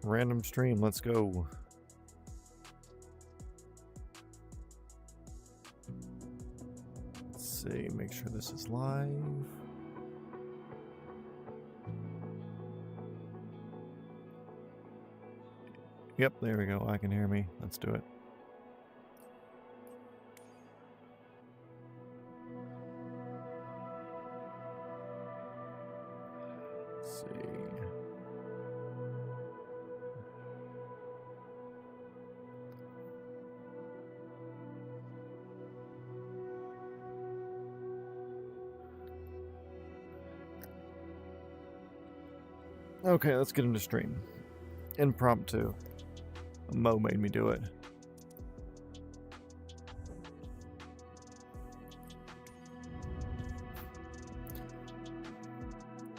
Random stream, let's go. Let's see, make sure this is live. Yep, there we go. I can hear me. Let's do it. Let's see. Okay, let's get into stream. Impromptu. Mo made me do it.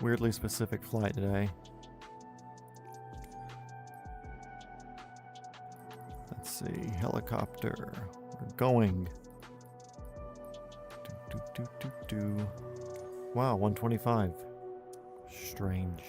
Weirdly specific flight today. Let's see, helicopter. We're going. Wow, 125. Strange.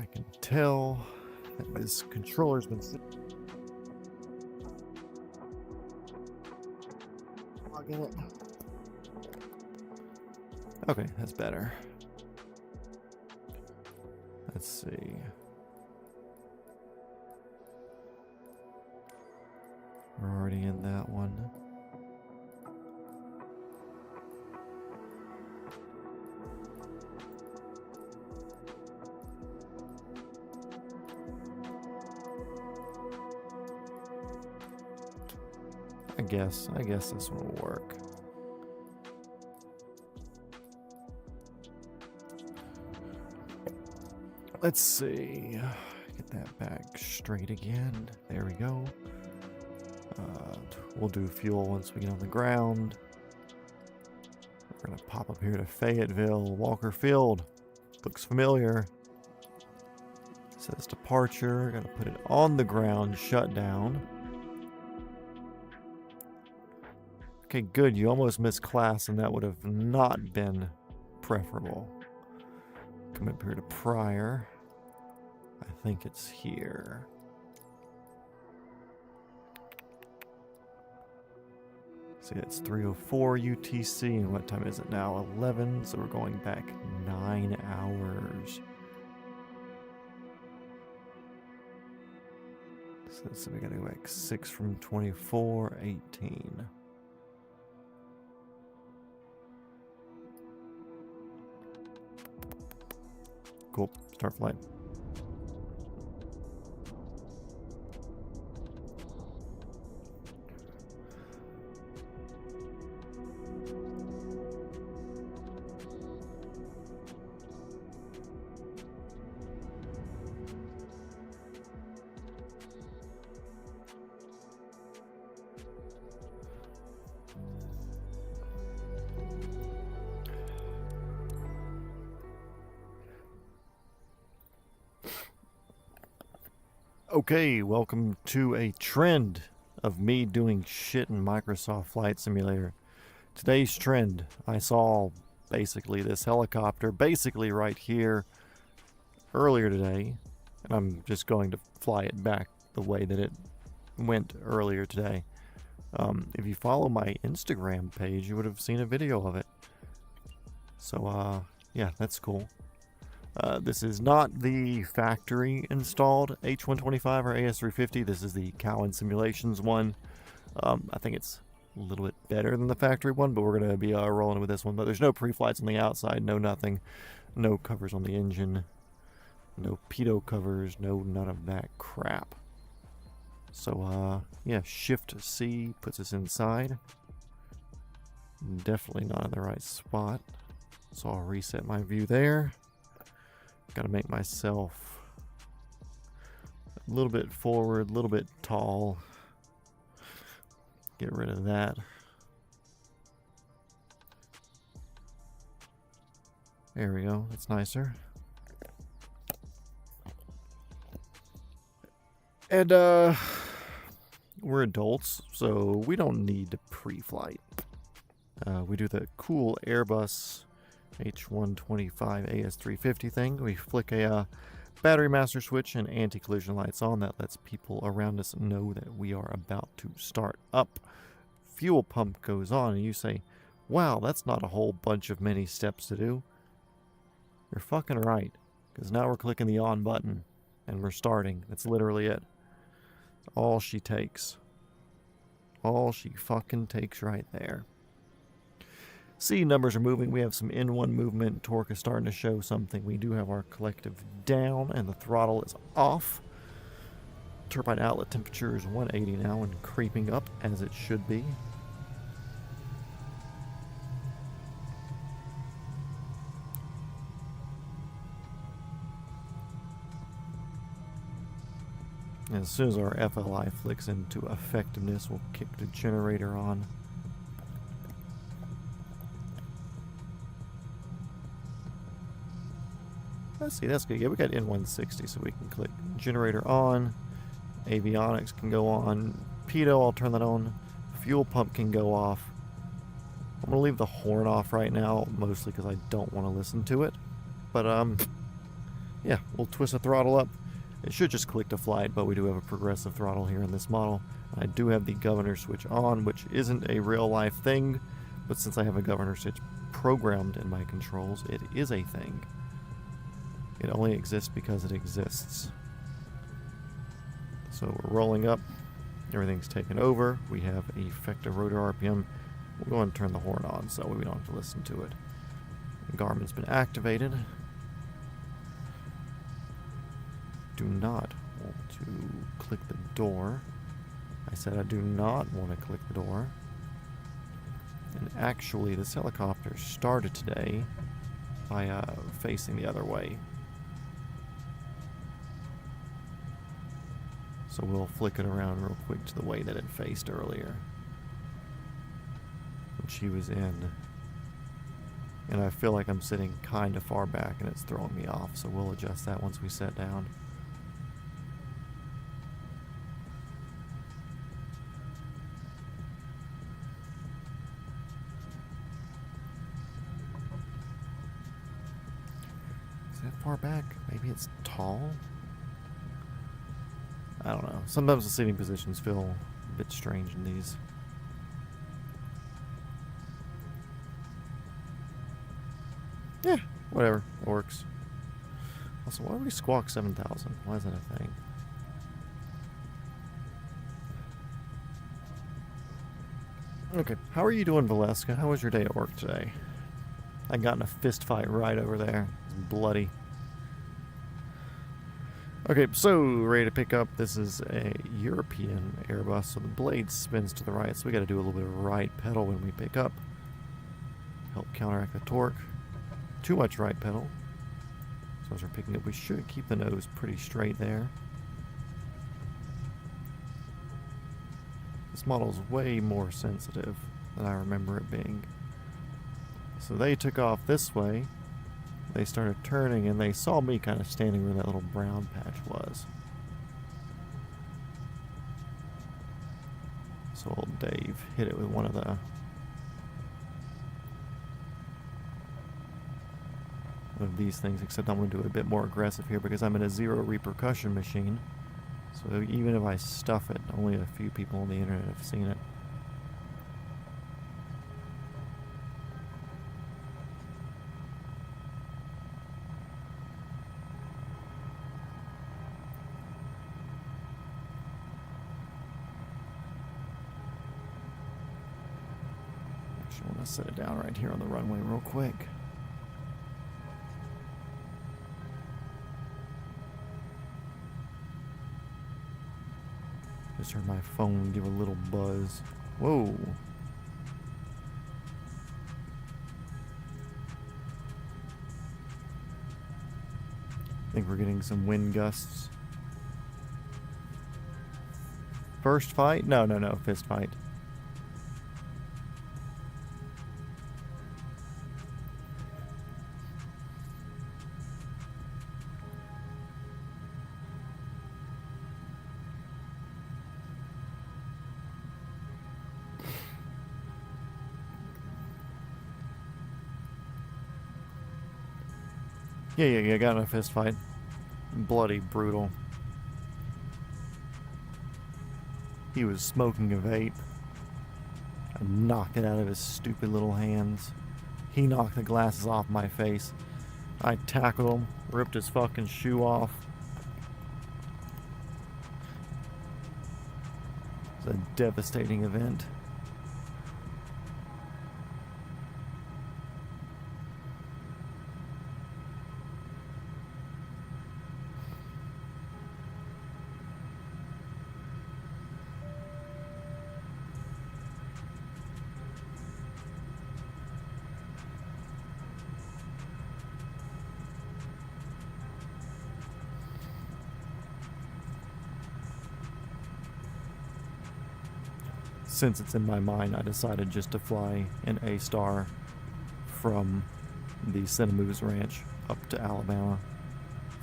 I can tell that this controller's been plugging it. Okay, that's better. Let's see. We're already in that one. I guess this one will work. Let's see. Get that back straight again. There we go. We'll do fuel once we get on the ground. We're gonna pop up here to Fayetteville, Walker Field. Looks familiar. Says departure. Gotta put it on the ground, shut down. Okay, good. You almost missed class, and that would have not been preferable. Come up here to Pryor. I think it's here. See, it's 3:04 UTC, and what time is it now? 11, so we're going back 9 hours. So we gotta go back 6 from 24, 18. Cool. Start flight. Okay, welcome to a trend of me doing shit in Microsoft Flight Simulator. Today's trend, I saw basically this helicopter basically right here earlier today, and I'm just going to fly it back the way that it went earlier today. If you follow my Instagram page, you would have seen a video of it. So, yeah, that's cool. This is not the factory installed H125 or AS350. This is the Cowan Simulations one. I think it's a little bit better than the factory one, but we're going to be rolling with this one. But there's no pre-flights on the outside, no nothing. No covers on the engine. No pitot covers, no none of that crap. So, yeah, Shift C puts us inside. Definitely not in the right spot. So I'll reset my view there. Gotta make myself A little bit forward, a little bit tall. Get rid of that. There we go. That's nicer. And, we're adults, so we don't need pre-flight. We do the cool Airbus H125 AS350 thing. We flick a battery master switch and anti-collision lights on. That lets people around us know that we are about to start up. Fuel pump goes on, and you say, wow, that's not a whole bunch of many steps to do. You're fucking right, because now we're clicking the on button, and we're starting. That's literally it. All she takes. All she fucking takes right there. See, numbers are moving. We have some N1 movement. Torque is starting to show something. We do have our collective down, and the throttle is off. Turbine outlet temperature is 180 now and creeping up as it should be. And as soon as our FLI flicks into effectiveness, we'll kick the generator on. Let's see, that's good. Yeah, we got N160, so we can click generator on. Avionics can go on. Pitot, I'll turn that on. Fuel pump can go off. I'm going to leave the horn off right now, mostly because I don't want to listen to it. But, yeah, we'll twist the throttle up. It should just click to flight, but we do have a progressive throttle here in this model. I do have the governor switch on, which isn't a real-life thing, but since I have a governor switch programmed in my controls, it is a thing. It only exists because it exists. So we're rolling up. Everything's taken over. We have effective rotor RPM. We'll go and turn the horn on so we don't have to listen to it. Garmin's been activated. Do not want to click the door. I said I do not want to click the door. And actually, this helicopter started today by facing the other way. So we'll flick it around real quick to the way that it faced earlier, when she was in. And I feel like I'm sitting kind of far back and it's throwing me off, so we'll adjust that once we set down. Is that far back? Maybe it's tall? I don't know. Sometimes the seating positions feel a bit strange in these. Yeah, whatever. It works. Also, why do we squawk 7,000? Why is that a thing? Okay, how are you doing, Valeska? How was your day at work today? I got in a fist fight right over there. It was bloody. Okay, so ready to pick up. This is a European Airbus, so the blade spins to the right, so we got to do a little bit of right pedal when we pick up. Help counteract the torque. Too much right pedal. So as we're picking up, we should keep the nose pretty straight there. This model is way more sensitive than I remember it being. So they took off this way. They started turning and they saw me kind of standing where that little brown patch was. So old Dave hit it with one of these things, except I'm going to do it a bit more aggressive here because I'm in a zero repercussion machine. So even if I stuff it, only a few people on the internet have seen it. I want to set it down right here on the runway real quick. Just heard my phone give a little buzz. Whoa. I think we're getting some wind gusts. First fight? No, fist fight. Yeah, got in a fist fight. Bloody brutal. He was smoking a vape. I knocked it out of his stupid little hands. He knocked the glasses off my face. I tackled him, ripped his fucking shoe off. It was a devastating event. Since it's in my mind, I decided just to fly an A-Star from the Cinemoose Ranch up to Alabama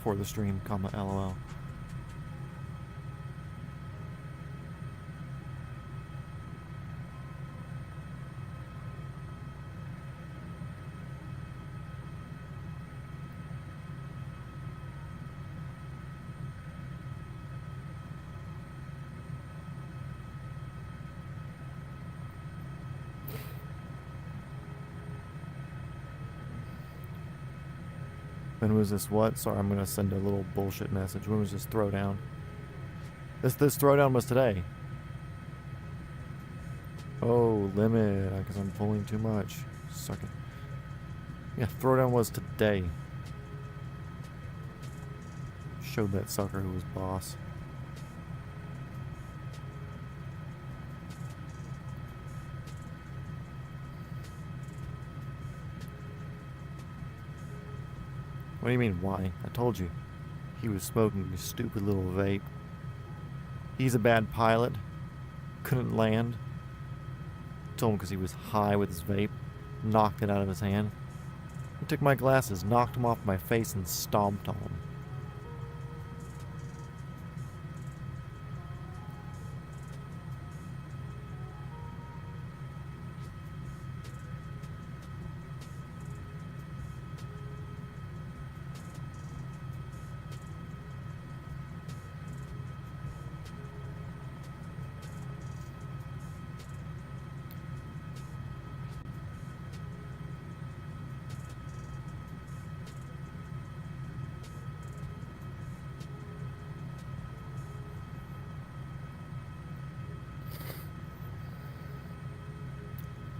for the stream, LOL. When was this what? Sorry, I'm gonna send a little bullshit message. When was this throwdown? This throwdown was today. Oh, limit, because I'm pulling too much. Suck it. Yeah, throwdown was today. Showed that sucker who was boss. What do you mean, why? I told you. He was smoking a stupid little vape. He's a bad pilot. Couldn't land. Told him because he was high with his vape. Knocked it out of his hand. I took my glasses, knocked him off my face, and stomped on him.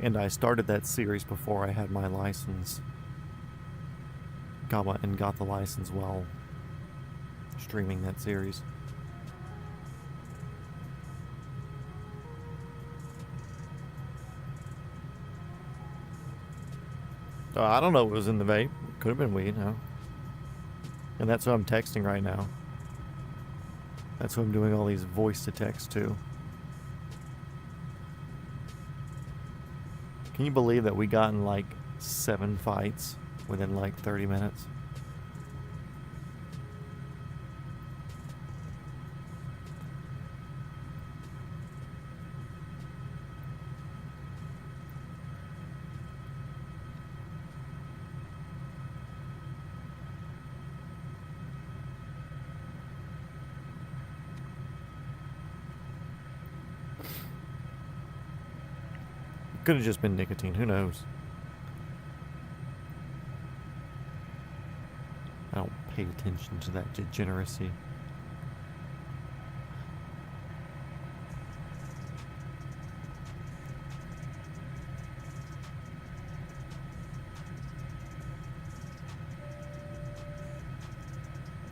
And I started that series before I had my license. Got the license while streaming that series. I don't know what was in the vape. Could have been weed, huh? And that's who I'm texting right now. That's who I'm doing all these voice to text to. Can you believe that we got in like 7 fights within like 30 minutes? Could have just been nicotine, who knows? I don't pay attention to that degeneracy.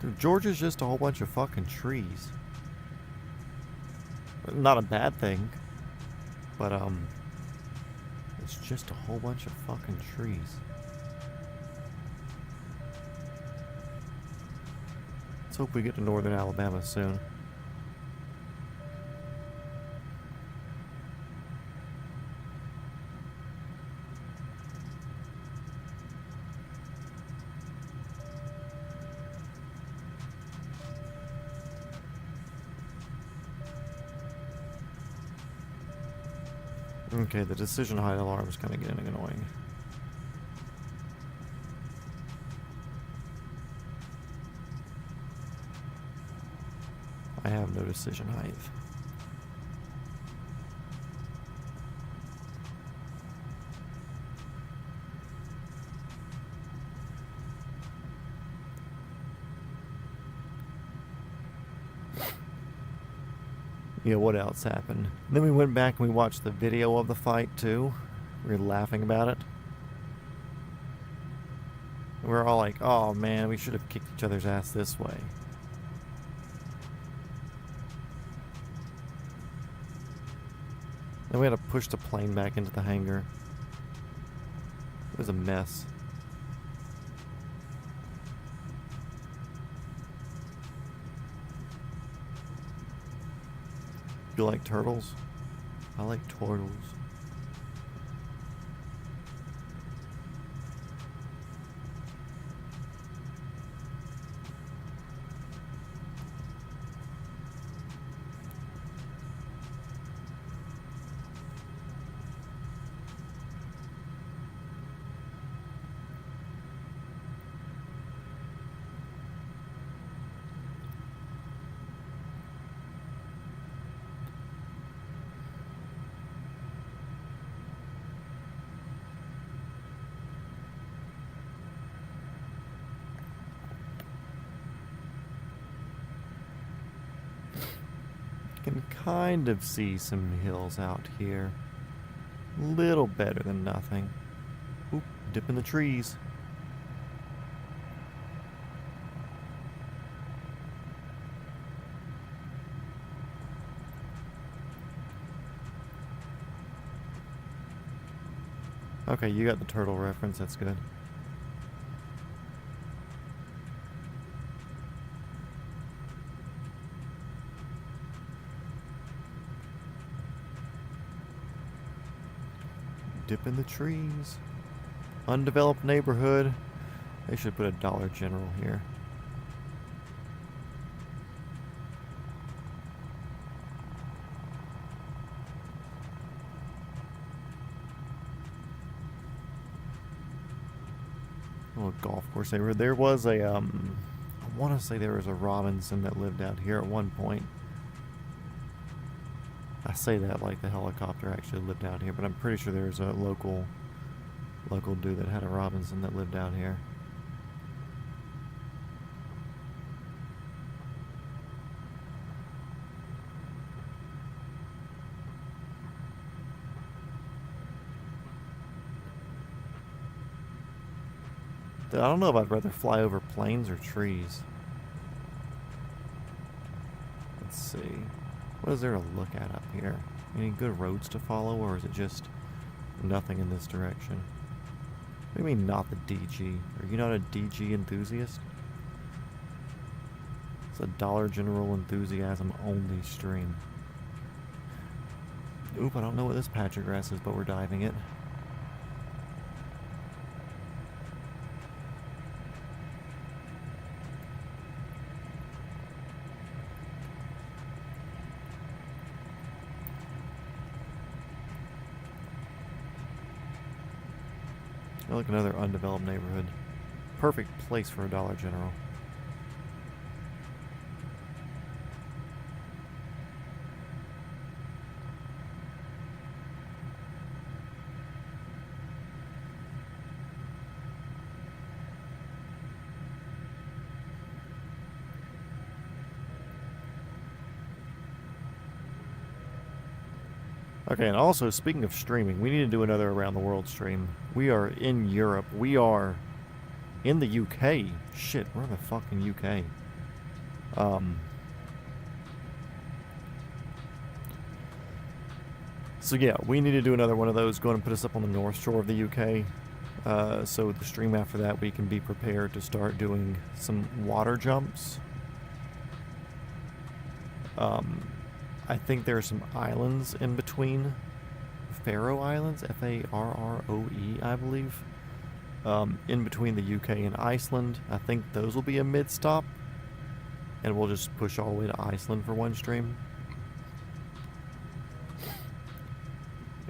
Dude, Georgia's just a whole bunch of fucking trees. Not a bad thing, but it's just a whole bunch of fucking trees. Let's hope we get to northern Alabama soon. Okay, the decision height alarm is kind of getting annoying. I have no decision height. Yeah, what else happened? Then we went back and we watched the video of the fight too. We were laughing about it. We were all like, oh man, we should have kicked each other's ass this way. Then we had to push the plane back into the hangar. It was a mess. You like turtles? I like turtles. Can kind of see some hills out here. Little better than nothing. Oop, dip in the trees. Okay, you got the turtle reference, that's good. Dip in the trees. Undeveloped neighborhood. They should put a Dollar General here. Oh, a golf course neighborhood. There was a, I want to say there was a Robinson that lived out here at one point. I say that like the helicopter actually lived out here, but I'm pretty sure there's a local dude that had a Robinson that lived out here. I don't know if I'd rather fly over plains or trees. Let's see. What is there to look at up here? Any good roads to follow, or is it just nothing in this direction? What do you mean not the DG? Are you not a DG enthusiast? It's a Dollar General enthusiasm only stream. Oop, I don't know what this patch of grass is, but we're diving it. Look, another undeveloped neighborhood. Perfect place for a Dollar General. Okay, and also, speaking of streaming, we need to do another Around the World stream. We are in Europe. We are in the UK. Shit, we're in the fucking UK. So yeah, we need to do another one of those. Go ahead and put us up on the North Shore of the UK. So the stream after that, we can be prepared to start doing some water jumps. I think there are some islands in between. Faroe Islands, F-A-R-R-O-E, I believe. In between the UK and Iceland. I think those will be a mid-stop. And we'll just push all the way to Iceland for one stream.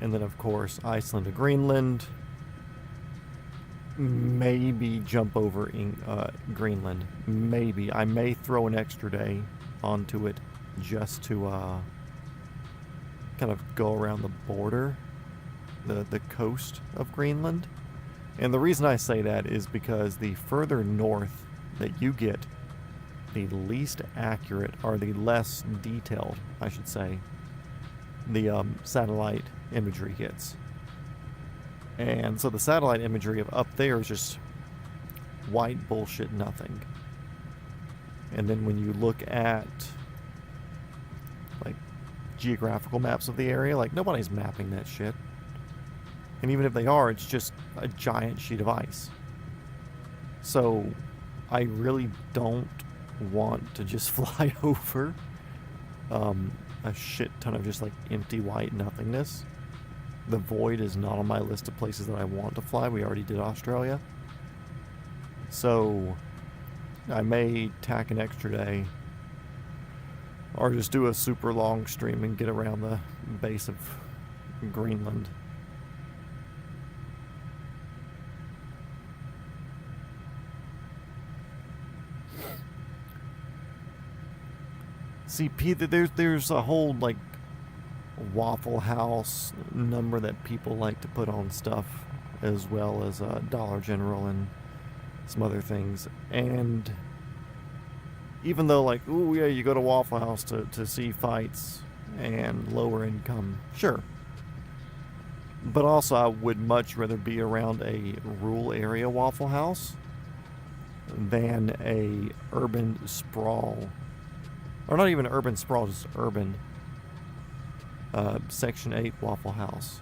And then, of course, Iceland to Greenland. Maybe jump over Greenland. Maybe. I may throw an extra day onto it just to kind of go around the border, the coast of Greenland. And the reason I say that is because the further north that you get, the least accurate, or the less detailed, I should say, the satellite imagery gets. And so the satellite imagery of up there is just white bullshit nothing. And then when you look at like geographical maps of the area, like nobody's mapping that shit. And even if they are, it's just a giant sheet of ice. So I really don't want to just fly over a shit ton of just like empty white nothingness. The void is not on my list of places that I want to fly. We already did Australia. So I may tack an extra day or just do a super long stream and get around the base of Greenland. See, Pete, there's a whole like Waffle House number that people like to put on stuff, as well as Dollar General and some other things. And even though like, ooh yeah, you go to Waffle House to see fights and lower income, sure. But also I would much rather be around a rural area Waffle House than a urban sprawl. Or not even urban sprawl, just urban Section 8 Waffle House.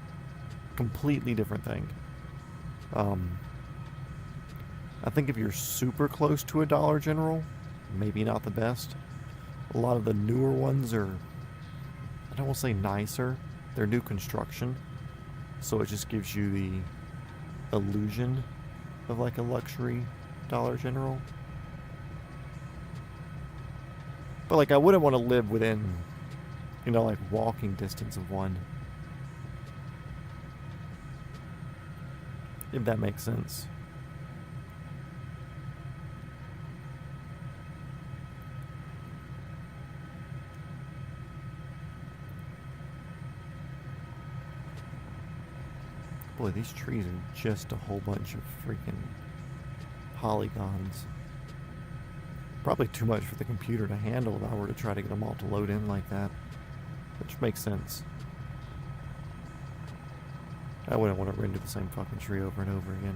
Completely different thing. I think if you're super close to a Dollar General, maybe not the best. A lot of the newer ones are, I don't want to say nicer, they're new construction. So it just gives you the illusion of like a luxury Dollar General. But like I wouldn't want to live within, you know, like walking distance of one. If that makes sense. Boy, these trees are just a whole bunch of freaking polygons. Probably too much for the computer to handle if I were to try to get them all to load in like that. Which makes sense. I wouldn't want to render the same fucking tree over and over again.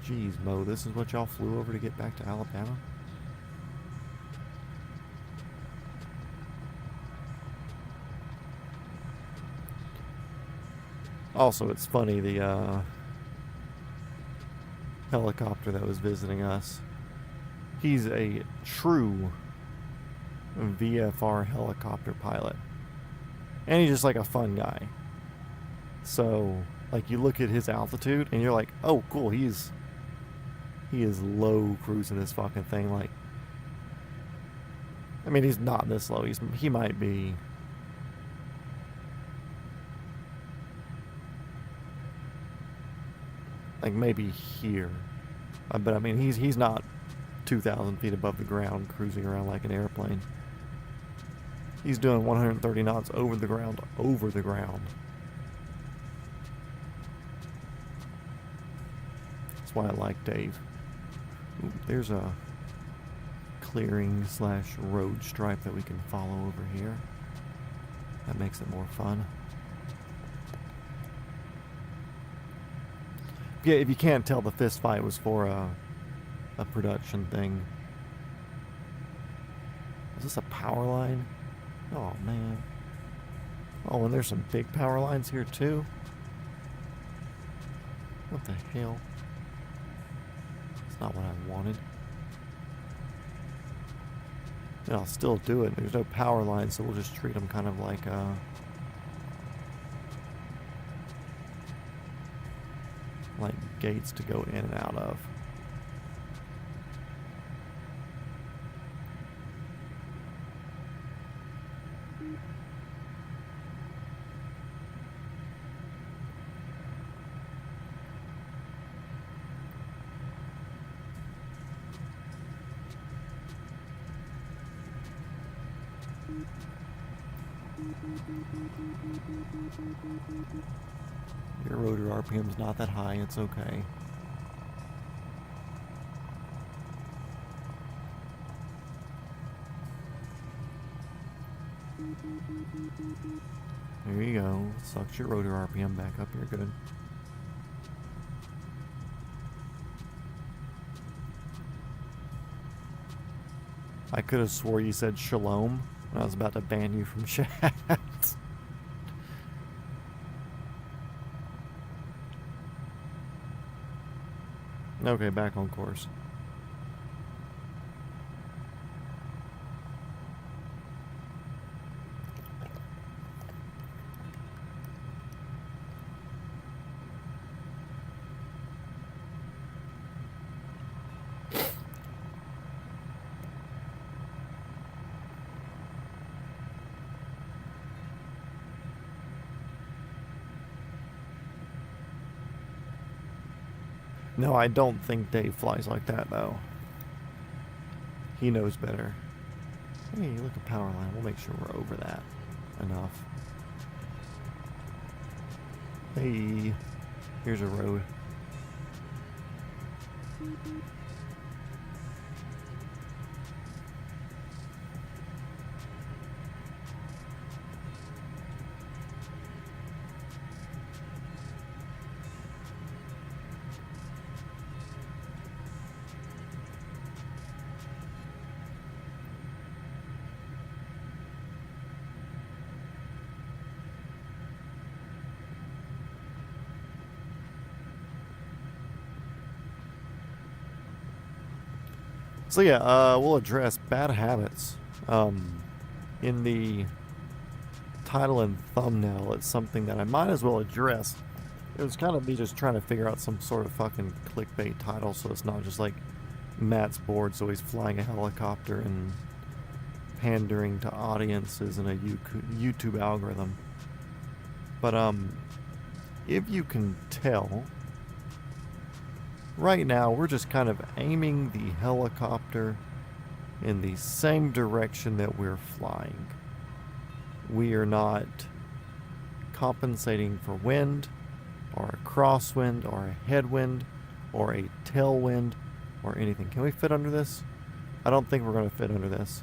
Jeez, Mo, this is what y'all flew over to get back to Alabama? Also, it's funny, the helicopter that was visiting us, he's a true VFR helicopter pilot. And he's just like a fun guy. So, like, you look at his altitude and you're like, oh, cool, he is low cruising this fucking thing. Like, I mean, he's not this low. He might be, like, maybe here. But I mean, he's not 2,000 feet above the ground cruising around like an airplane. He's doing 130 knots over the ground. That's why I like Dave. Ooh, there's a clearing / road stripe that we can follow over here. That makes it more fun. Yeah, if you can't tell, the fist fight was for a production thing. Is this a power line? Oh, man. Oh, and there's some big power lines here, too. What the hell? That's not what I wanted. And I'll still do it. There's no power lines, so we'll just treat them kind of like gates to go in and out of. Your rotor RPM's not that high, it's okay. There you go. Sucks your rotor RPM back up. You're good. I could have swore you said shalom when I was about to ban you from chat. Okay, back on course. No, I don't think Dave flies like that, though. He knows better. Hey, look at power line. We'll make sure we're over that enough. Hey, here's a road. So yeah, we'll address bad habits. In the title and thumbnail, it's something that I might as well address. It was kind of me just trying to figure out some sort of fucking clickbait title, so it's not just like Matt's bored, so he's flying a helicopter and pandering to audiences in a YouTube algorithm. But if you can tell, right now we're just kind of aiming the helicopter in the same direction that we're flying. We are not compensating for wind, or a crosswind, or a headwind, or a tailwind, or anything. Can we fit under this? I don't think we're going to fit under this.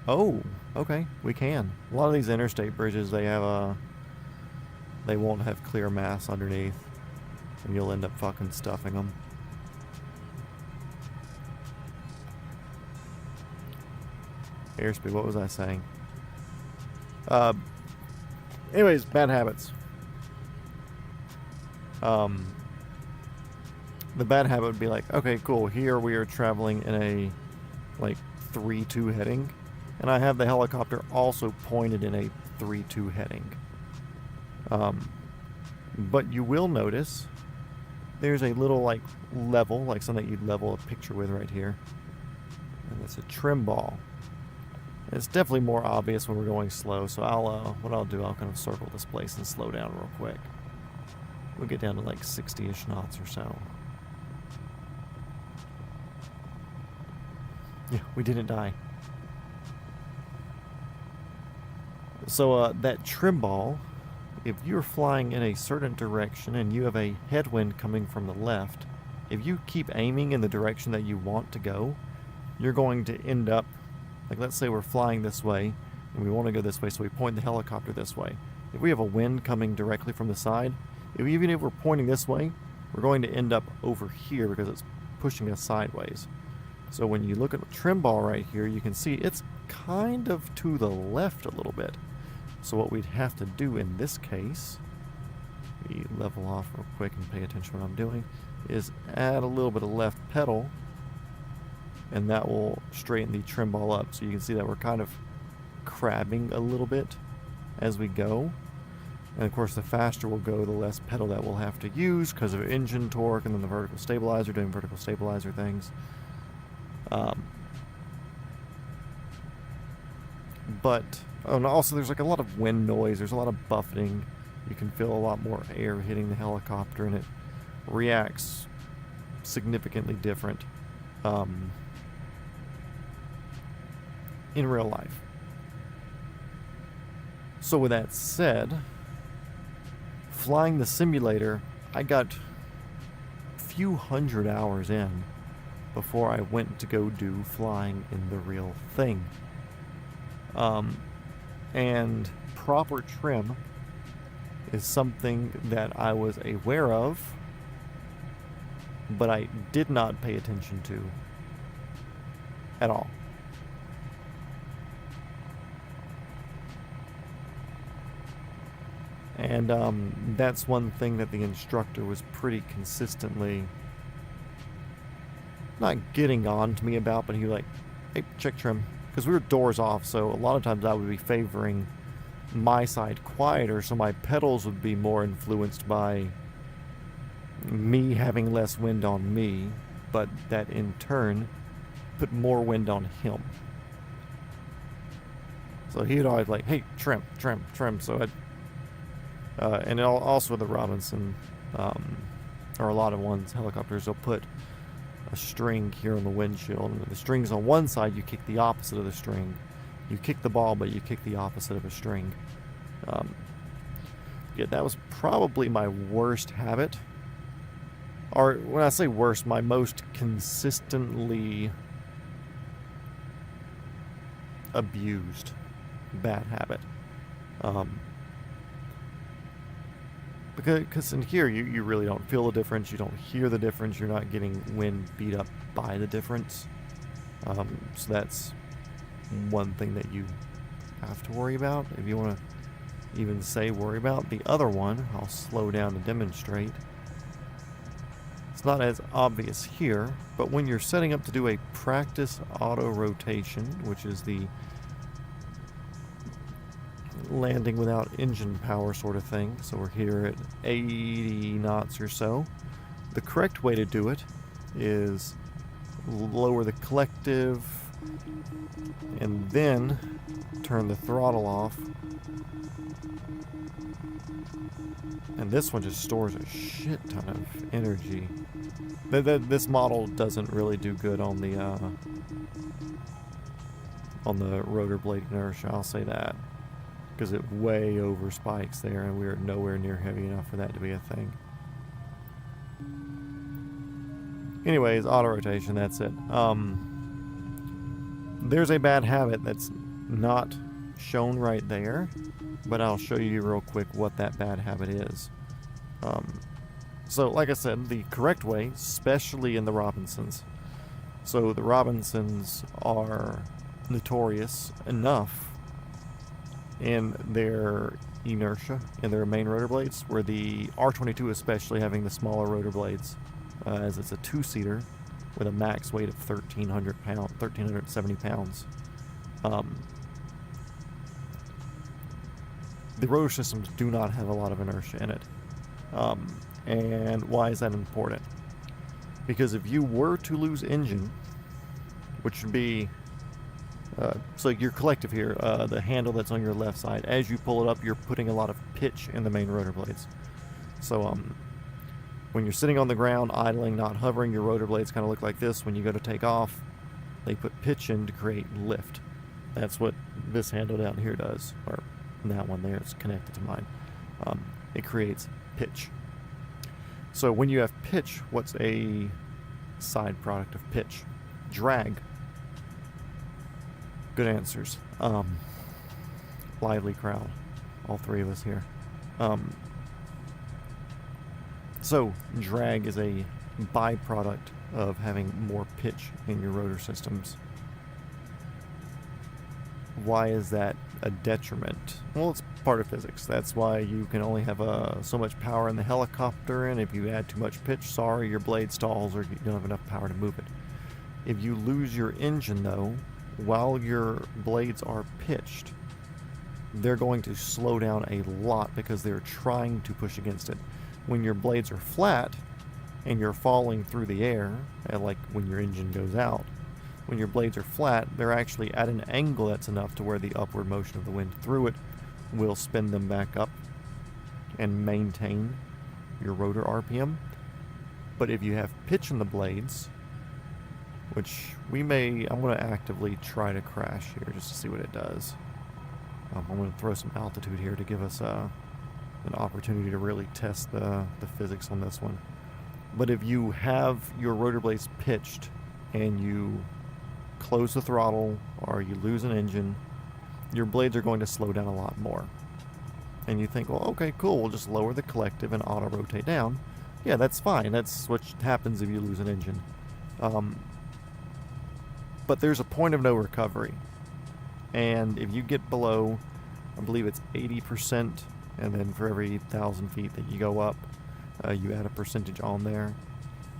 Oh, okay, we can. A lot of these interstate bridges, they have they won't have clear mass underneath, and you'll end up fucking stuffing them. Airspeed, what was I saying? Anyways, bad habits. The bad habit would be like, okay, cool, here we are traveling in a like 3-2 heading, and I have the helicopter also pointed in a 3-2 heading. But you will notice there's a little like level, like something that you'd level a picture with right here, and it's a trim ball. It's definitely more obvious when we're going slow, so what I'll do, I'll kind of circle this place and slow down real quick. We'll get down to like 60-ish knots or so. Yeah, we didn't die. So that trim ball, if you're flying in a certain direction and you have a headwind coming from the left, if you keep aiming in the direction that you want to go, you're going to end up, like let's say we're flying this way and we want to go this way, so we point the helicopter this way. If we have a wind coming directly from the side, even if we're pointing this way, we're going to end up over here because it's pushing us sideways. So when you look at the trim ball right here, you can see it's kind of to the left a little bit. So what we'd have to do in this case, we level off real quick and pay attention to what I'm doing, is add a little bit of left pedal, and that will straighten the trim ball up. So you can see that we're kind of crabbing a little bit as we go. And of course, the faster we'll go, the less pedal that we'll have to use because of engine torque and then the vertical stabilizer, doing vertical stabilizer things. And also there's like a lot of wind noise, there's a lot of buffeting. You can feel a lot more air hitting the helicopter and it reacts significantly different in real life. So with that said, flying the simulator, I got a few hundred hours in before I went to go do flying in the real thing. And proper trim is something that I was aware of, but I did not pay attention to at all. And that's one thing that the instructor was pretty consistently not getting on to me about, but he was like, hey, check trim. Because we were doors off, so a lot of times I would be favoring my side quieter, so my pedals would be more influenced by me having less wind on me, but that in turn put more wind on him. So he would always like, hey, trim. So I'd and also the Robinson, or a lot of ones, helicopters, they'll put a string here on the windshield. And the string's on one side, you kick the opposite of the string. You kick the ball, but you kick the opposite of a string. Yeah, that was probably my worst habit. Or when I say worst, my most consistently abused bad habit. Because in here, you really don't feel the difference. You don't hear the difference. You're not getting wind beat up by the difference. So that's one thing that you have to worry about. If you want to even say worry about. The other one, I'll slow down to demonstrate. It's not as obvious here, but when you're setting up to do a practice auto rotation, which is the landing without engine power sort of thing, so we're here at 80 knots or so, the correct way to do it is lower the collective and then turn the throttle off, and this one just stores a shit ton of energy. This model doesn't really do good on the rotor blade inertia, I'll say that, because it way over spikes there, and we're nowhere near heavy enough for that to be a thing. Anyways, auto rotation, that's it. There's a bad habit that's not shown right there, but I'll show you real quick what that bad habit is. So like I said, the correct way, especially in the Robinsons. So the Robinsons are notorious enough in their inertia, in their main rotor blades, where the R22 especially having the smaller rotor blades, as it's a two-seater with a max weight of 1,370 pounds. The rotor systems do not have a lot of inertia in it. And why is that important? Because if you were to lose engine, which would be so your collective here, the handle that's on your left side, as you pull it up, you're putting a lot of pitch in the main rotor blades. So when you're sitting on the ground, idling, not hovering, your rotor blades kind of look like this. When you go to take off, they put pitch in to create lift. That's what this handle down here does, or that one there, it's connected to mine. It creates pitch. So when you have pitch, what's a side product of pitch? Drag. Good answers. Lively crowd. All three of us here. So drag is a byproduct of having more pitch in your rotor systems. Why is that a detriment? Well, it's part of physics. That's why you can only have so much power in the helicopter, and if you add too much pitch, sorry, your blade stalls or you don't have enough power to move it. If you lose your engine, though, while your blades are pitched, they're going to slow down a lot because they're trying to push against it. When your blades are flat and you're falling through the air, like when your engine goes out, when your blades are flat, they're actually at an angle that's enough to where the upward motion of the wind through it will spin them back up and maintain your rotor RPM. But if you have pitch in the blades, which I'm going to actively try to crash here just to see what it does. I'm going to throw some altitude here to give us an opportunity to really test the physics on this one. But if you have your rotor blades pitched and you close the throttle or you lose an engine, your blades are going to slow down a lot more. And you think, well, okay, cool, we'll just lower the collective and auto-rotate down. Yeah, that's fine. That's what happens if you lose an engine. But there's a point of no recovery. And if you get below, I believe it's 80%, and then for every 1,000 feet that you go up, you add a percentage on there.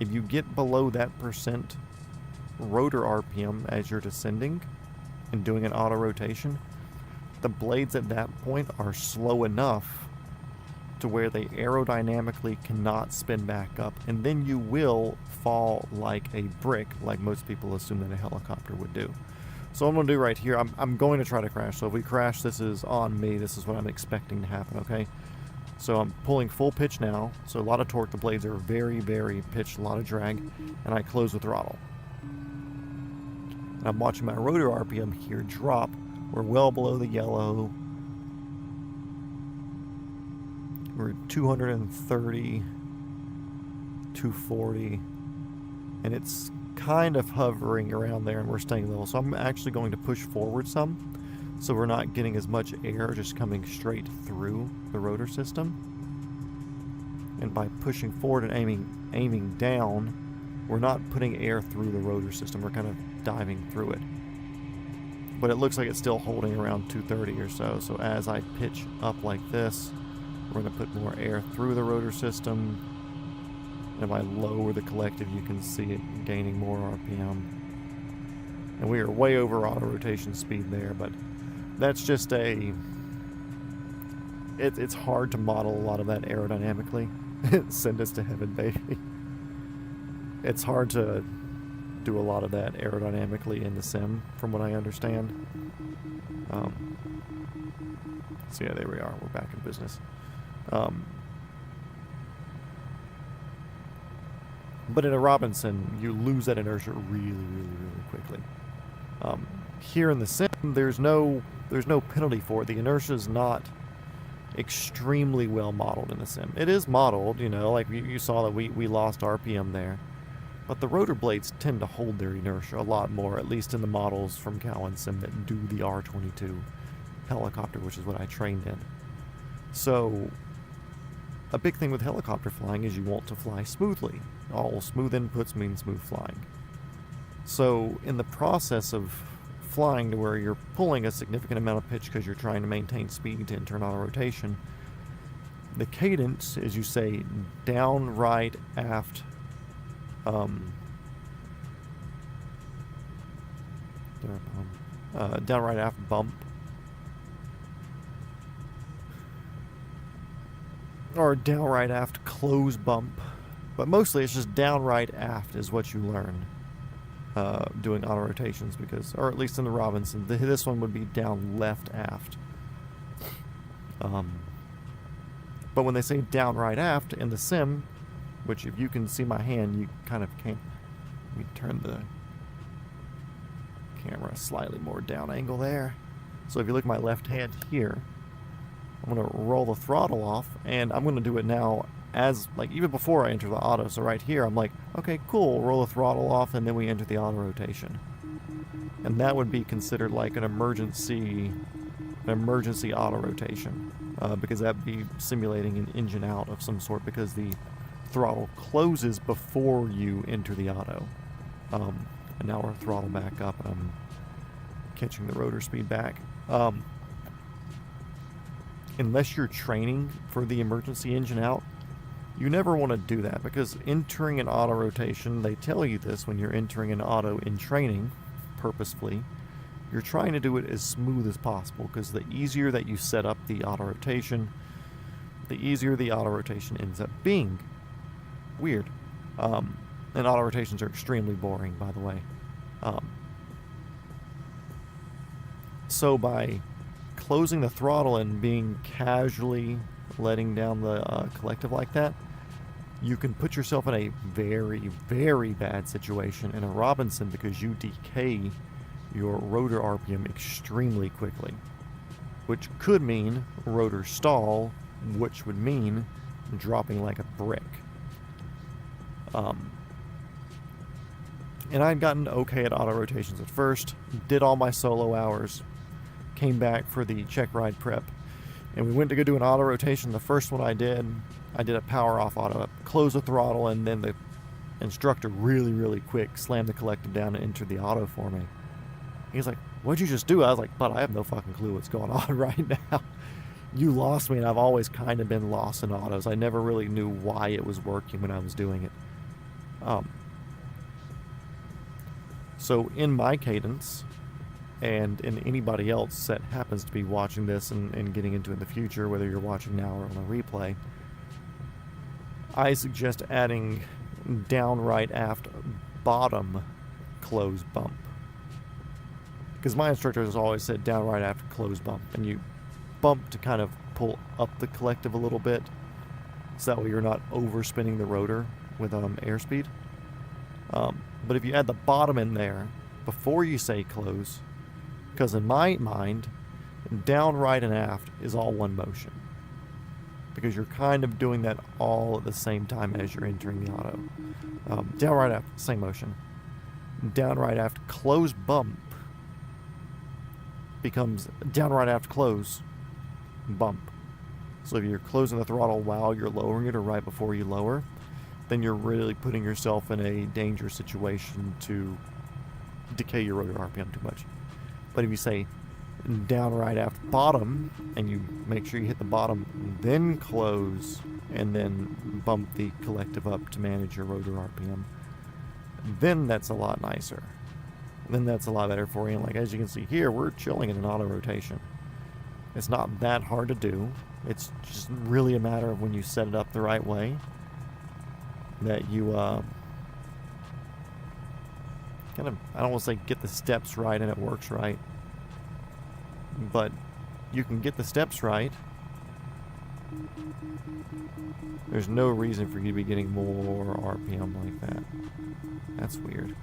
If you get below that percent rotor RPM as you're descending and doing an auto rotation, the blades at that point are slow enough to where they aerodynamically cannot spin back up, and then you will fall like a brick, like most people assume that a helicopter would do. So what I'm going to do right here, I'm going to try to crash. So if we crash, this is on me. This is what I'm expecting to happen, okay? So I'm pulling full pitch now, so a lot of torque. The blades are very, very pitched, a lot of drag, and I close the throttle. And I'm watching my rotor RPM here drop. We're well below the yellow. We're 230, 240, and it's kind of hovering around there, and we're staying level. So I'm actually going to push forward some, so we're not getting as much air just coming straight through the rotor system. And by pushing forward and aiming down, we're not putting air through the rotor system. We're kind of diving through it. But it looks like it's still holding around 230 or so. So as I pitch up like this, we're going to put more air through the rotor system. And if I lower the collective, you can see it gaining more RPM. And we are way over auto rotation speed there, but that's just it's hard to model a lot of that aerodynamically. Send us to heaven, baby. It's hard to do a lot of that aerodynamically in the sim, from what I understand. So yeah, there we are. We're back in business. But in a Robinson, you lose that inertia really, really, really quickly. Here in the sim, there's no penalty for it. The inertia is not extremely well modeled in the sim. It is modeled, you know, like you saw that we lost RPM there. But the rotor blades tend to hold their inertia a lot more, at least in the models from Cowan Sim that do the R22 helicopter, which is what I trained in. So a big thing with helicopter flying is you want to fly smoothly. All smooth inputs mean smooth flying. So in the process of flying to where you're pulling a significant amount of pitch because you're trying to maintain speed to enter auto rotation, the cadence is, you say, down, right, aft, down, right, aft, bump, or down, right, aft, close, bump. But mostly it's just down, right, aft is what you learn doing auto rotations, because, or at least in the Robinson, this one would be down, left, aft. But when they say down, right, aft in the sim, which if you can see my hand, you kind of can't. Let me turn the camera slightly more down angle there. So if you look at my left hand here, I'm going to roll the throttle off, and I'm going to do it now as, like, even before I enter the auto. So right here, I'm like, okay, cool, roll the throttle off, and then we enter the auto rotation. And that would be considered like an emergency auto rotation, because that'd be simulating an engine out of some sort, because the throttle closes before you enter the auto. And now we're throttle back up, and I'm catching the rotor speed back. Unless you're training for the emergency engine out, you never want to do that, because entering an auto rotation, they tell you this when you're entering an auto in training, purposefully, you're trying to do it as smooth as possible, because the easier that you set up the auto rotation, the easier the auto rotation ends up being. Weird. And auto rotations are extremely boring, by the way. So by closing the throttle and being casually letting down the collective like that, you can put yourself in a very, very bad situation in a Robinson because you decay your rotor RPM extremely quickly, which could mean rotor stall, which would mean dropping like a brick. And I'd gotten okay at auto rotations at first, did all my solo hours, came back for the check ride prep, and we went to go do an auto rotation. The first one I did a power off auto, close the throttle, and then the instructor really, really quick slammed the collective down and entered the auto for me. He's like, "What'd you just do?" I was like, "But I have no fucking clue what's going on right now. You lost me," and I've always kind of been lost in autos. I never really knew why it was working when I was doing it. So in my cadence, and in anybody else that happens to be watching this and getting into it in the future, whether you're watching now or on a replay, I suggest adding down right aft bottom close bump. Because my instructor has always said down right aft close bump, and you bump to kind of pull up the collective a little bit, so that way you're not overspinning the rotor with airspeed. But if you add the bottom in there before you say close, because in my mind, down, right, and aft is all one motion. Because you're kind of doing that all at the same time as you're entering the auto. Down, right, aft, same motion. Down, right, aft, close bump becomes down, right, aft, close bump. So if you're closing the throttle while you're lowering it or right before you lower, then you're really putting yourself in a dangerous situation to decay your rotor RPM too much. But if you say down, right, aft, bottom, and you make sure you hit the bottom, then close, and then bump the collective up to manage your rotor RPM, then that's a lot nicer. Then that's a lot better for you. And like as you can see here, we're chilling in an auto rotation. It's not that hard to do. It's just really a matter of when you set it up the right way, that you kind of, I don't want to say get the steps right and it works right, but you can get the steps right. There's no reason for you to be getting more RPM like that. That's weird.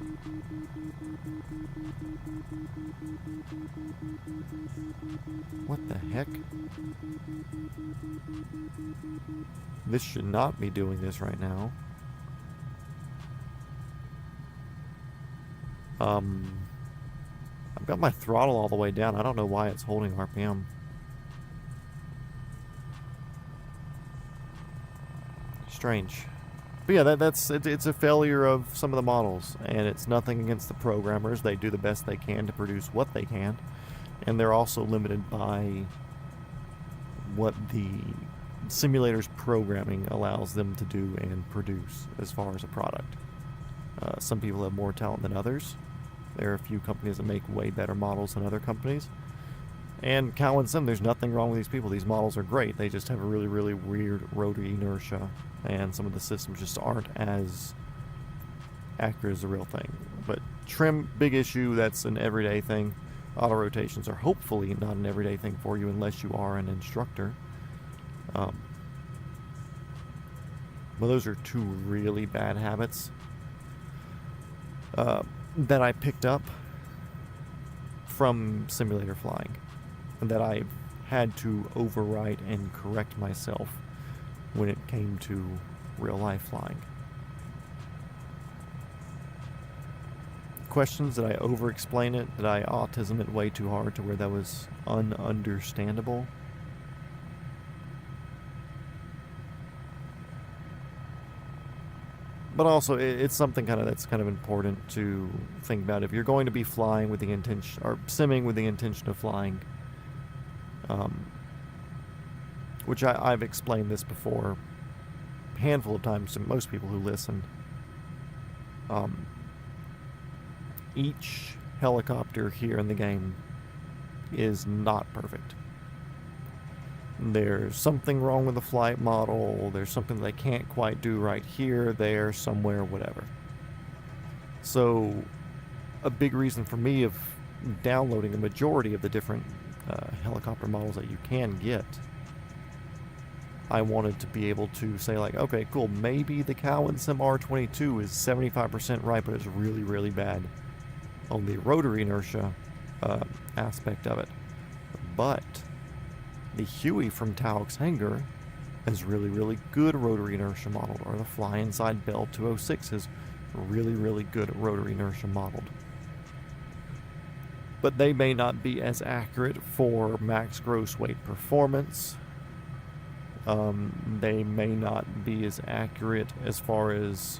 What the heck? This should not be doing this right now. I've got my throttle all the way down. I don't know why it's holding RPM. Strange. But yeah, it's a failure of some of the models, and it's nothing against the programmers. They do the best they can to produce what they can, and they're also limited by what the simulator's programming allows them to do and produce as far as a product. Some people have more talent than others. There are a few companies that make way better models than other companies. And counting them, there's nothing wrong with these people. These models are great. They just have a really, really weird rotary inertia, and some of the systems just aren't as accurate as the real thing. But trim, big issue. That's an everyday thing. Auto rotations are hopefully not an everyday thing for you unless you are an instructor. Well, those are two really bad habits that I picked up from simulator flying, and that I had to overwrite and correct myself when it came to real life flying. Questions? Did I over-explain it? Did I autism it way too hard to where that was ununderstandable? But also, it's something that's kind of important to think about. If you're going to be flying with the intention, or simming with the intention of flying, which I've explained this before a handful of times to most people who listen. Each helicopter here in the game is not perfect. There's something wrong with the flight model, there's something they can't quite do right here, there, somewhere, whatever. So, a big reason for me of downloading a majority of the different helicopter models that you can get, I wanted to be able to say like, okay, cool, maybe the Cowan Sim R22 is 75% right, but it's really, really bad on the rotary inertia aspect of it. But the Huey from Taux Hanger is really, really good rotary inertia modeled, or the Fly Inside Bell 206 is really, really good rotary inertia modeled. But they may not be as accurate for max gross weight performance. They may not be as accurate as far as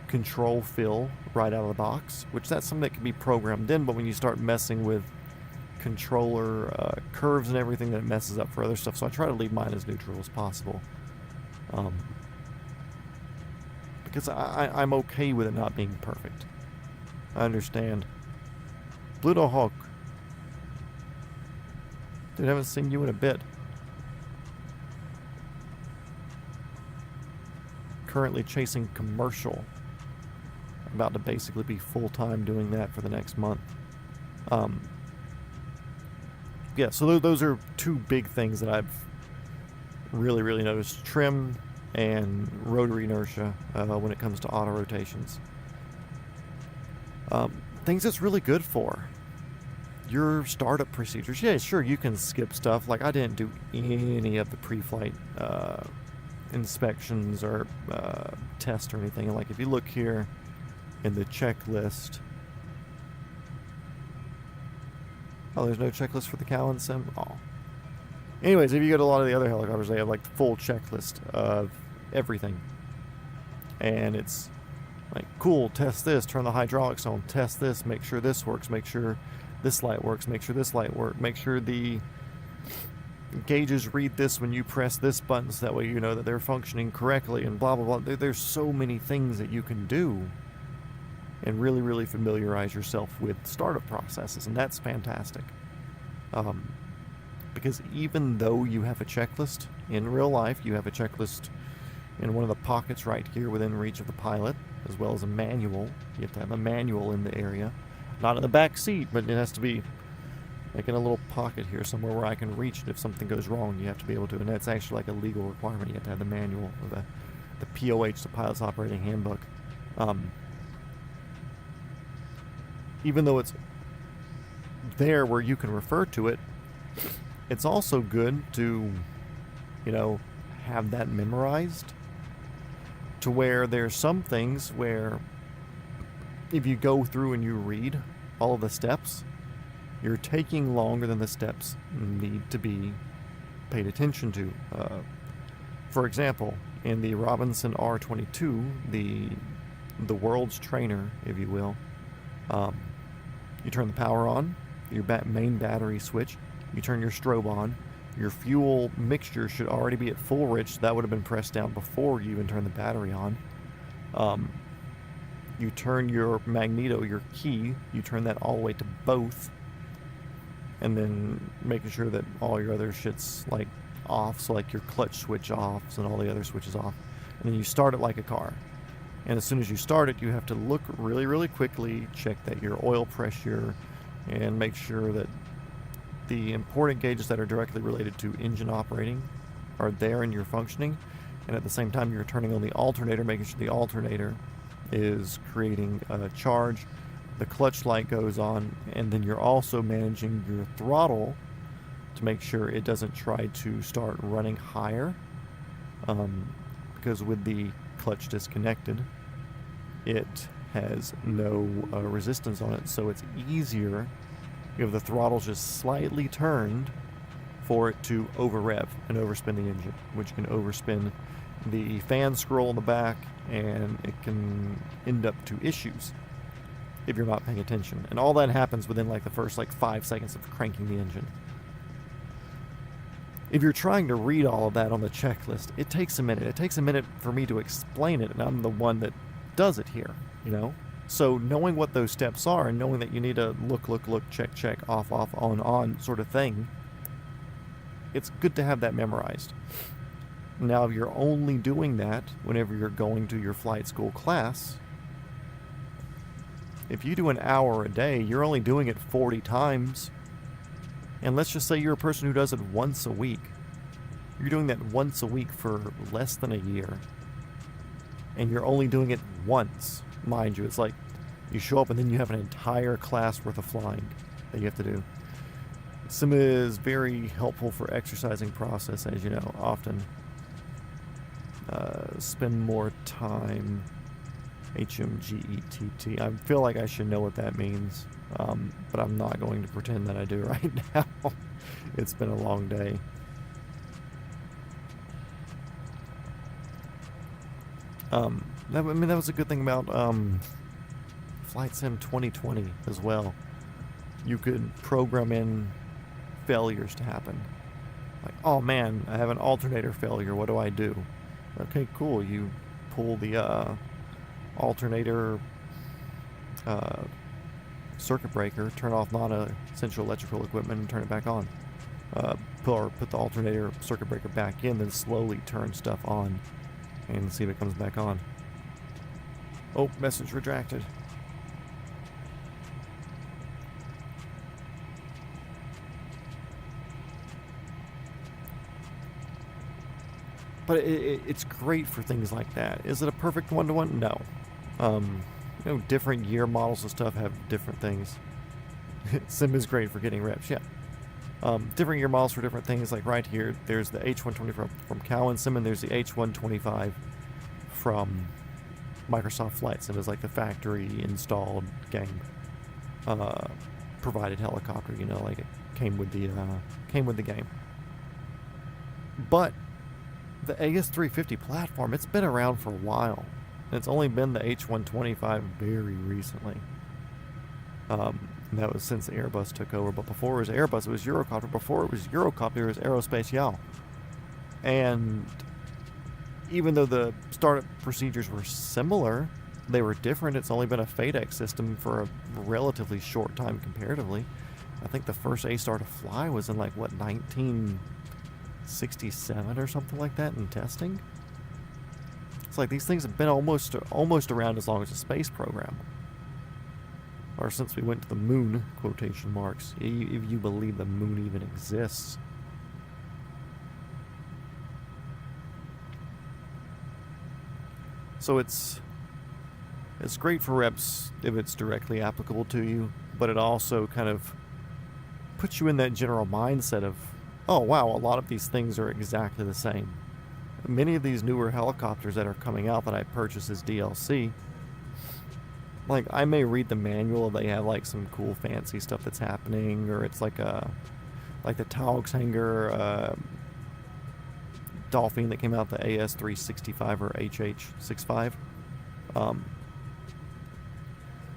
control fill right out of the box, which that's something that can be programmed in, but when you start messing with controller curves and everything, that it messes up for other stuff. So I try to leave mine as neutral as possible. Because I'm okay with it not being perfect. I understand. Pluto Hawk. Dude, I haven't seen you in a bit. Currently chasing commercial. About to basically be full-time doing that for the next month. Yeah, so those are two big things that I've really, really noticed. Trim and rotary inertia when it comes to auto rotations. Things it's really good for. Your startup procedures. Yeah, sure, you can skip stuff. Like, I didn't do any of the pre-flight inspections or tests or anything. And like, if you look here in the checklist... Oh, there's no checklist for the Cowan Sim? Oh. Anyways, if you go to a lot of the other helicopters, they have like the full checklist of everything. And it's like, cool, test this, turn the hydraulics on, test this, make sure this works, make sure this light works, make sure this light works, make sure the gauges read this when you press this button, so that way you know that they're functioning correctly, and blah, blah, blah. There's so many things that you can do and really, really familiarize yourself with startup processes, and that's fantastic. Because even though you have a checklist in real life, you have a checklist in one of the pockets right here within reach of the pilot, as well as a manual. You have to have a manual in the area. Not in the back seat, but it has to be like in a little pocket here somewhere where I can reach it if something goes wrong. You have to be able to, and that's actually like a legal requirement. You have to have the manual, or the POH, the Pilot's Operating Handbook. Even though it's there where you can refer to it, it's also good to, have that memorized, to where there's some things where if you go through and you read all of the steps, you're taking longer than the steps need to be paid attention to. For example, in the Robinson R22, the world's trainer, if you will, you turn the power on, your main battery switch, you turn your strobe on, your fuel mixture should already be at full rich. That would have been pressed down before you even turn the battery on. You turn your magneto, your key, you turn that all the way to both, and then making sure that all your other shit's like off, so like your clutch switch off and all the other switches off, and then you start it like a car. And as soon as you start it, you have to look really, really quickly, check that your oil pressure, and make sure that the important gauges that are directly related to engine operating are there and you're functioning. And at the same time, you're turning on the alternator, making sure the alternator is creating a charge. The clutch light goes on, and then you're also managing your throttle to make sure it doesn't try to start running higher. Because with the clutch disconnected, it has no resistance on it, so it's easier if the throttle's just slightly turned for it to over rev and overspin the engine, which can overspin the fan scroll in the back, and it can end up to issues if you're not paying attention. And all that happens within like the first 5 seconds of cranking the engine. If you're trying to read all of that on the checklist, it takes a minute. It takes a minute for me to explain it, and I'm the one that does it here, So knowing what those steps are, and knowing that you need to look, check, off, on sort of thing, it's good to have that memorized. Now, if you're only doing that whenever you're going to your flight school class, if you do an hour a day, you're only doing it 40 times. And let's just say you're a person who does it once a week. You're doing that once a week for less than a year. And you're only doing it once, mind you. It's like you show up and then you have an entire class worth of flying that you have to do. Sim is very helpful for exercising process, as you know, often. Spend more time. HMGETT. I feel like I should know what that means, but I'm not going to pretend that I do right now. It's been a long day. That was a good thing about Flight Sim 2020 as well. You could program in failures to happen. Like, oh man, I have an alternator failure. What do I do? Okay, cool. You pull the alternator circuit breaker, turn off non-essential electrical equipment, and turn it back on. Put the alternator circuit breaker back in, then slowly turn stuff on and see if it comes back on. Oh, message retracted. But it's great for things like that. Is it a perfect one-to-one? No. Different year models and stuff have different things. Sim is great for getting reps, yeah. Different year models for different things. Like right here, there's the H125 from Cowan Sim, and there's the H125 from Microsoft Flight Sim. Is like the factory installed game provided helicopter. Like it came with the game. But the AS350 platform, it's been around for a while. It's only been the H125 very recently. That was since Airbus took over. But before it was Airbus, it was Eurocopter. Before it was Eurocopter, it was Aerospatiale. And even though the startup procedures were similar, they were different. It's only been a FADEC system for a relatively short time comparatively. I think the first A-Star to fly was in 1967 or something like that in testing. It's like these things have been almost around as long as the space program. Or since we went to the moon, quotation marks, if you believe the moon even exists. So it's great for reps if it's directly applicable to you, but it also kind of puts you in that general mindset of, oh wow, a lot of these things are exactly the same. Many of these newer helicopters that are coming out that I purchased as DLC, like I may read the manual, they have like some cool fancy stuff that's happening, or it's like the Taugshanger Dolphin that came out, the AS365 or HH65.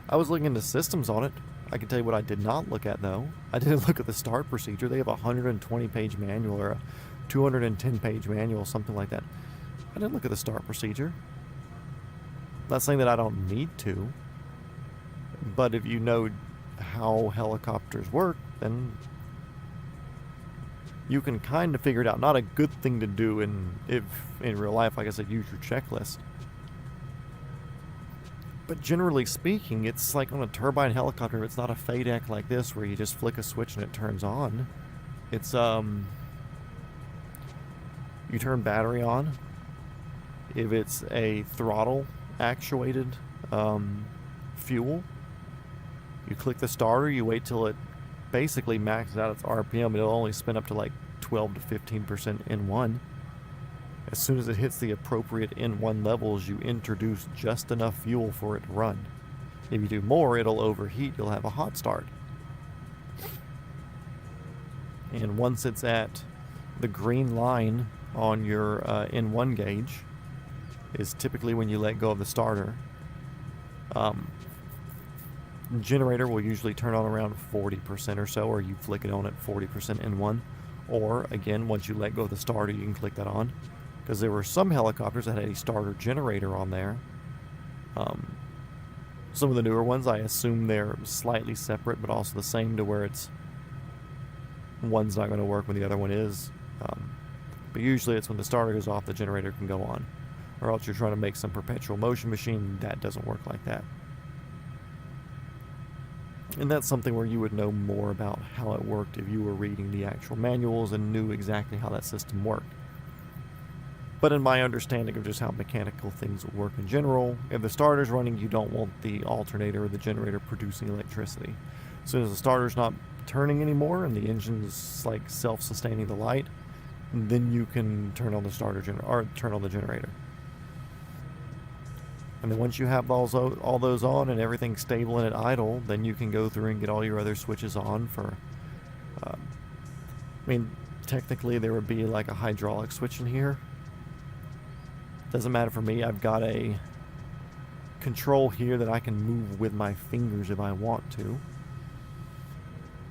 I was looking into systems on it. I can tell you what I did not look at though. I didn't look at the start procedure. They have a 120-page manual or a 210-page manual, something like that. I didn't look at the start procedure. Not saying that I don't need to, but if you know how helicopters work, then you can kind of figure it out. Not a good thing to do in real life, like I said, use your checklist. But generally speaking, it's like on a turbine helicopter, it's not a FADEC like this where you just flick a switch and it turns on. It's you turn battery on. If it's a throttle actuated fuel, you click the starter, you wait till it basically maxes out its RPM. It'll only spin up to like 12 to 15% N1. As soon as it hits the appropriate N1 levels, you introduce just enough fuel for it to run. If you do more, it'll overheat. You'll have a hot start. And once it's at the green line on your N1 gauge, is typically when you let go of the starter. Generator will usually turn on around 40% or so, or you flick it on at 40% N1. Or, again, once you let go of the starter, you can click that on. Because there were some helicopters that had a starter generator on there. Some of the newer ones, I assume they're slightly separate, but also the same to where it's one's not going to work when the other one is. But usually it's when the starter goes off, the generator can go on. Or else you're trying to make some perpetual motion machine, that doesn't work like that. And that's something where you would know more about how it worked if you were reading the actual manuals and knew exactly how that system worked. But in my understanding of just how mechanical things work in general, if the starter's running, you don't want the alternator or the generator producing electricity. As soon as the starter's not turning anymore and the engine's like self-sustaining the light, then you can turn on the or turn on the generator. And then once you have all those on and everything's stable and at idle, then you can go through and get all your other switches on for... I mean, technically there would be like a hydraulic switch in here. Doesn't matter for me. I've got a control here that I can move with my fingers if I want to.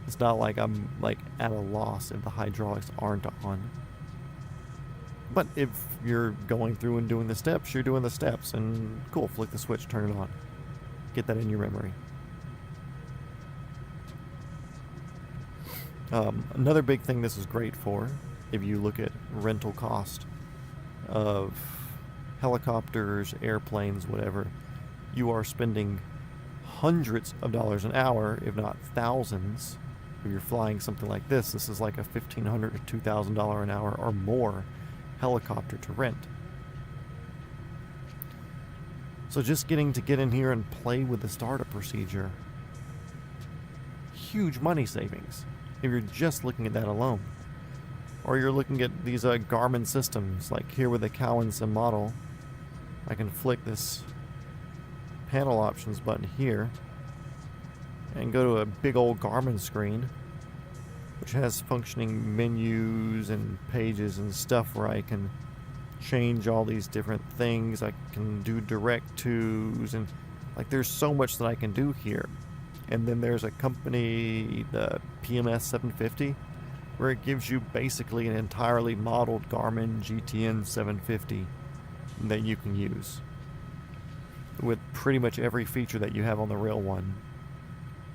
It's not like I'm like at a loss if the hydraulics aren't on. But if you're going through and doing the steps, you're doing the steps, and cool, flick the switch, turn it on. Get that in your memory. Another big thing this is great for, if you look at rental cost of helicopters, airplanes, whatever, you are spending hundreds of dollars an hour, if not thousands. If you're flying something like this is like a $1,500 to $2,000 an hour or more helicopter to rent. So just getting to get in here and play with the startup procedure, huge money savings if you're just looking at that alone. Or you're looking at these Garmin systems, like here with the Cowan Sim model. I can flick this panel options button here and go to a big old Garmin screen, which has functioning menus and pages and stuff where I can change all these different things. I can do direct tos, and like there's so much that I can do here. And then there's a company, the PMS 750, where it gives you basically an entirely modeled Garmin GTN 750 that you can use with pretty much every feature that you have on the real one.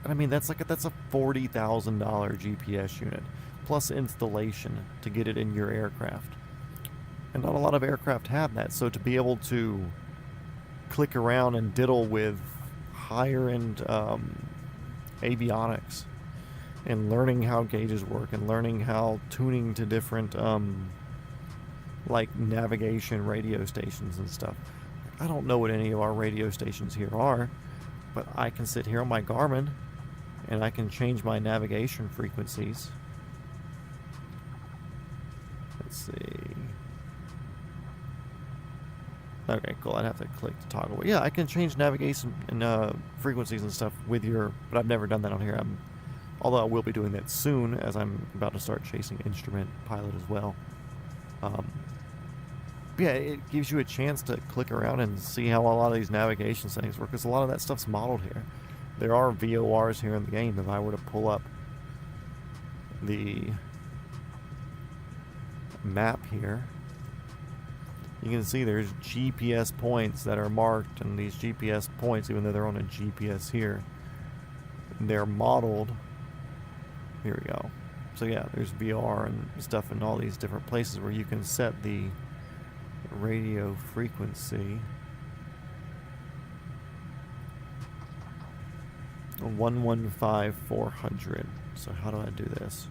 And I mean, that's a $40,000 GPS unit plus installation to get it in your aircraft. And not a lot of aircraft have that, so to be able to click around and diddle with higher end avionics and learning how gauges work and learning how tuning to different like navigation radio stations and stuff. I don't know what any of our radio stations here are, but I can sit here on my Garmin and I can change my navigation frequencies. Let's see. Okay, cool. I'd have to click to toggle. But yeah, I can change navigation and frequencies and stuff with your... But I've never done that on here. Although I will be doing that soon, as I'm about to start chasing Instrument Pilot as well. Yeah, it gives you a chance to click around and see how a lot of these navigation settings work, because a lot of that stuff's modeled here. There are VORs here in the game. If I were to pull up the map here, you can see there's GPS points that are marked, and these GPS points, even though they're on a GPS here, they're modeled. Here we go. So yeah, there's VOR and stuff in all these different places where you can set the radio frequency. 115,400. So how do I do this?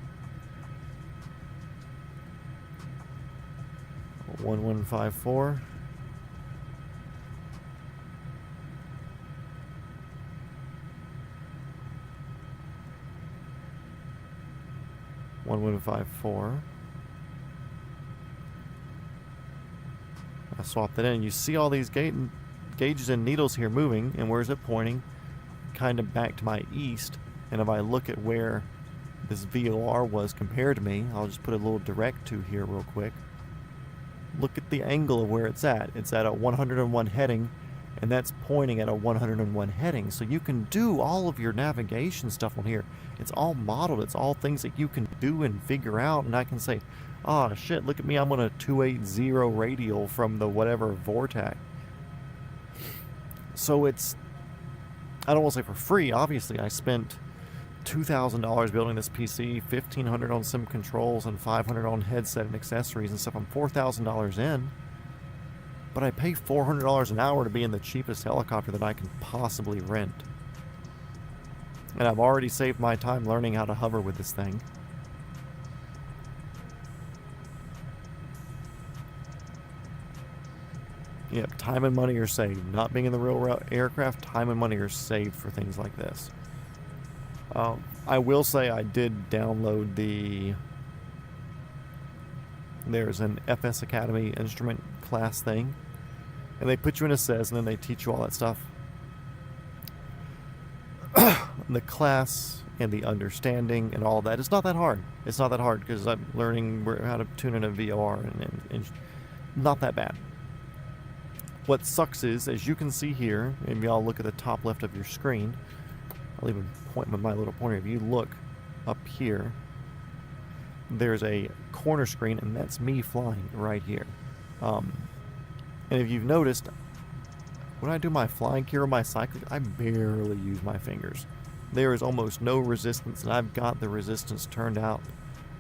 1154. One 54. I swap that in. You see all these gauges and needles here moving, and where's it pointing? Kind of back to my east. And if I look at where this VOR was compared to me, I'll just put a little direct to here real quick. Look at the angle of where it's at. It's at a 101 heading, and that's pointing at a 101 heading. So you can do all of your navigation stuff on here. It's all modeled. It's all things that you can do and figure out. And I can say, oh shit, look at me, I'm on a 280 radial from the whatever Vortac. So it's, I don't want to say for free, obviously. I spent $2,000 building this PC, $1,500 on sim controls, and $500 on headset and accessories and stuff. I'm $4,000 in, but I pay $400 an hour to be in the cheapest helicopter that I can possibly rent. And I've already saved my time learning how to hover with this thing. Yeah, time and money are saved. Not being in the real aircraft, time and money are saved for things like this. I will say I did download there's an FS Academy instrument class thing, and they put you in a Cessna and they teach you all that stuff. The class and the understanding and all that, it's not that hard. It's not that hard because I'm learning how to tune in a VOR and not that bad. What sucks is, as you can see here, and y'all look at the top left of your screen, I'll even point with my little pointer. If you look up here, there's a corner screen, and that's me flying right here. And if you've noticed, when I do my flying gear or my cycling, I barely use my fingers. There is almost no resistance, and I've got the resistance turned out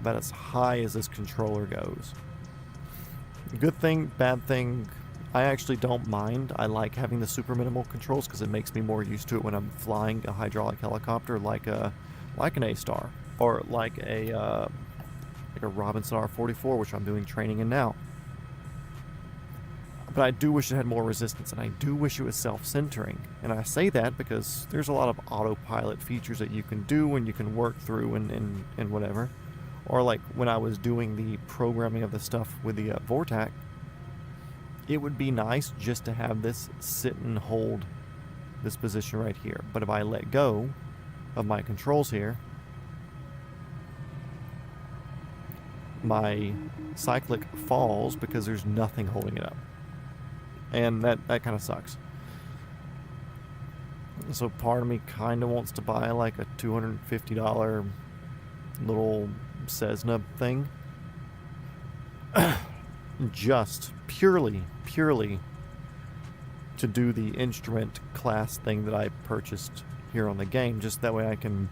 about as high as this controller goes. Good thing, bad thing, I actually don't mind. I like having the super minimal controls because it makes me more used to it when I'm flying a hydraulic helicopter like an A-Star or like a Robinson R-44, which I'm doing training in now. But I do wish it had more resistance, and I do wish it was self-centering. And I say that because there's a lot of autopilot features that you can do and you can work through and whatever. Or like when I was doing the programming of the stuff with the Vortac, it would be nice just to have this sit and hold this position right here. But if I let go of my controls here, my cyclic falls because there's nothing holding it up. And that kind of sucks. So part of me kind of wants to buy like a $250 little Cessna thing. Just purely to do the instrument class thing that I purchased here on the game. Just that way I can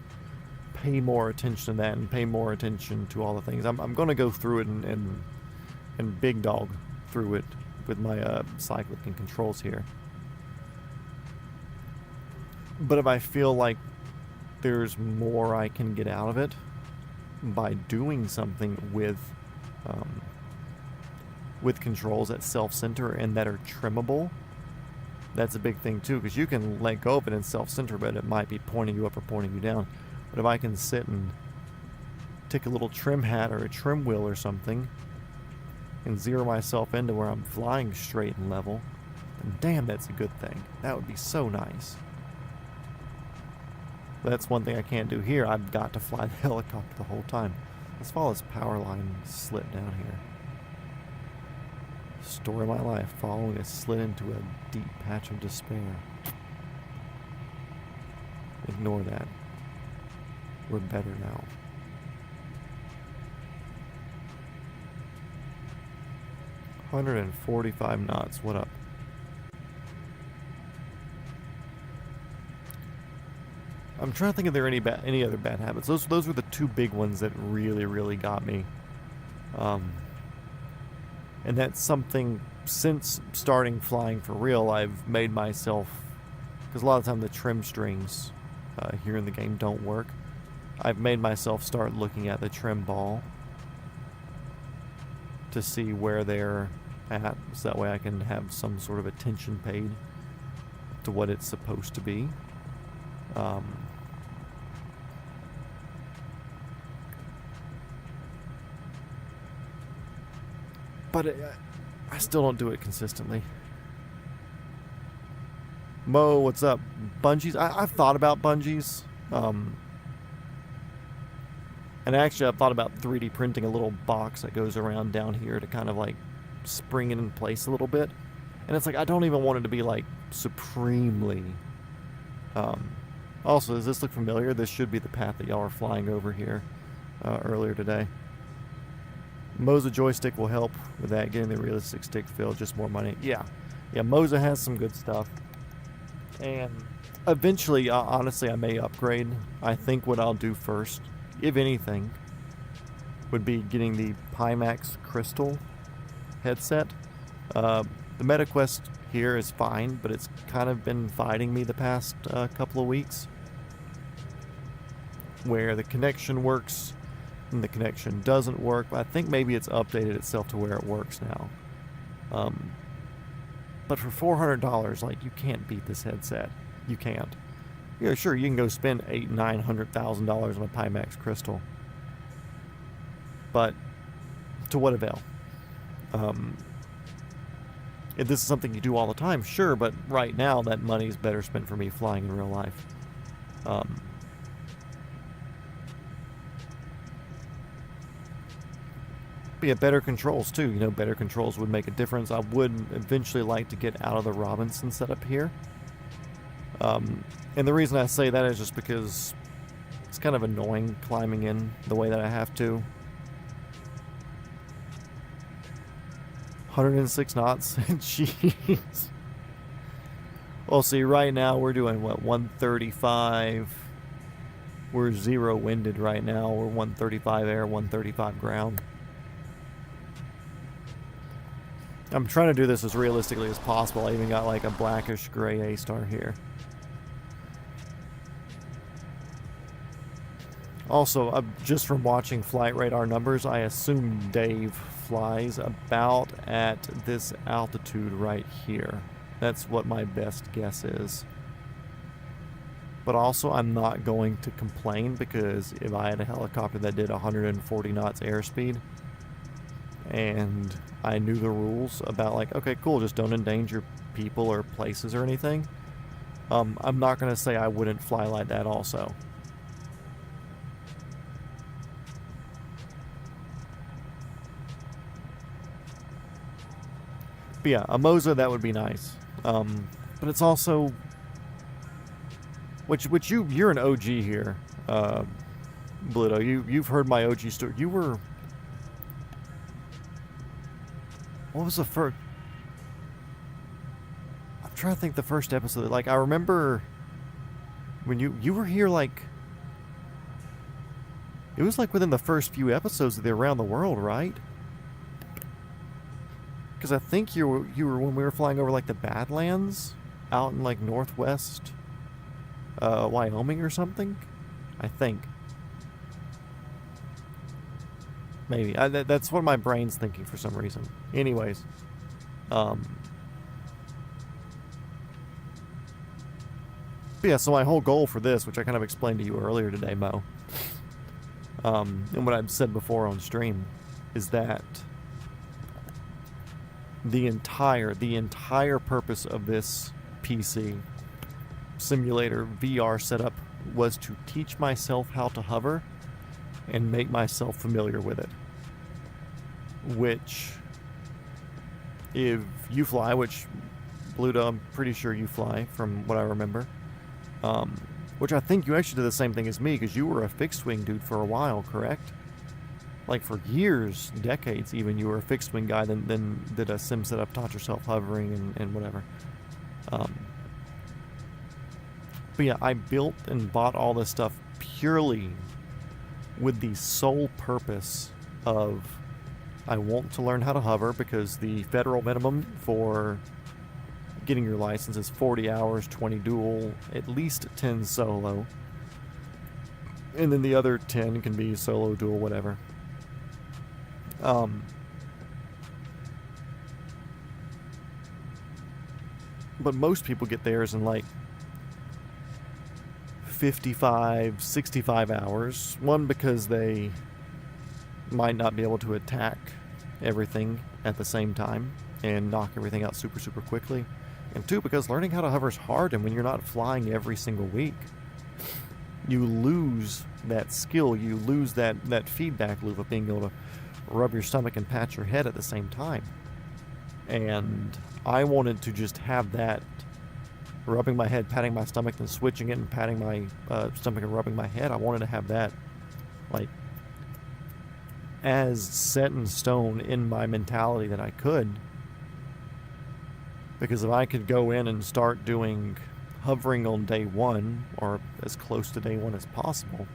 pay more attention to that and pay more attention to all the things. I'm going to go through it and big dog through it with my cyclic and controls here. But if I feel like there's more I can get out of it by doing something with controls that self-center and that are trimmable, that's a big thing too, because you can let go of it and self-center, but it might be pointing you up or pointing you down. But if I can sit and take a little trim hat or a trim wheel or something and zero myself into where I'm flying straight and level, then damn, that's a good thing. That would be so nice. But that's one thing I can't do here. I've got to fly the helicopter the whole time. Let's follow this power line slit down here. Story of my life, following a slit into a deep patch of despair. Ignore that. We're better now. $145 knots, what up? I'm trying to think if there are any other bad habits. Those were the two big ones that really got me. And that's something, since starting flying for real, I've made myself, because a lot of the time the trim strings here in the game don't work. I've made myself start looking at the trim ball to see where they're at, so that way I can have some sort of attention paid to what it's supposed to be. But I still don't do it consistently. Mo, what's up? Bungees? I've thought about bungees. And actually I've thought about 3D printing a little box that goes around down here to kind of like spring it in place a little bit. And it's like, I don't even want it to be like supremely... Also, does this look familiar? This should be the path that y'all are flying over here earlier today. Moza joystick will help with that, getting the realistic stick feel, just more money. Yeah, Moza has some good stuff. And eventually, honestly, I may upgrade. I think what I'll do first, if anything, would be getting the Pimax Crystal headset. The MetaQuest here is fine, but it's kind of been fighting me the past couple of weeks, where the connection works and the connection doesn't work. But I think maybe it's updated itself to where it works now. But for $400, like, you can't beat this headset. You can't. Yeah, sure, you can go spend $800,000-$900,000 on a Pimax Crystal. But to what avail? If this is something you do all the time, sure, but right now that money is better spent for me flying in real life. But yeah, better controls too. You know, better controls would make a difference. I would eventually like to get out of the Robinson setup here. And the reason I say that is just because it's kind of annoying climbing in the way that I have to. 106 knots. Jeez. Well, see, right now we're doing, what, 135. We're zero winded right now. We're 135 air, 135 ground. I'm trying to do this as realistically as possible. I even got like a blackish gray A-star here. Also, just from watching Flight Radar numbers, I assume Dave flies about at this altitude right here. That's what my best guess is. But also, I'm not going to complain, because if I had a helicopter that did 140 knots airspeed, and I knew the rules about, like, okay, cool, just don't endanger people or places or anything, I'm not going to say I wouldn't fly like that also. But yeah, a Moza, that would be nice. But it's also, which you're an OG here, Bluto. You've heard my OG story. You were, what was the first? I'm trying to think the first episode. Like, I remember when you were here, like, it was like within the first few episodes of the Around the World, right? Because I think you were when we were flying over, like, the Badlands out in, like, northwest Wyoming or something, I think. Maybe. That's what my brain's thinking for some reason. Anyways. But yeah, so my whole goal for this, which I kind of explained to you earlier today, Mo, and what I've said before on stream, is that the entire purpose of this PC simulator VR setup was to teach myself how to hover and make myself familiar with it. Which, if you fly, which, Bluto, I'm pretty sure you fly from what I remember, which I think you actually did the same thing as me, because you were a fixed wing dude for a while, correct? Like, for years, decades even, you were a fixed wing guy, then did a sim setup, taught yourself hovering and whatever. But yeah, I built and bought all this stuff purely with the sole purpose of, I want to learn how to hover, because the federal minimum for getting your license is 40 hours, 20 dual, at least 10 solo. And then the other 10 can be solo, dual, whatever. But most people get theirs in like 55, 65 hours. One, because they might not be able to attack everything at the same time and knock everything out super, super quickly. And two, because learning how to hover is hard, and when you're not flying every single week, you lose that skill, you lose that feedback loop of being able to rub your stomach and pat your head at the same time. And I wanted to just have that, rubbing my head, patting my stomach, then switching it and patting my stomach and rubbing my head. I wanted to have that, like, as set in stone in my mentality that I could. Because if I could go in and start doing hovering on day one, or as close to day one as possible,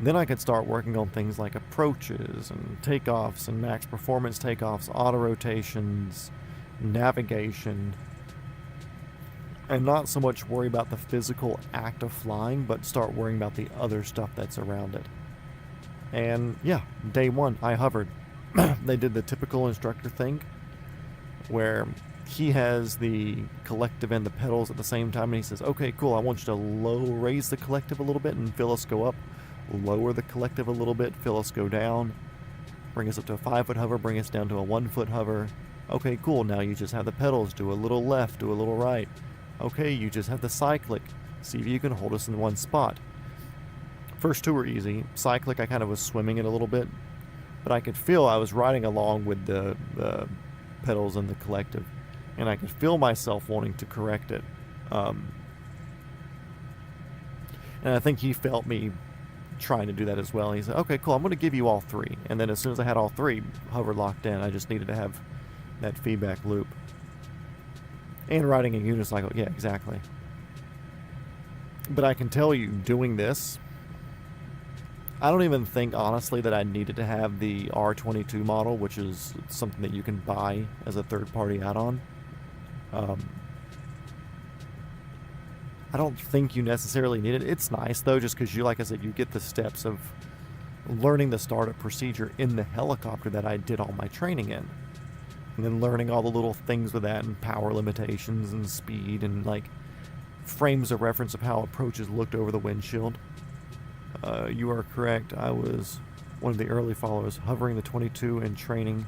then I could start working on things like approaches and takeoffs and max performance takeoffs, auto rotations, navigation, and not so much worry about the physical act of flying, but start worrying about the other stuff that's around it. And yeah, day one, I hovered. They did the typical instructor thing. where he has the collective and the pedals at the same time, and he says, okay, cool, I want you to raise the collective a little bit and feel us go up, lower the collective a little bit, feel us go down, bring us up to a 5-foot hover, bring us down to a 1-foot hover. Okay, cool, now you just have the pedals, do a little left, do a little right. Okay, you just have the cyclic, see if you can hold us in one spot. First two were easy. Cyclic, I kind of was swimming it a little bit, but I could feel I was riding along with the pedals and the collective, and I could feel myself wanting to correct it. And I think he felt me trying to do that as well. He said, okay, cool, I'm going to give you all three. And then as soon as I had all three hover locked in, I just needed to have that feedback loop. And riding a unicycle, yeah, exactly. But I can tell you, doing this, I don't even think, honestly, that I needed to have the R22 model, which is something that you can buy as a third-party add-on. I don't think you necessarily need it. It's nice, though, just because you, like I said, you get the steps of learning the startup procedure in the helicopter that I did all my training in. And then learning all the little things with that and power limitations and speed and, like, frames of reference of how approaches looked over the windshield. You are correct. I was one of the early followers, hovering the 22 and training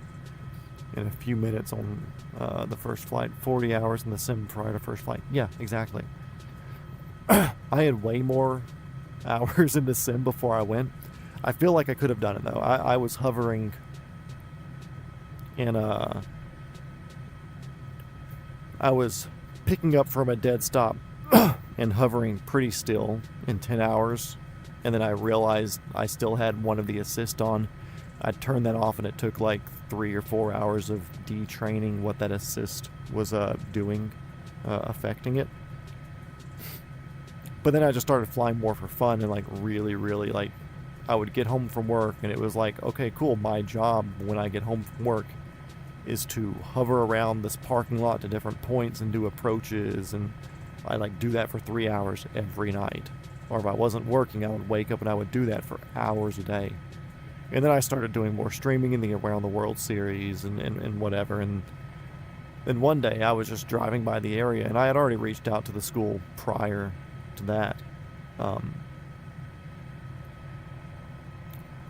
in a few minutes on the first flight, 40 hours in the sim prior to first flight. Yeah, exactly. I had way more hours in the sim before I went. I feel like I could have done it, though. I was hovering in I was picking up from a dead stop and hovering pretty still in 10 hours. And then I realized I still had one of the assist on. I turned that off, and it took like 3 or 4 hours of detraining what that assist was doing, affecting it. But then I just started flying more for fun, and like really, like, I would get home from work, and it was like, okay, cool, my job when I get home from work is to hover around this parking lot to different points and do approaches, and I like do that for 3 hours every night. Or if I wasn't working, I would wake up and I would do that for hours a day. And then I started doing more streaming in the Around the World series and whatever. And then one day I was just driving by the area, and I had already reached out to the school prior to that. I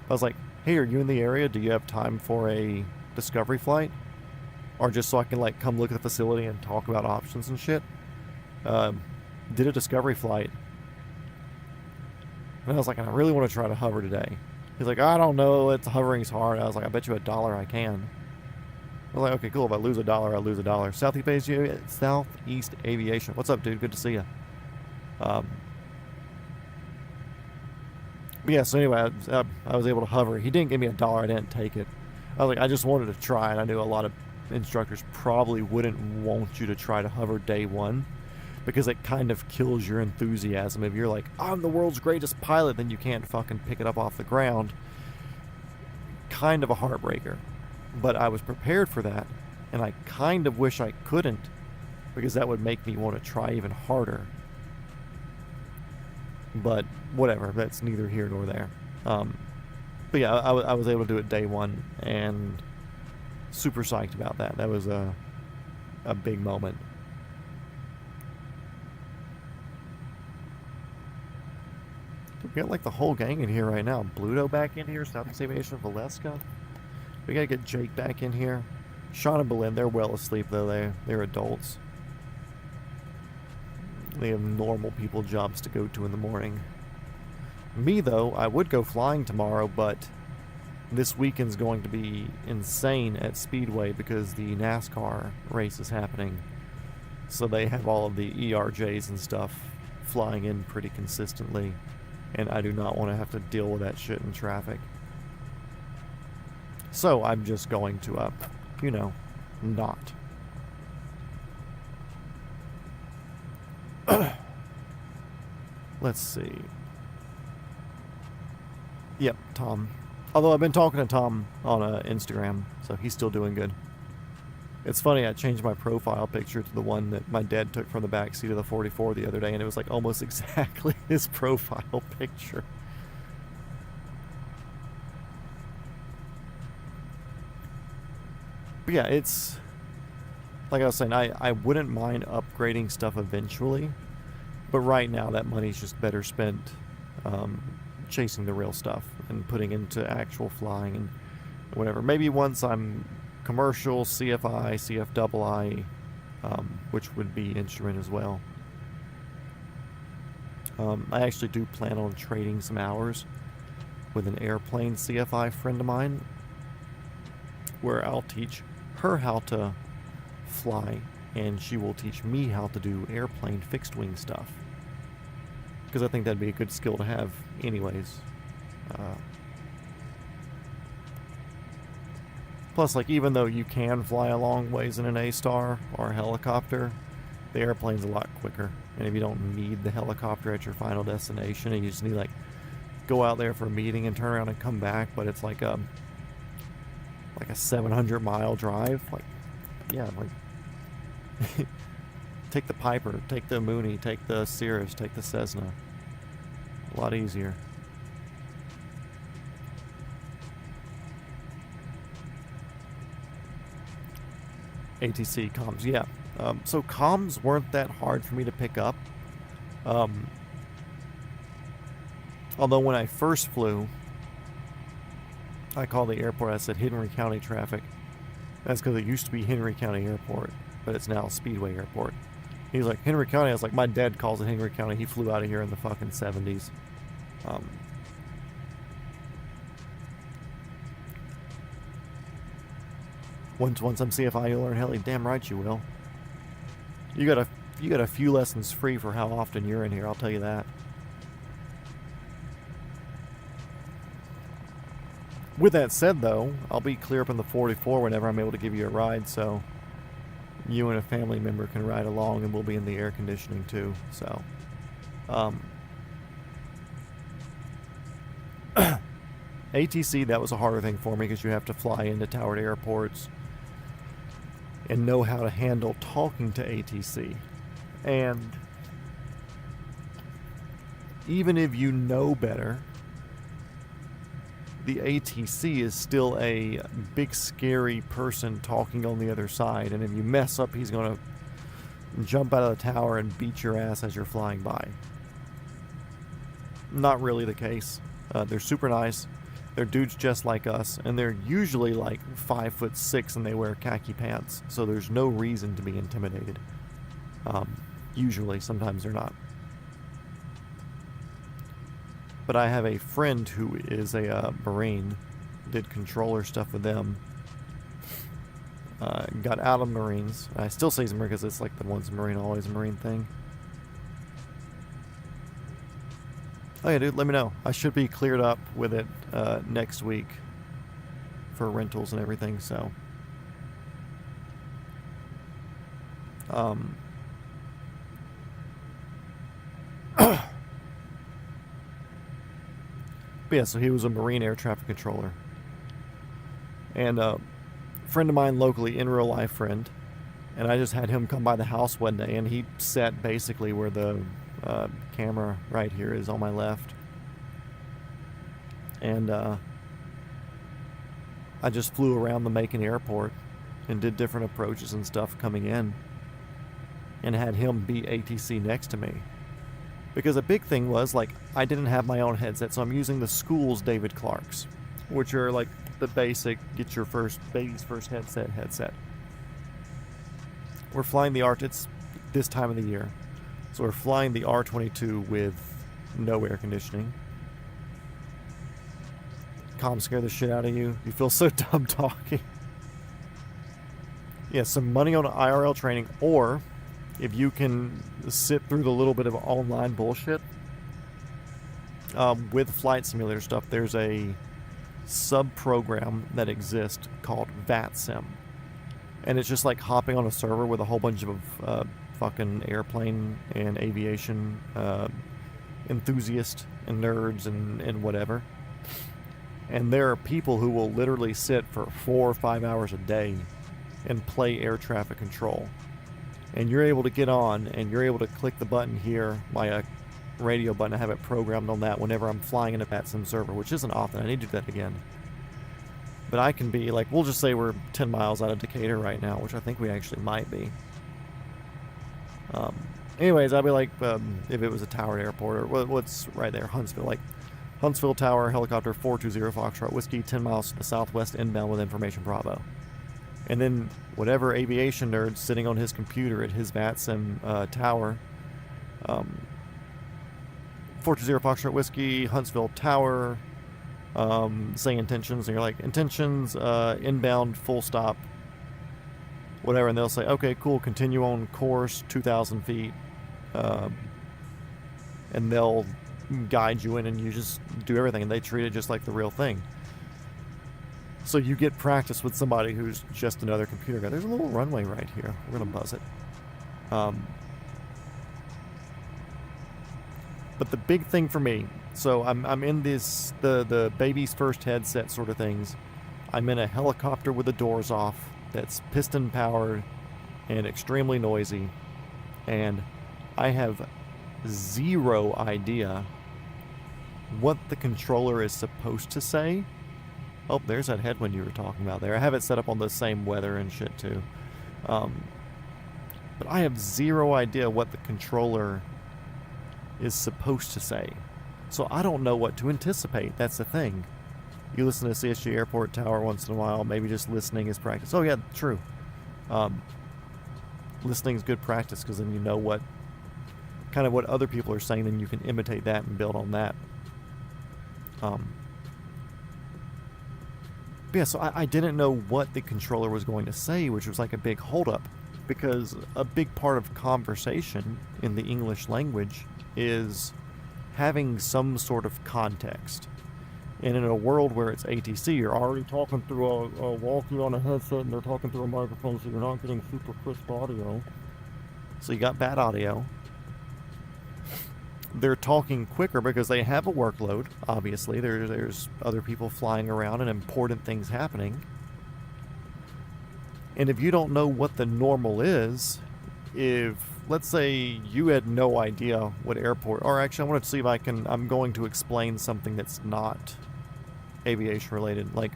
was like, hey, are you in the area? Do you have time for a discovery flight? Or just so I can like come look at the facility and talk about options and shit. Did a discovery flight. And I was like, I really want to try to hover today. He's like, I don't know, hovering's hard. I was like, I bet you $1 I can. I was like, okay, cool, if I lose $1, I lose $1. Southeast Aviation. What's up, dude? Good to see you. But yeah, so anyway, I was able to hover. He didn't give me $1, I didn't take it. I was like, I just wanted to try, and I knew a lot of instructors probably wouldn't want you to try to hover day one, because it kind of kills your enthusiasm. If you're like, I'm the world's greatest pilot, then you can't fucking pick it up off the ground. Kind of a heartbreaker. But I was prepared for that, and I kind of wish I couldn't, because that would make me want to try even harder. But whatever, that's neither here nor there. But yeah, I was able to do it day one, and super psyched about that. That was a big moment. We got like the whole gang in here right now. Bluto back in here, Southeast Aviation, Valeska. We gotta get Jake back in here. Sean and Belinda, they're well asleep though. They're adults. They have normal people jobs to go to in the morning. Me though, I would go flying tomorrow, but this weekend's going to be insane at Speedway because the NASCAR race is happening. So they have all of the ERJs and stuff flying in pretty consistently. And I do not want to have to deal with that shit in traffic. So I'm just going to, not. Let's see. Yep, Tom. Although I've been talking to Tom on Instagram, so he's still doing good. It's funny, I changed my profile picture to the one that my dad took from the back seat of the 44 the other day, and it was like almost exactly his profile picture. But yeah, like I was saying, I wouldn't mind upgrading stuff eventually, but right now that money's just better spent chasing the real stuff and putting into actual flying and whatever. Maybe once I'm commercial, CFI, CFII, which would be instrument as well. I actually do plan on trading some hours with an airplane CFI friend of mine, where I'll teach her how to fly and she will teach me how to do airplane fixed wing stuff, because I think that'd be a good skill to have anyways. Plus, like, even though you can fly a long ways in an A-Star or a helicopter, the airplane's a lot quicker. And if you don't need the helicopter at your final destination, and you just need, like, go out there for a meeting and turn around and come back, but it's like a 700-mile drive, like, yeah, like, take the Piper, take the Mooney, take the Cirrus, take the Cessna. A lot easier. ATC comms, yeah. So comms weren't that hard for me to pick up. Although when I first flew, I called the airport, I said Henry County traffic. That's because it used to be Henry County Airport, but it's now Speedway Airport. He was like, Henry County? I was like, my dad calls it Henry County. He flew out of here in the fucking 70s. Once I'm CFI, you'll learn heli. Damn right you will. You got a few lessons free for how often you're in here, I'll tell you that. With that said, though, I'll be clear up in the 44 whenever I'm able to give you a ride, so you and a family member can ride along, and we'll be in the air conditioning too. So, ATC, that was a harder thing for me because you have to fly into towered airports and know how to handle talking to ATC. And even if you know better, the ATC is still a big scary person talking on the other side, and if you mess up, he's going to jump out of the tower and beat your ass as you're flying by. Not really the case. They're super nice. They're dudes just like us, and they're usually like 5'6" and they wear khaki pants, so there's no reason to be intimidated. Usually, sometimes they're not. But I have a friend who is a Marine, did controller stuff with them, got out of Marines. I still say he's a Marine because it's like the once a Marine, always a Marine thing. Oh yeah, dude, let me know. I should be cleared up with it next week for rentals and everything, so. But yeah, so he was a Marine air traffic controller. And a friend of mine locally, in real life friend, and I just had him come by the house one day, and he sat basically where the camera right here is on my left. And I just flew around the Macon airport and did different approaches and stuff coming in, and had him be ATC next to me. Because a big thing was, like, I didn't have my own headset, so I'm using the school's David Clark's, which are like the basic, get your first, baby's first headset. We're flying the it's this time of the year. So we're flying the R-22 with no air conditioning. Comms scare the shit out of you. You feel so dumb talking. Yeah, some money on IRL training, or if you can sit through the little bit of online bullshit with flight simulator stuff, there's a sub-program that exists called VATSIM. And it's just like hopping on a server with a whole bunch of fucking airplane and aviation enthusiasts and nerds and whatever. And there are people who will literally sit for 4 or 5 hours a day and play air traffic control. And you're able to get on, and you're able to click the button here, my radio button. I have it programmed on that whenever I'm flying in a VATSIM server, which isn't often. I need to do that again. But I can be like, we'll just say we're 10 miles out of Decatur right now, which I think we actually might be. Anyways, I'd be like, if it was a Tower Airport, or what's right there, Huntsville, like Huntsville Tower, helicopter 420 Foxtrot Whiskey, 10 miles to the southwest, inbound with information Bravo. And then whatever aviation nerd sitting on his computer at his VATSIM tower, 420 Foxtrot Whiskey, Huntsville Tower, say intentions, and you're like, intentions, inbound, full stop, whatever, and they'll say, okay, cool, continue on course, 2,000 feet, and they'll guide you in, and you just do everything, and they treat it just like the real thing. So you get practice with somebody who's just another computer guy. There's a little runway right here. We're gonna buzz it. But the big thing for me, so I'm in this the baby's first headset sort of things. I'm in a helicopter with the doors off that's piston powered and extremely noisy, and I have zero idea what the controller is supposed to say. Oh, there's that headwind you were talking about there. I have it set up on the same weather and shit too. But I have zero idea what the controller is supposed to say. So I don't know what to anticipate. That's the thing. You listen to CSG Airport Tower once in a while, maybe just listening is practice. Oh yeah, true. Listening is good practice because then you know what kind of what other people are saying, then you can imitate that and build on that. But yeah, so I didn't know what the controller was going to say, which was like a big holdup, because a big part of conversation in the English language is having some sort of context. And in a world where it's ATC, you're already talking through a walkie on a headset, and they're talking through a microphone, so you're not getting super crisp audio. So you got bad audio. They're talking quicker because they have a workload, obviously. There's other people flying around and important things happening. And if you don't know what the normal is, if, let's say, you had no idea what airport, or actually I wanted to see if I'm going to explain something that's not aviation related, like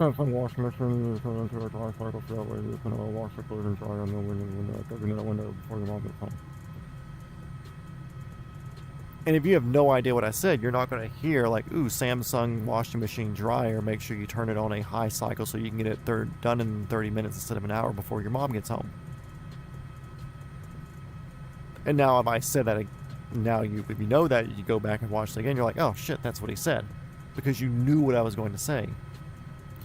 Samsung washing machine is going into a dry cycle, so that way you can wash the clothes and dry on the window before your mom gets home. And if you have no idea what I said, you're not going to hear like, ooh, Samsung washing machine dryer, make sure you turn it on a high cycle so you can get it done in 30 minutes instead of an hour before your mom gets home. And now if I said that, now if you know that, you go back and watch it again, you're like, oh shit, that's what he said. Because you knew what I was going to say.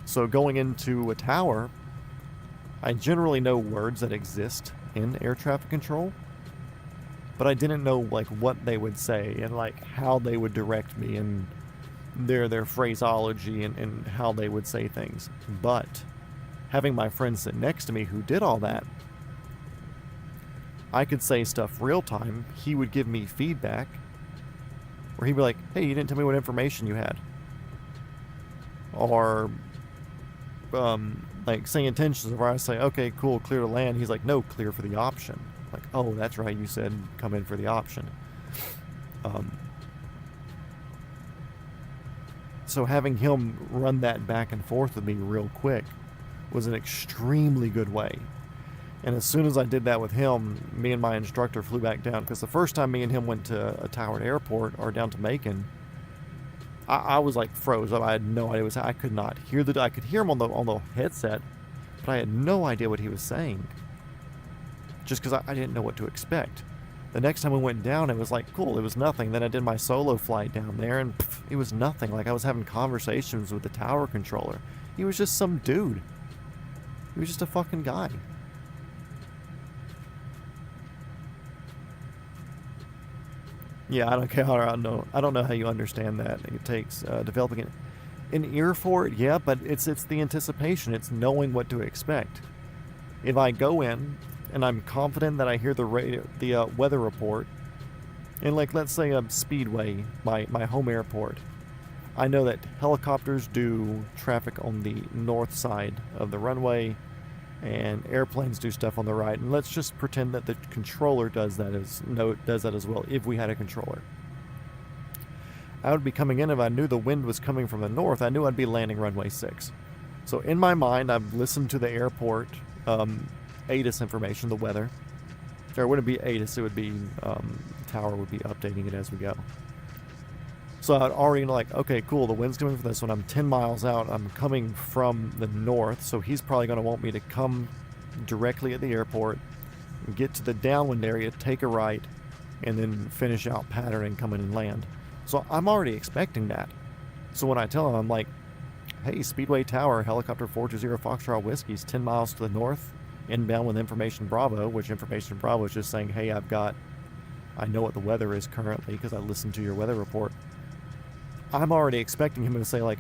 So going into a tower, I generally know words that exist in air traffic control, but I didn't know like what they would say and like how they would direct me and their phraseology and how they would say things. But having my friend sit next to me who did all that, I could say stuff real time. He would give me feedback where he'd be like, hey, you didn't tell me what information you had. Or like saying intentions, where I say, okay, cool, clear to land. He's like, no, clear for the option. Like, oh, that's right, you said come in for the option. So having him run that back and forth with me real quick was an extremely good way. And as soon as I did that with him, me and my instructor flew back down, because the first time me and him went to a Tower Airport or down to Macon, I was like froze. I had no idea what was. I could not hear I could hear him on the headset, but I had no idea what he was saying. Just because I didn't know what to expect. The next time we went down, it was like, cool, it was nothing. Then I did my solo flight down there, and it was nothing. Like, I was having conversations with the tower controller. He was just some dude. He was just a fucking guy. Yeah, I don't care. I don't know how you understand that. It takes developing an ear for it, yeah, but it's the anticipation. It's knowing what to expect. If I go in and I'm confident that I hear the weather report, and like let's say a Speedway, my home airport, I know that helicopters do traffic on the north side of the runway, and airplanes do stuff on the right. And let's just pretend that the controller does that as well, if we had a controller. I would be coming in if I knew the wind was coming from the north. I knew I'd be landing runway 6. So in my mind, I've listened to the airport ATIS information, the weather. Or it wouldn't be ATIS, it would be tower would be updating it as we go. So I'd already like, okay, cool, the wind's coming from this one. I'm 10 miles out. I'm coming from the north, so he's probably going to want me to come directly at the airport, get to the downwind area, take a right, and then finish out pattern and come in and land. So I'm already expecting that. So when I tell him, I'm like, hey, Speedway Tower, helicopter 420 Foxtrot Whiskey's 10 miles to the north, inbound with Information Bravo, which Information Bravo is just saying, hey, I know what the weather is currently because I listened to your weather report. I'm already expecting him to say like,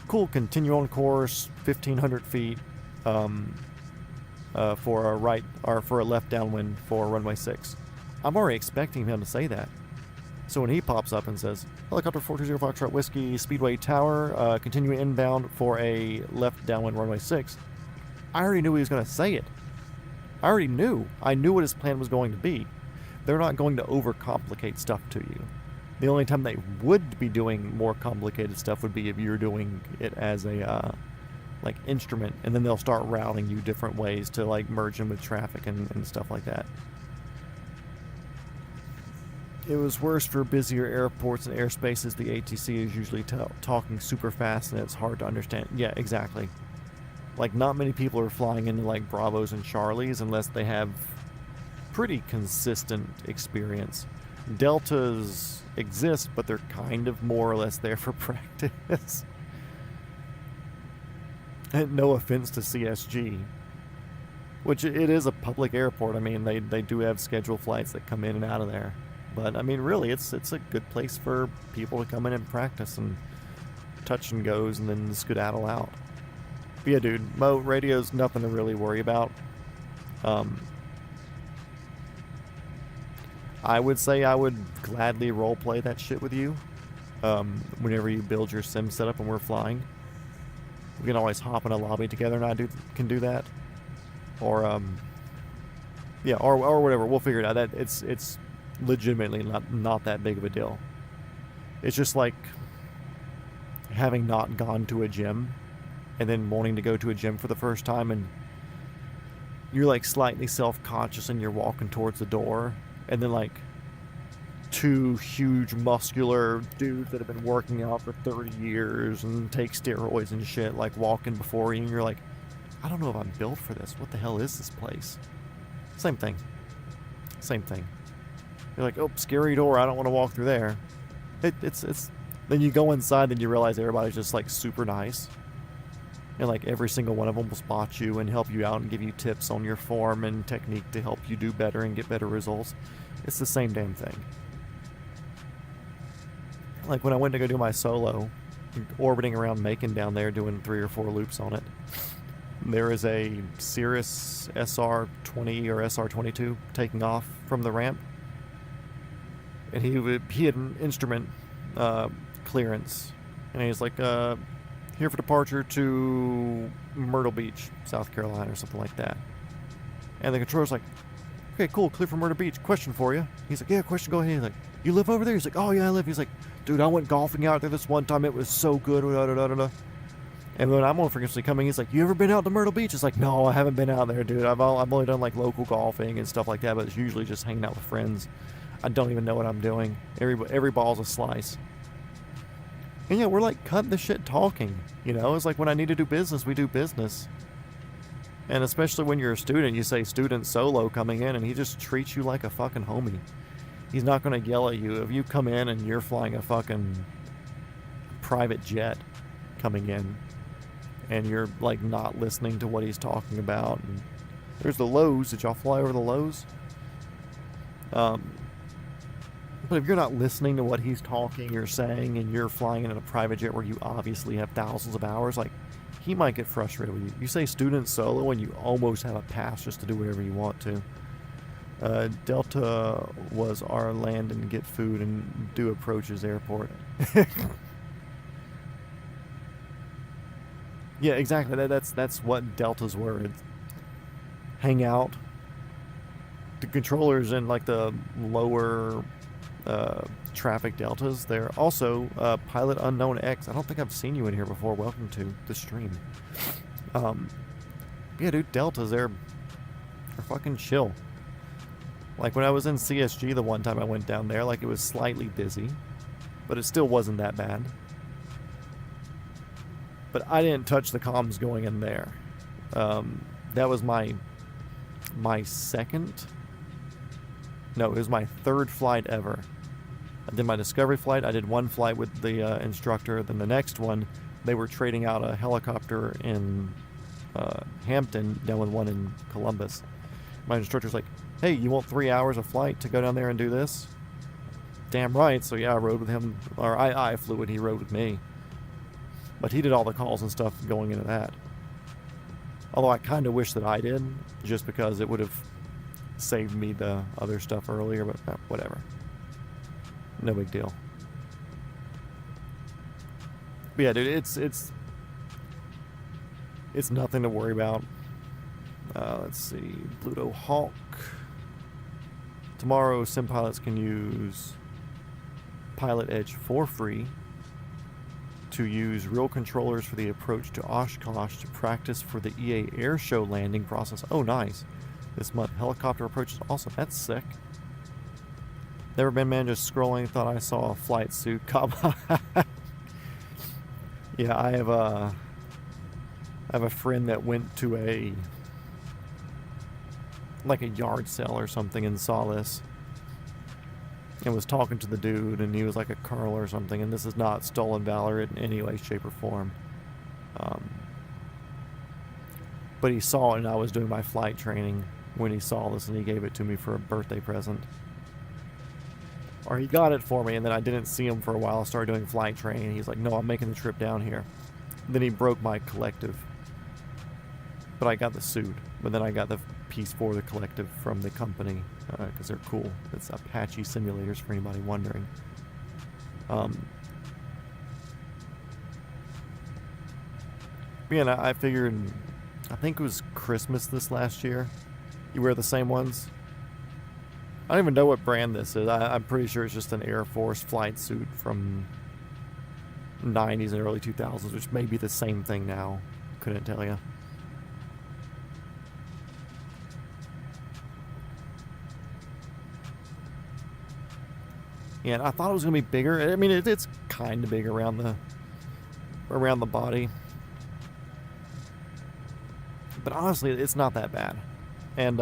cool, continue on course, 1,500 feet for a right or for a left downwind for runway 6. I'm already expecting him to say that. So when he pops up and says, helicopter 420 Foxtrot Whiskey, Speedway Tower, continue inbound for a left downwind runway 6, I already knew he was going to say it. I already knew. I knew what his plan was going to be. They're not going to overcomplicate stuff to you. The only time they would be doing more complicated stuff would be if you're doing it as a like instrument, and then they'll start routing you different ways to like merge in with traffic and stuff like that. It was worse for busier airports and airspaces. The ATC is usually talking super fast and it's hard to understand. Yeah, exactly. Like, not many people are flying into like Bravos and Charlies unless they have pretty consistent experience. Deltas exist, but they're kind of more or less there for practice. And no offense to CSG, which it is a public airport. I mean, they do have scheduled flights that come in and out of there. But I mean, really, it's a good place for people to come in and practice and touch and goes and then skedaddle out. But yeah, dude, Mo, radio's nothing to really worry about. I would say I would gladly roleplay that shit with you whenever you build your sim setup and we're flying. We can always hop in a lobby together and I can do that. Or, yeah, or whatever. We'll figure it out. That it's legitimately not that big of a deal. It's just like having not gone to a gym and then wanting to go to a gym for the first time, and you're like slightly self-conscious and you're walking towards the door, and then like two huge muscular dudes that have been working out for 30 years and take steroids and shit like walking before you, and you're like, I don't know if I'm built for this. What the hell is this place? Same thing. You're like, oh, scary door, I don't want to walk through there. It's then you go inside and you realize everybody's just like super nice. And like every single one of them will spot you and help you out and give you tips on your form and technique to help you do better and get better results. It's the same damn thing. Like when I went to go do my solo, orbiting around Macon down there doing 3 or 4 loops on it, there is a Cirrus SR-20 or SR-22 taking off from the ramp. And he had an instrument clearance. And he's like, here for departure to Myrtle Beach, South Carolina, or something like that. And the controller's like, okay, cool, clear for Myrtle Beach. Question for you. He's like, yeah, question, go ahead. He's like, you live over there? He's like, oh, yeah, I live. He's like, dude, I went golfing out there this one time. It was so good. And when I'm on frequency coming, he's like, you ever been out to Myrtle Beach? It's like, no, I haven't been out there, dude. I've only done like local golfing and stuff like that, but it's usually just hanging out with friends. I don't even know what I'm doing. Every ball's a slice. And yeah, we're like cutting the shit talking, you know? It's like when I need to do business, we do business. And especially when you're a student, you say student solo coming in and he just treats you like a fucking homie. He's not going to yell at you. If you come in and you're flying a fucking private jet coming in and you're like not listening to what he's talking about. And there's the Lowe's. Did y'all fly over the Lowe's? But if you're not listening to what he's talking or saying and you're flying in a private jet where you obviously have thousands of hours, like, he might get frustrated with you. You say student solo and you almost have a pass just to do whatever you want to. Delta was our land and get food and do approaches airport. Yeah, exactly. That's what Delta's were. It's hang out. The controllers in like the lower traffic deltas. They're also Pilot Unknown X. I don't think I've seen you in here before. Welcome to the stream. Yeah, dude, deltas, they're fucking chill. Like when I was in CSG the one time I went down there, like it was slightly busy, but it still wasn't that bad. But I didn't touch the comms going in there. That was my second. No, it was my third flight ever. I did my discovery flight. I did one flight with the instructor. Then the next one, they were trading out a helicopter in Hampton down with one in Columbus. My instructor's like, hey, you want 3 hours of flight to go down there and do this? Damn right. So yeah, I rode with him, or I flew and he rode with me. But he did all the calls and stuff going into that. Although I kind of wish that I did, just because it would have saved me the other stuff earlier, but whatever. No big deal. But yeah, dude, it's nothing to worry about. Let's see, Pluto Hawk. Tomorrow, sim pilots can use Pilot Edge for free to use real controllers for the approach to Oshkosh to practice for the EA Airshow landing process. Oh, nice. This month, helicopter approach is awesome. That's sick. Never been, man, just scrolling, thought I saw a flight suit come. Yeah, I have a friend that went to a yard sale or something and saw this and was talking to the dude, and he was like a colonel or something, and this is not stolen valor in any way, shape, or form. But he saw it, and I was doing my flight training when he saw this, and he gave it to me for a birthday present. Or he got it for me, and then I didn't see him for a while. I started doing flight training, and he's like, no, I'm making the trip down here. Then he broke my collective. But I got the suit. But then I got the piece for the collective from the company, because they're cool. It's Apache simulators, for anybody wondering. Yeah, I figured, I think it was Christmas this last year. You wear the same ones? I don't even know what brand this is. I'm pretty sure it's just an Air Force flight suit from 90s and early 2000s, which may be the same thing now. Couldn't tell you. Yeah, and I thought it was going to be bigger. I mean, it's kind of big around the body. But honestly, it's not that bad. And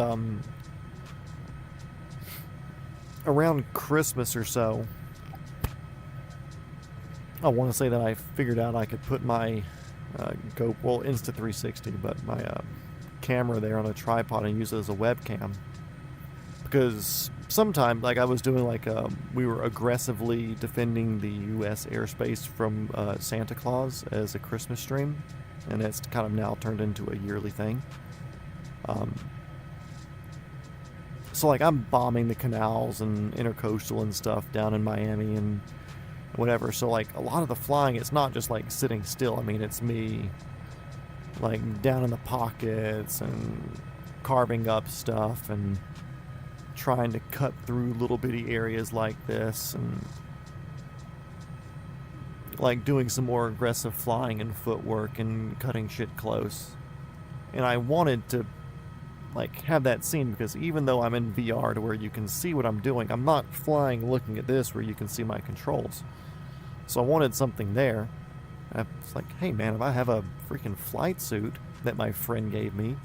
around Christmas or so, I want to say that I figured out I could put my Insta360, but my camera there on a tripod and use it as a webcam. Because sometime, like I was doing, we were aggressively defending the U.S. airspace from Santa Claus as a Christmas stream, and it's kind of now turned into a yearly thing. So like I'm bombing the canals and intercoastal and stuff down in Miami and whatever. So like a lot of the flying, it's not just like sitting still. I mean, it's me like down in the pockets and carving up stuff and trying to cut through little bitty areas like this and like doing some more aggressive flying and footwork and cutting shit close. And I wanted to like have that scene because even though I'm in VR to where you can see what I'm doing, I'm not flying looking at this where you can see my controls. So I wanted something there. I was like, hey man, if I have a freaking flight suit that my friend gave me,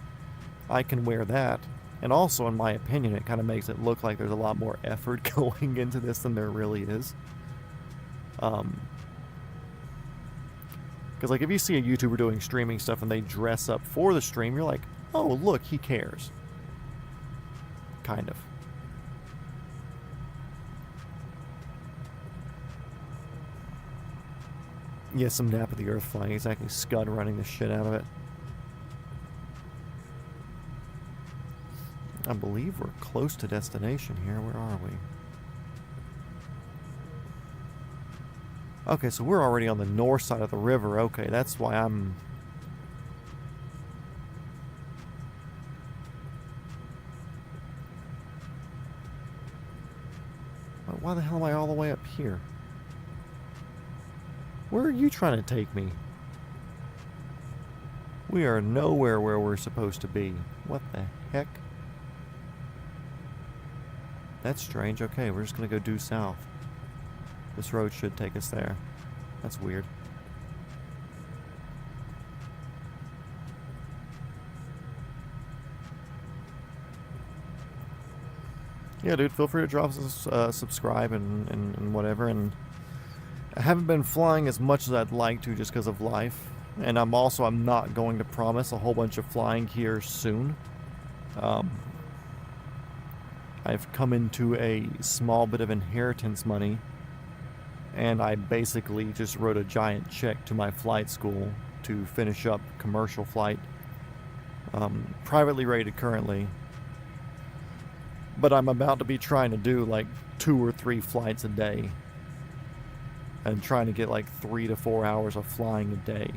I can wear that. And also, in my opinion, it kind of makes it look like there's a lot more effort going into this than there really is. Because, like, if you see a YouTuber doing streaming stuff and they dress up for the stream, you're like, oh, look, he cares. Kind of. Yeah, some Nap of the Earth flying. Exactly, Scud running the shit out of it. I believe we're close to destination here. Where are we? Okay, so we're already on the north side of the river. Okay, that's why I'm... Why the hell am I all the way up here? Where are you trying to take me? We are nowhere where we're supposed to be. What the heck? That's strange. Okay, we're just gonna go due south. This road should take us there. That's weird. Yeah, dude, feel free to drop subscribe and whatever. And I haven't been flying as much as I'd like to just because of life. And I'm not going to promise a whole bunch of flying here soon. I've come into a small bit of inheritance money. And I basically just wrote a giant check to my flight school to finish up commercial flight. Privately rated currently. But I'm about to be trying to do like 2 or 3 flights a day. And trying to get like 3 to 4 hours of flying a day.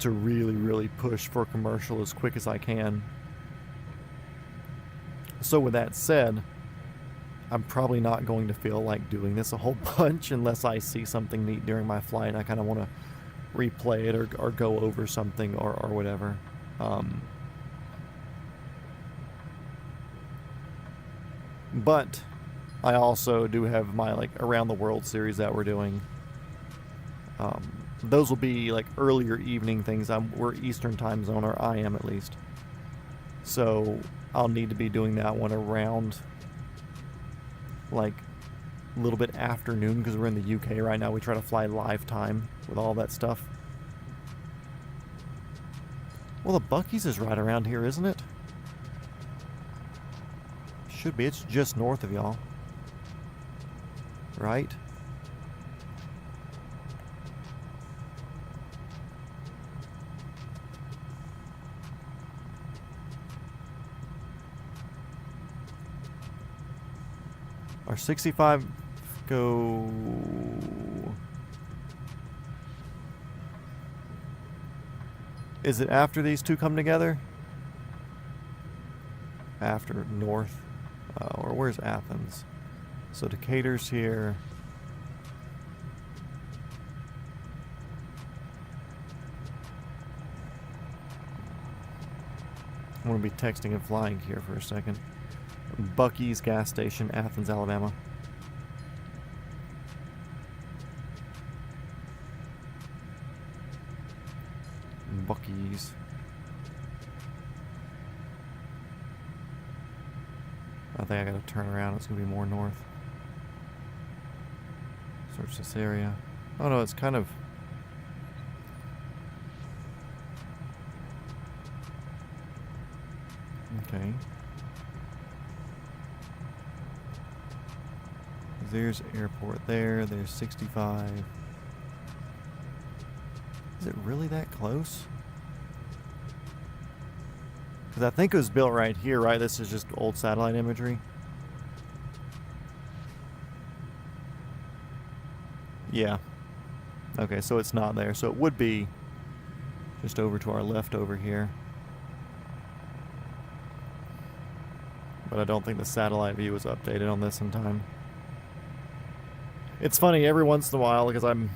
To really, really push for commercial as quick as I can. So with that said, I'm probably not going to feel like doing this a whole bunch unless I see something neat during my flight. I kind of want to replay it or go over something or whatever. But I also do have my like around the world series that we're doing. Those will be like earlier evening things. We're Eastern time zone, or I am at least. So I'll need to be doing that one around like a little bit afternoon because we're in the UK right now. We try to fly live time with all that stuff. Well, the Buc-ee's is right around here, isn't it? Should be. It's just north of y'all. Right? Our 65 go... Is it after these two come together? After north. Or where's Athens? So Decatur's here. I'm going to be texting and flying here for a second. Buc-ee's gas station, Athens, Alabama. Buc-ee's. I think I gotta turn around. It's gonna be more north. Search this area. Oh no, it's kind of... Okay. There's airport there. There's 65. Is it really that close? Because I think it was built right here, right? This is just old satellite imagery. Yeah. Okay, so it's not there. So it would be just over to our left over here. But I don't think the satellite view was updated on this in time. It's funny, every once in a while, because I'm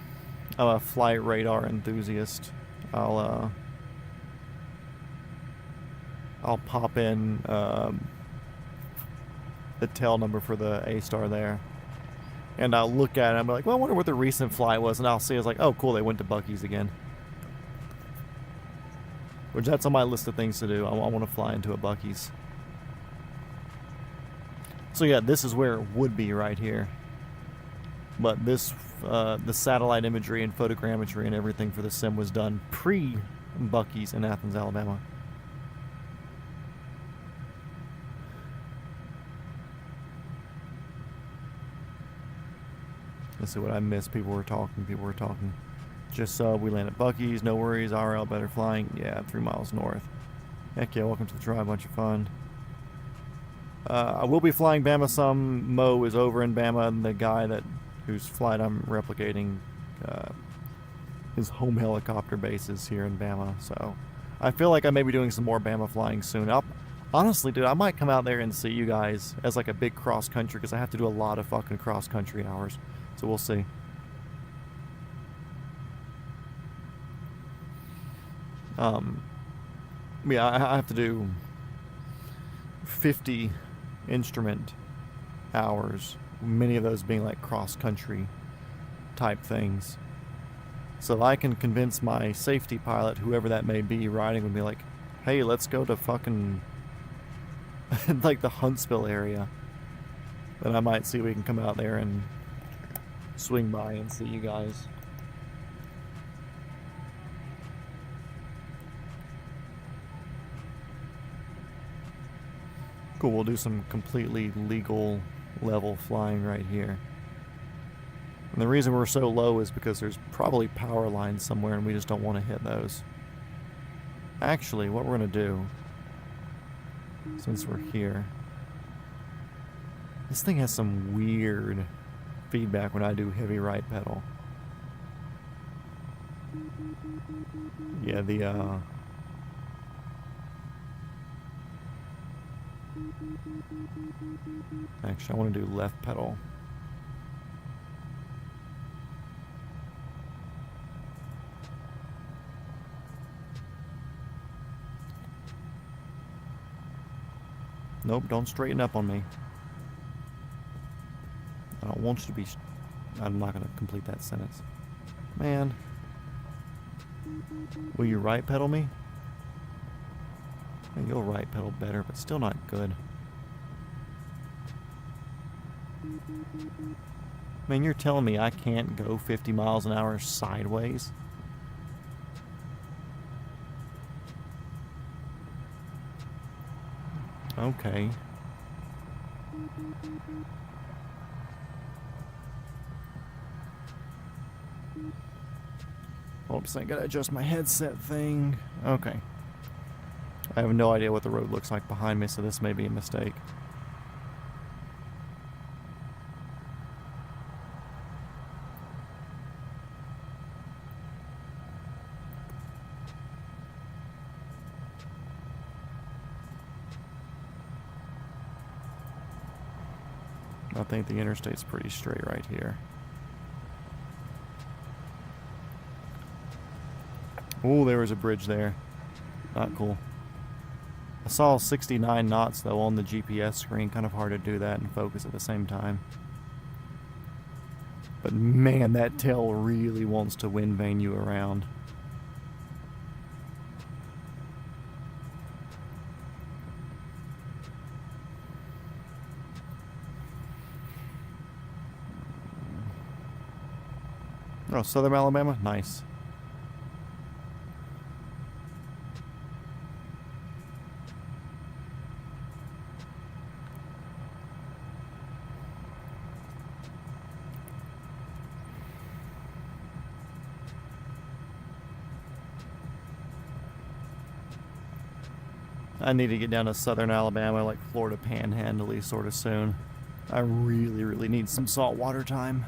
a flight radar enthusiast, I'll pop in the tail number for the A-Star there. And I'll look at it and I'm like, well, I wonder what the recent flight was. And I'll see, it's like, oh, cool, they went to Buc-ee's again. Which that's on my list of things to do. I want to fly into a Buc-ee's. So yeah, this is where it would be right here. But this, the satellite imagery and photogrammetry and everything for the sim was done pre-Buc-ee's in Athens, Alabama. Let's see what I missed. People were talking. Just we land at Buc-ee's, no worries, RL better flying. Yeah, 3 miles north. Heck yeah, welcome to the tribe, bunch of fun. I will be flying Bama some. Mo is over in Bama, and the guy whose flight I'm replicating, his home helicopter base is here in Bama. So I feel like I may be doing some more Bama flying soon. Honestly, dude, I might come out there and see you guys as like a big cross country because I have to do a lot of fucking cross country hours. So we'll see. Yeah, I have to do 50 instrument hours, many of those being like cross country type things. So if I can convince my safety pilot, whoever that may be, riding with me, like, hey, let's go to fucking like the Huntsville area, then I might see if we can come out there and swing by and see you guys. Cool, we'll do some completely legal level flying right here. And the reason we're so low is because there's probably power lines somewhere and we just don't want to hit those. Actually, what we're going to do, since we're here, this thing has some weird feedback when I do heavy right pedal. Yeah, actually, I want to do left pedal. Nope, don't straighten up on me. I don't want you to be... I'm not going to complete that sentence. Man. Will you right pedal me? Yeah, you'll right pedal better, but still not good. Man, you're telling me I can't go 50 miles an hour sideways? Okay. Oops, I gotta adjust my headset thing. Okay. I have no idea what the road looks like behind me, so this may be a mistake. I think the interstate's pretty straight right here. Oh, there was a bridge there. Not cool. I saw 69 knots though on the GPS screen. Kind of hard to do that and focus at the same time. But man, that tail really wants to wind vane you around. Oh, Southern Alabama? Nice. I need to get down to Southern Alabama, like Florida Panhandle-y sort of soon. I really, really need some saltwater time.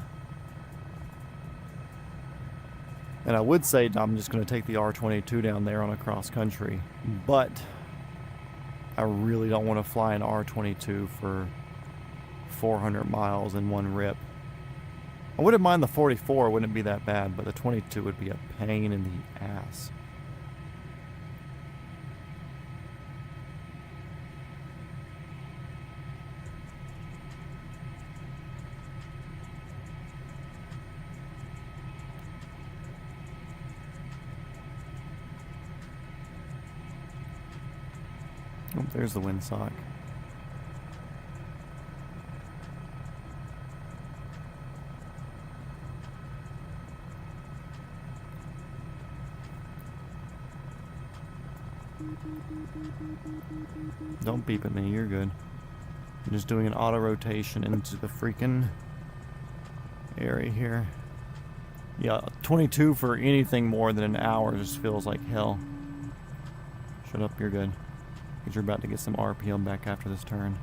And I would say I'm just going to take the R22 down there on a cross country, but I really don't want to fly an R22 for 400 miles in one rip. I wouldn't mind the 44, wouldn't be that bad, but the 22 would be a pain in the ass. Oh, there's the windsock. Don't beep at me, you're good. I'm just doing an auto rotation into the freaking area here. Yeah, 22 for anything more than an hour just feels like hell. Shut up, you're good. Because you're about to get some RPM back after this turn.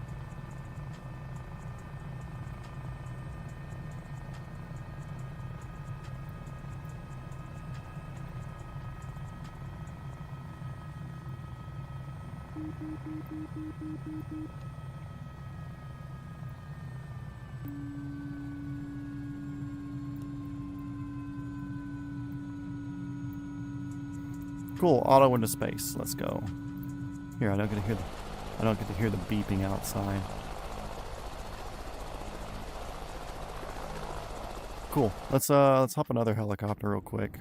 Cool, auto into space. Let's go. Here, I don't get to hear the beeping outside. Cool. Let's hop another helicopter real quick.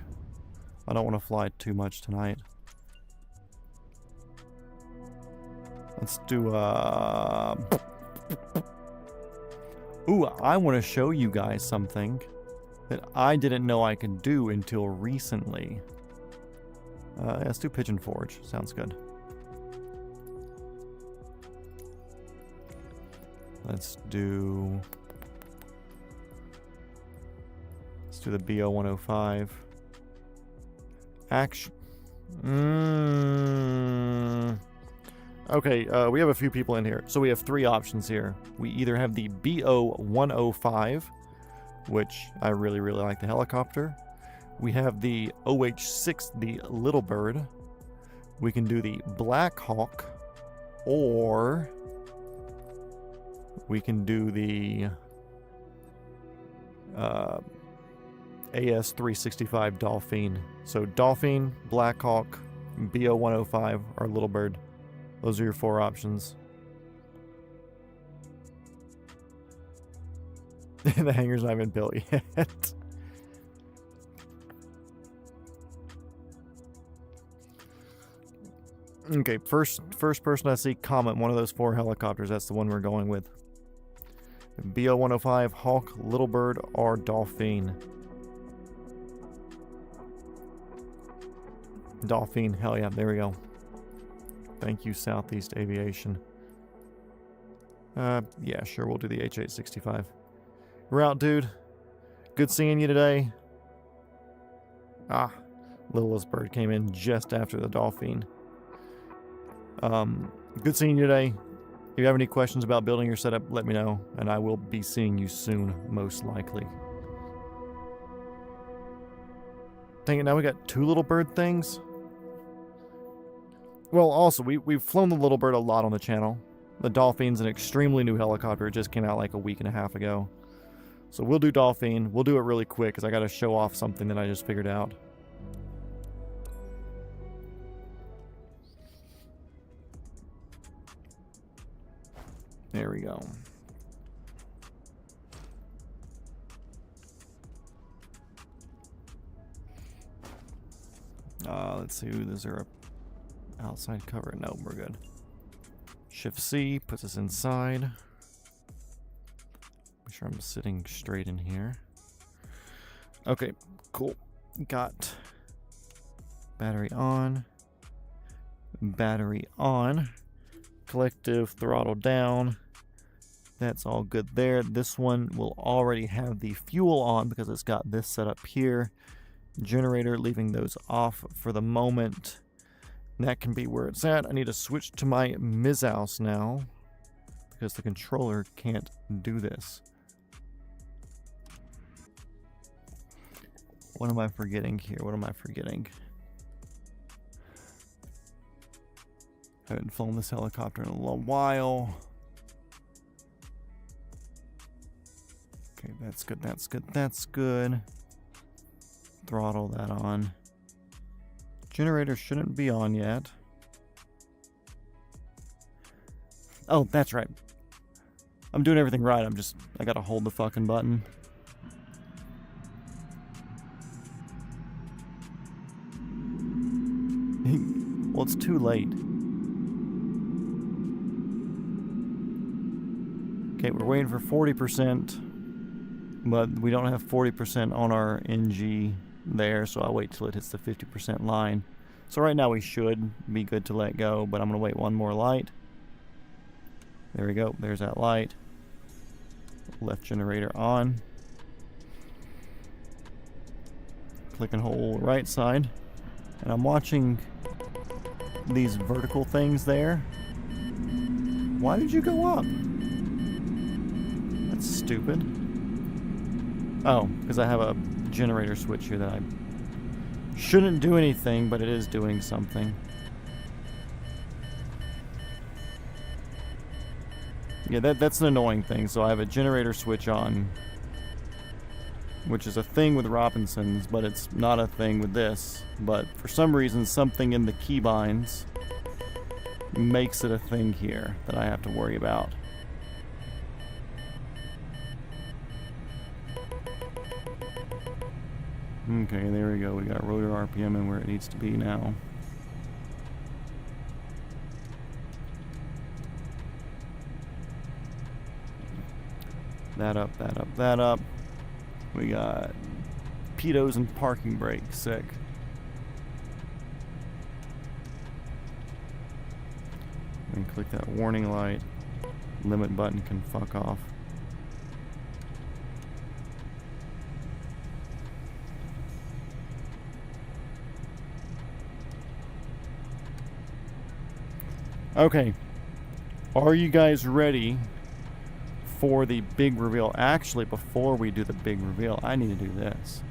I don't want to fly too much tonight. Let's do Ooh, I want to show you guys something that I didn't know I could do until recently. Let's do Pigeon Forge. Sounds good. Let's do the BO-105. Action. Okay, we have a few people in here. So we have three options here. We either have the BO-105, which I really, really like the helicopter. We have the OH-6, the Little Bird. We can do the Black Hawk, or we can do the AS-365 Dolphin. So Dolphin, Black Hawk, BO-105, or Little Bird. Those are your four options. The hangar's not even built yet. Okay, first person I see comment one of those four helicopters. That's the one we're going with. BO-105, Hawk, Little Bird, or Dolphin. Dolphin, hell yeah, there we go. Thank you, Southeast Aviation. Yeah, sure, we'll do the H-865. We're out, dude. Good seeing you today. Ah, Littlest Bird came in just after the Dolphin. Good seeing you today. If you have any questions about building your setup, let me know, and I will be seeing you soon, most likely. Dang it, now we got two Little Bird things? Well, also, we've flown the Little Bird a lot on the channel. The Dolphin's an extremely new helicopter. It just came out like a week and a half ago. So we'll do Dolphin. We'll do it really quick, because I got to show off something that I just figured out. There we go. Let's see. Is there a outside cover? No, we're good. Shift C puts us inside. Make sure I'm sitting straight in here. Okay, cool. Got battery on. Battery on. Collective throttle down. That's all good there. This one will already have the fuel on because it's got this set up here. Generator, leaving those off for the moment. That can be where it's at. I need to switch to my MISOUS now because the controller can't do this. What am I forgetting here? What am I forgetting? I haven't flown this helicopter in a little while. Okay, that's good, that's good, that's good. Throttle that on. Generator shouldn't be on yet. Oh, that's right. I'm doing everything right. I gotta hold the fucking button. Well, it's too late. Okay, we're waiting for 40%, but we don't have 40% on our NG there, so I'll wait till it hits the 50% line. So right now we should be good to let go, but I'm going to wait one more light. There we go, there's that light. Left generator on. Click and hold right side. And I'm watching these vertical things there. Why did you go up? That's stupid. Oh, because I have a generator switch here that I shouldn't do anything, but it is doing something. Yeah, that's an annoying thing. So I have a generator switch on, which is a thing with Robinsons, but it's not a thing with this. But for some reason, something in the keybinds makes it a thing here that I have to worry about. Okay, there we go. We got rotor RPM in where it needs to be now. That up, that up, that up. We got pitos and parking brake. Sick. And click that warning light. Limit button can fuck off. Okay. Are you guys ready for the big reveal? Actually, before we do the big reveal, I need to do this.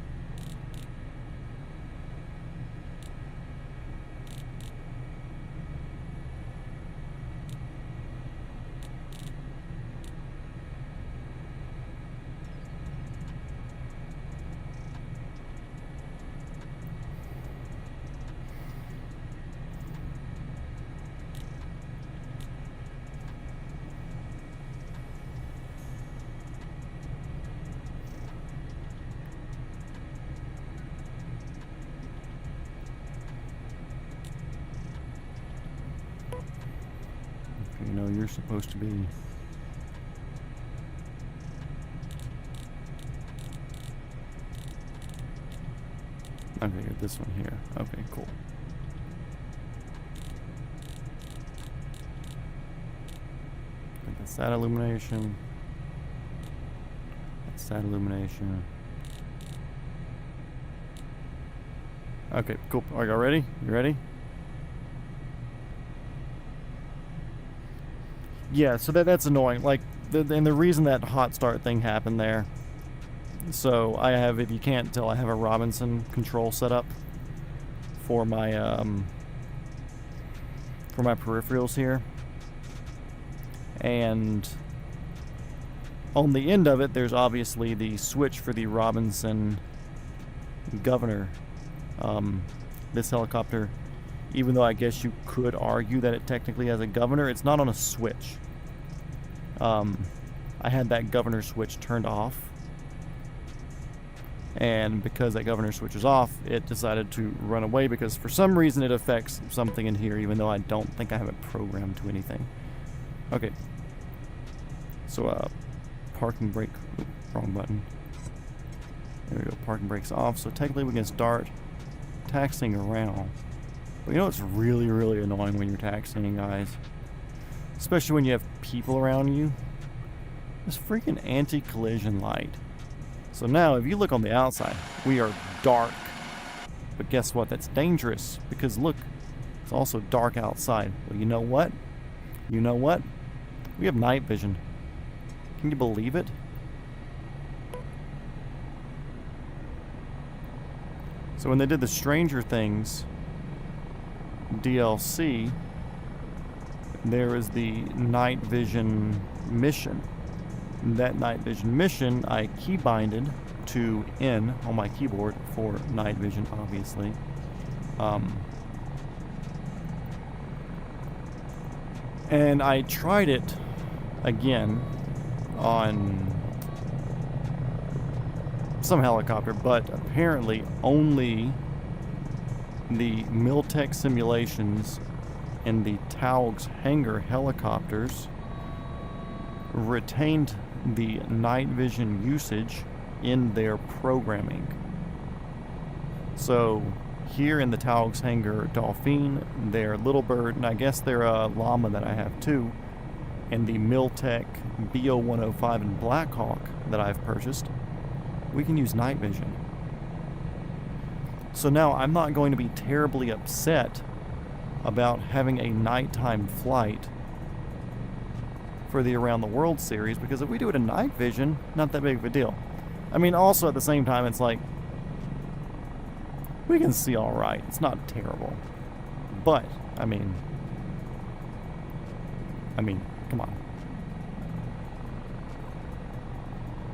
You know, you're supposed to be... Okay, got this one here. Okay, cool. That's that illumination. That's that illumination. Okay, cool. Are you ready? You ready? Yeah, so that's annoying. Like, and the reason that hot start thing happened there. So I have, if you can't tell, I have a Robinson control set up for my peripherals here, and on the end of it, there's obviously the switch for the Robinson governor. This helicopter, even though I guess you could argue that it technically has a governor, it's not on a switch. I had that governor switch turned off, and because that governor switch was off, it decided to run away because for some reason it affects something in here, even though I don't think I have it programmed to anything. Okay. So, parking brake, wrong button. There we go, parking brakes off, so technically we can start taxiing around. But you know what's really, really annoying when you're taxiing, guys? Especially when you have people around you? This freaking anti-collision light. So now, if you look on the outside, we are dark. But guess what? That's dangerous, because look, it's also dark outside. Well, you know what? You know what? We have night vision. Can you believe it? So when they did the Stranger Things DLC, there is the night vision mission. That night vision mission I keybinded to N on my keyboard for night vision, obviously. And I tried it again on some helicopter, but apparently only the Miltech simulations and the Taugs hangar helicopters retained the night vision usage in their programming. So here in the Taugs hangar Dauphine, their Little Bird, and I guess their Llama that I have too, and the Miltech BO-105 and Blackhawk that I've purchased, we can use night vision. So now I'm not going to be terribly upset about having a nighttime flight for the Around the World series, because if we do it in night vision, not that big of a deal. I mean, also at the same time, it's like, we can see all right. It's not terrible. But, I mean, come on.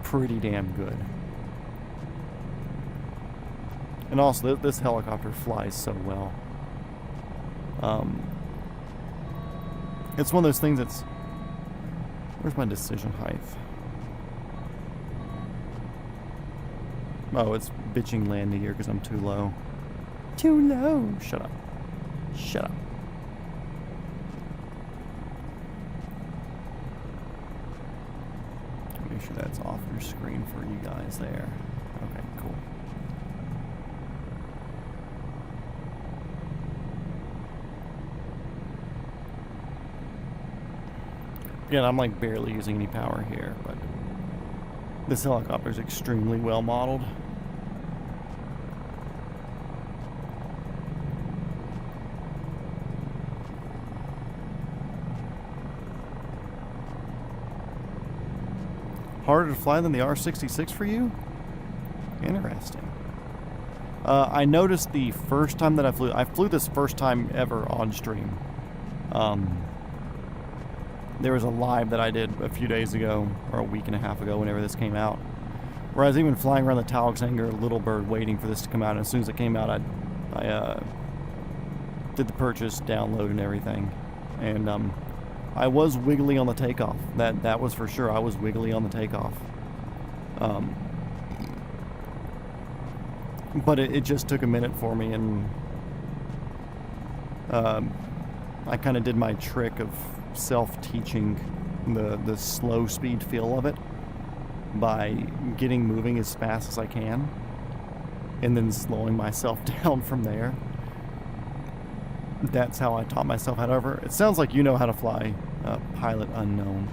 pretty damn good. And also, this helicopter flies so well. It's one of those things that's... Where's my decision height? Oh, it's bitching landing here because I'm too low. Too low! Shut up. Shut up. Make sure that's off your screen for you guys there. Okay, cool. Again, I'm like barely using any power here, but this helicopter is extremely well modeled. Harder to fly than the R66 for you? Interesting. I noticed the first time that I flew this first time ever on stream. There was a live that I did a few days ago, or a week and a half ago, whenever this came out, where I was even flying around the Talexanger Little Bird waiting for this to come out, and as soon as it came out, I did the purchase, download, and everything. And I was wiggly on the takeoff. That was for sure. I was wiggly on the takeoff. But it just took a minute for me, and I kind of did my trick of self-teaching the slow speed feel of it by getting moving as fast as I can and then slowing myself down from there. That's how I taught myself. However, it sounds like you know how to fly Pilot Unknown,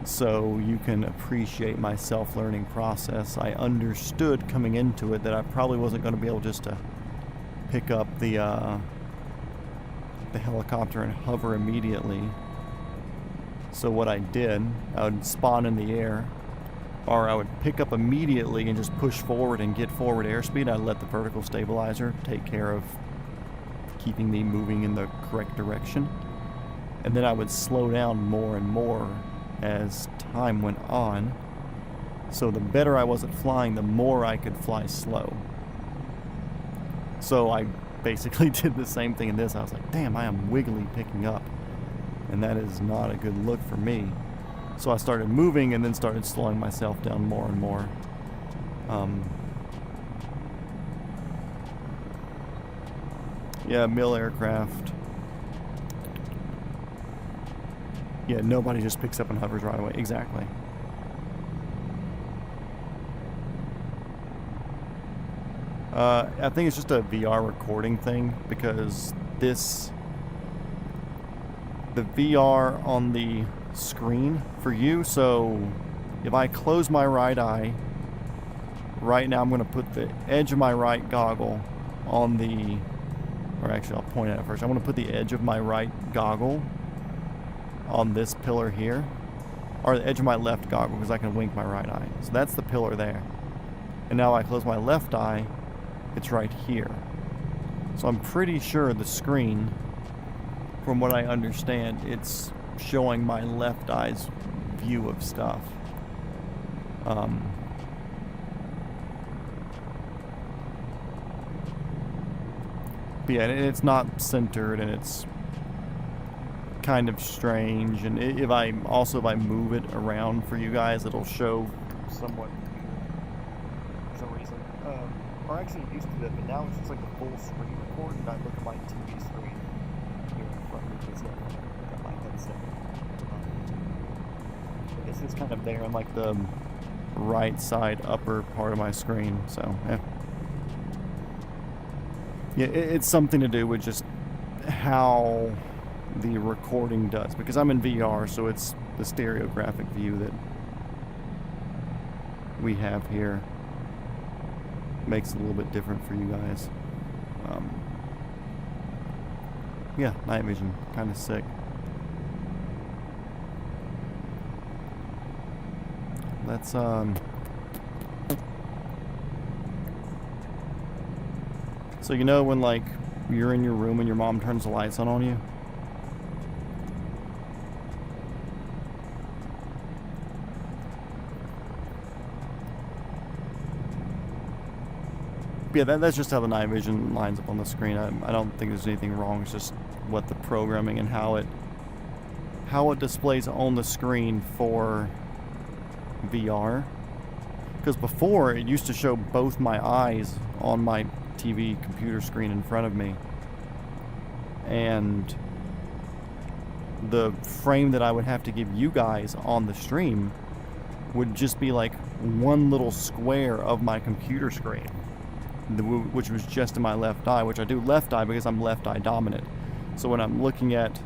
so you can appreciate my self-learning process. I understood coming into it that I probably wasn't going to be able just to pick up the helicopter and hover immediately. So what I did, I would spawn in the air, or I would pick up immediately and just push forward and get forward airspeed. I'd let the vertical stabilizer take care of keeping me moving in the correct direction. And then I would slow down more and more as time went on. So the better I was at flying, the more I could fly slow. So I basically did the same thing in this. I was like, damn, I am wiggly picking up, and that is not a good look for me. So I started moving and then started slowing myself down more and more. Yeah, mill aircraft. Yeah, nobody just picks up and hovers right away. Exactly. I think it's just a VR recording thing, because the VR on the screen for you, so if I close my right eye, right now I'm going to put the edge of my right goggle on the, or actually I'll point at it first. I'm going to put the edge of my right goggle on this pillar here, or the edge of my left goggle, because I can wink my right eye. So that's the pillar there. And now I close my left eye, it's right here. So I'm pretty sure the screen, from what I understand, it's showing my left eye's view of stuff. But yeah, it's not centered, and it's kind of strange. And if I move it around for you guys, it'll show somewhat for some reason. Or actually it used to do that, but now it's just like a full screen record, and I look at my TV screen here in front of me, because I got my headset. I guess it's kind of there on like the right side upper part of my screen, so yeah, it's something to do with just how the recording does, because I'm in VR, so it's the stereographic view that we have here makes it a little bit different for you guys. Yeah, night vision, kind of sick. Let's so you know when like you're in your room and your mom turns the lights on you? yeah, that's just how the night vision lines up on the screen. I don't think there's anything wrong. It's just what the programming and how it displays on the screen for VR. Because before, it used to show both my eyes on my TV computer screen in front of me. And the frame that I would have to give you guys on the stream would just be like one little square of my computer screen, which was just in my left eye, which I do left eye because I'm left eye dominant. So when I'm looking at,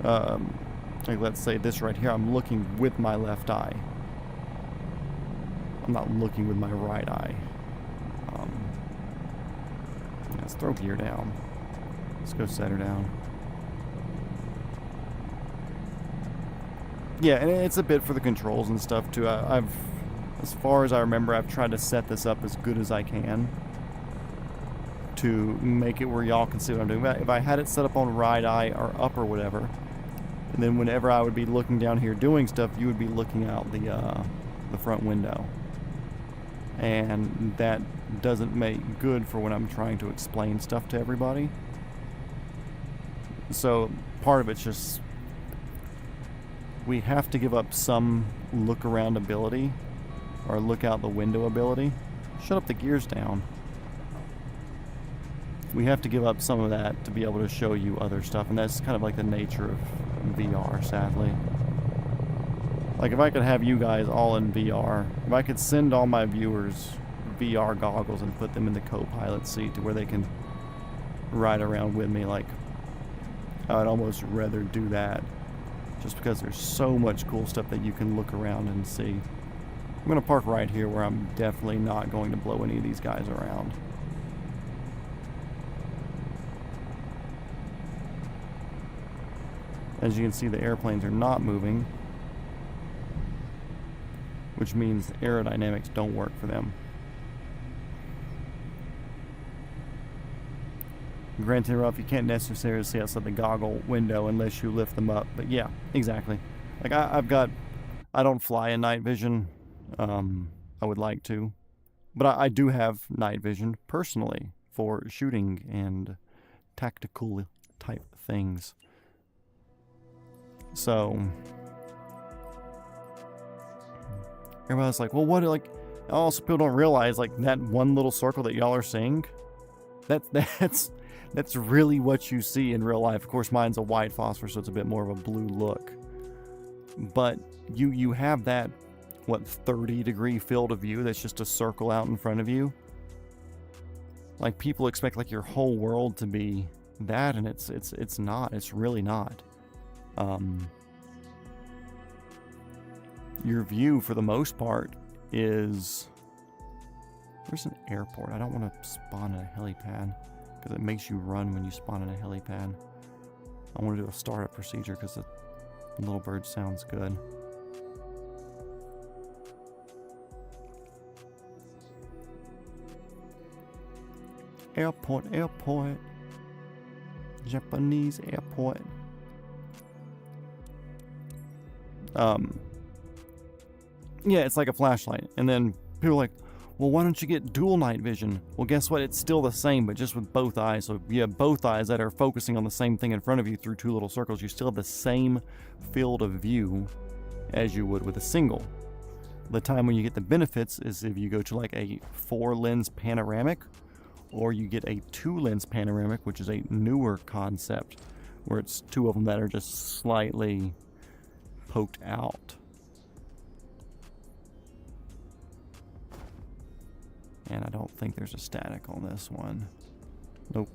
like let's say this right here, I'm looking with my left eye. I'm not looking with my right eye. Let's throw gear down. Let's go set her down. Yeah, and it's a bit for the controls and stuff too. I've, as far as I remember, I've tried to set this up as good as I can to make it where y'all can see what I'm doing. If I had it set up on right eye or up or whatever, and then whenever I would be looking down here doing stuff, you would be looking out the front window. And that doesn't make good for when I'm trying to explain stuff to everybody. So part of it's just we have to give up some look around ability or look out the window ability. Shut up the gears down. We have to give up some of that to be able to show you other stuff, and that's kind of like the nature of VR, sadly. Like if I could have you guys all in VR, if I could send all my viewers VR goggles and put them in the co-pilot seat to where they can ride around with me, like I'd almost rather do that, just because there's so much cool stuff that you can look around and see. I'm going to park right here where I'm definitely not going to blow any of these guys around. As you can see, the airplanes are not moving, which means the aerodynamics don't work for them. Granted, Ruff, you can't necessarily see outside the goggle window unless you lift them up. But yeah, exactly. Like I don't fly in night vision. I would like to. But I do have night vision personally for shooting and tactical type things. So everybody's like, well, what, like, also people don't realize, like, that one little circle that y'all are seeing, that's really what you see in real life. Of course, mine's a white phosphor, so it's a bit more of a blue look. But you have that, what, 30-degree field of view that's just a circle out in front of you. Like, people expect, like, your whole world to be that, and it's not. It's really not. Your view, for the most part, is... There's an airport. I don't want to spawn in a helipad, because it makes you run when you spawn in a helipad. I want to do a startup procedure, because the little bird sounds good. Airport, airport. Japanese airport. Yeah, it's like a flashlight. And then people are like, well, why don't you get dual night vision? Well, guess what? It's still the same, but just with both eyes. So you have both eyes that are focusing on the same thing in front of you through two little circles. You still have the same field of view as you would with a single. The time when you get the benefits is if you go to like a 4-lens panoramic, or you get a 2-lens panoramic, which is a newer concept, where it's two of them that are just slightly poked out. And I don't think there's a static on this one. Nope.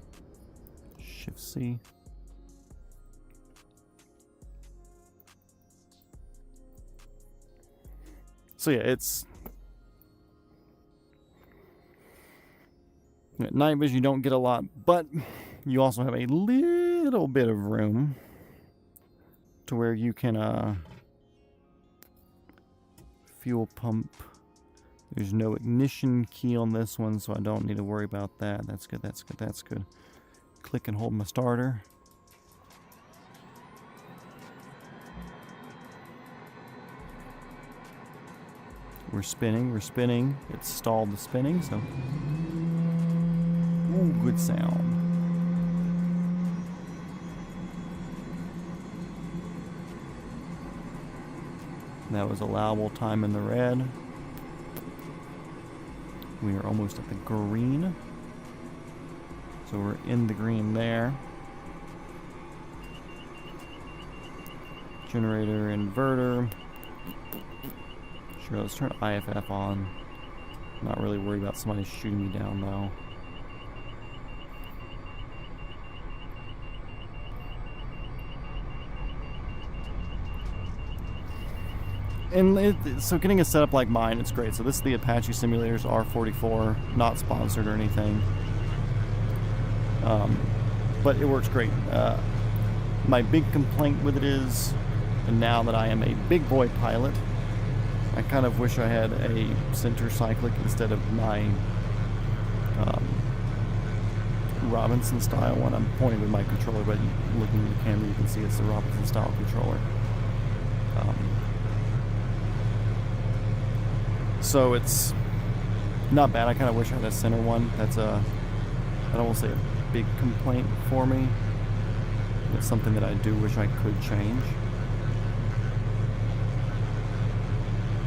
Shift C. So yeah, it's... Night vision, you don't get a lot, but you also have a little bit of room to where you can fuel pump. There's no ignition key on this one, so I don't need to worry about that. That's good, that's good, that's good. Click and hold my starter. We're spinning, we're spinning. It stalled the spinning, so... Ooh, good sound. That was allowable time in the red. We are almost at the green. So we're in the green there. Generator, inverter. Sure, let's turn IFF on. Not really worried about somebody shooting me down though. And so getting a setup like mine, it's great. So this is the Apache Simulators R44, not sponsored or anything. But it works great. My big complaint with it is, and now that I am a big boy pilot, I kind of wish I had a center cyclic instead of my Robinson style one. I'm pointing with my controller, but looking at the camera you can see it's the Robinson style controller. So it's not bad. I kind of wish I had a center one. That's I don't want to say a big complaint for me. It's something that I do wish I could change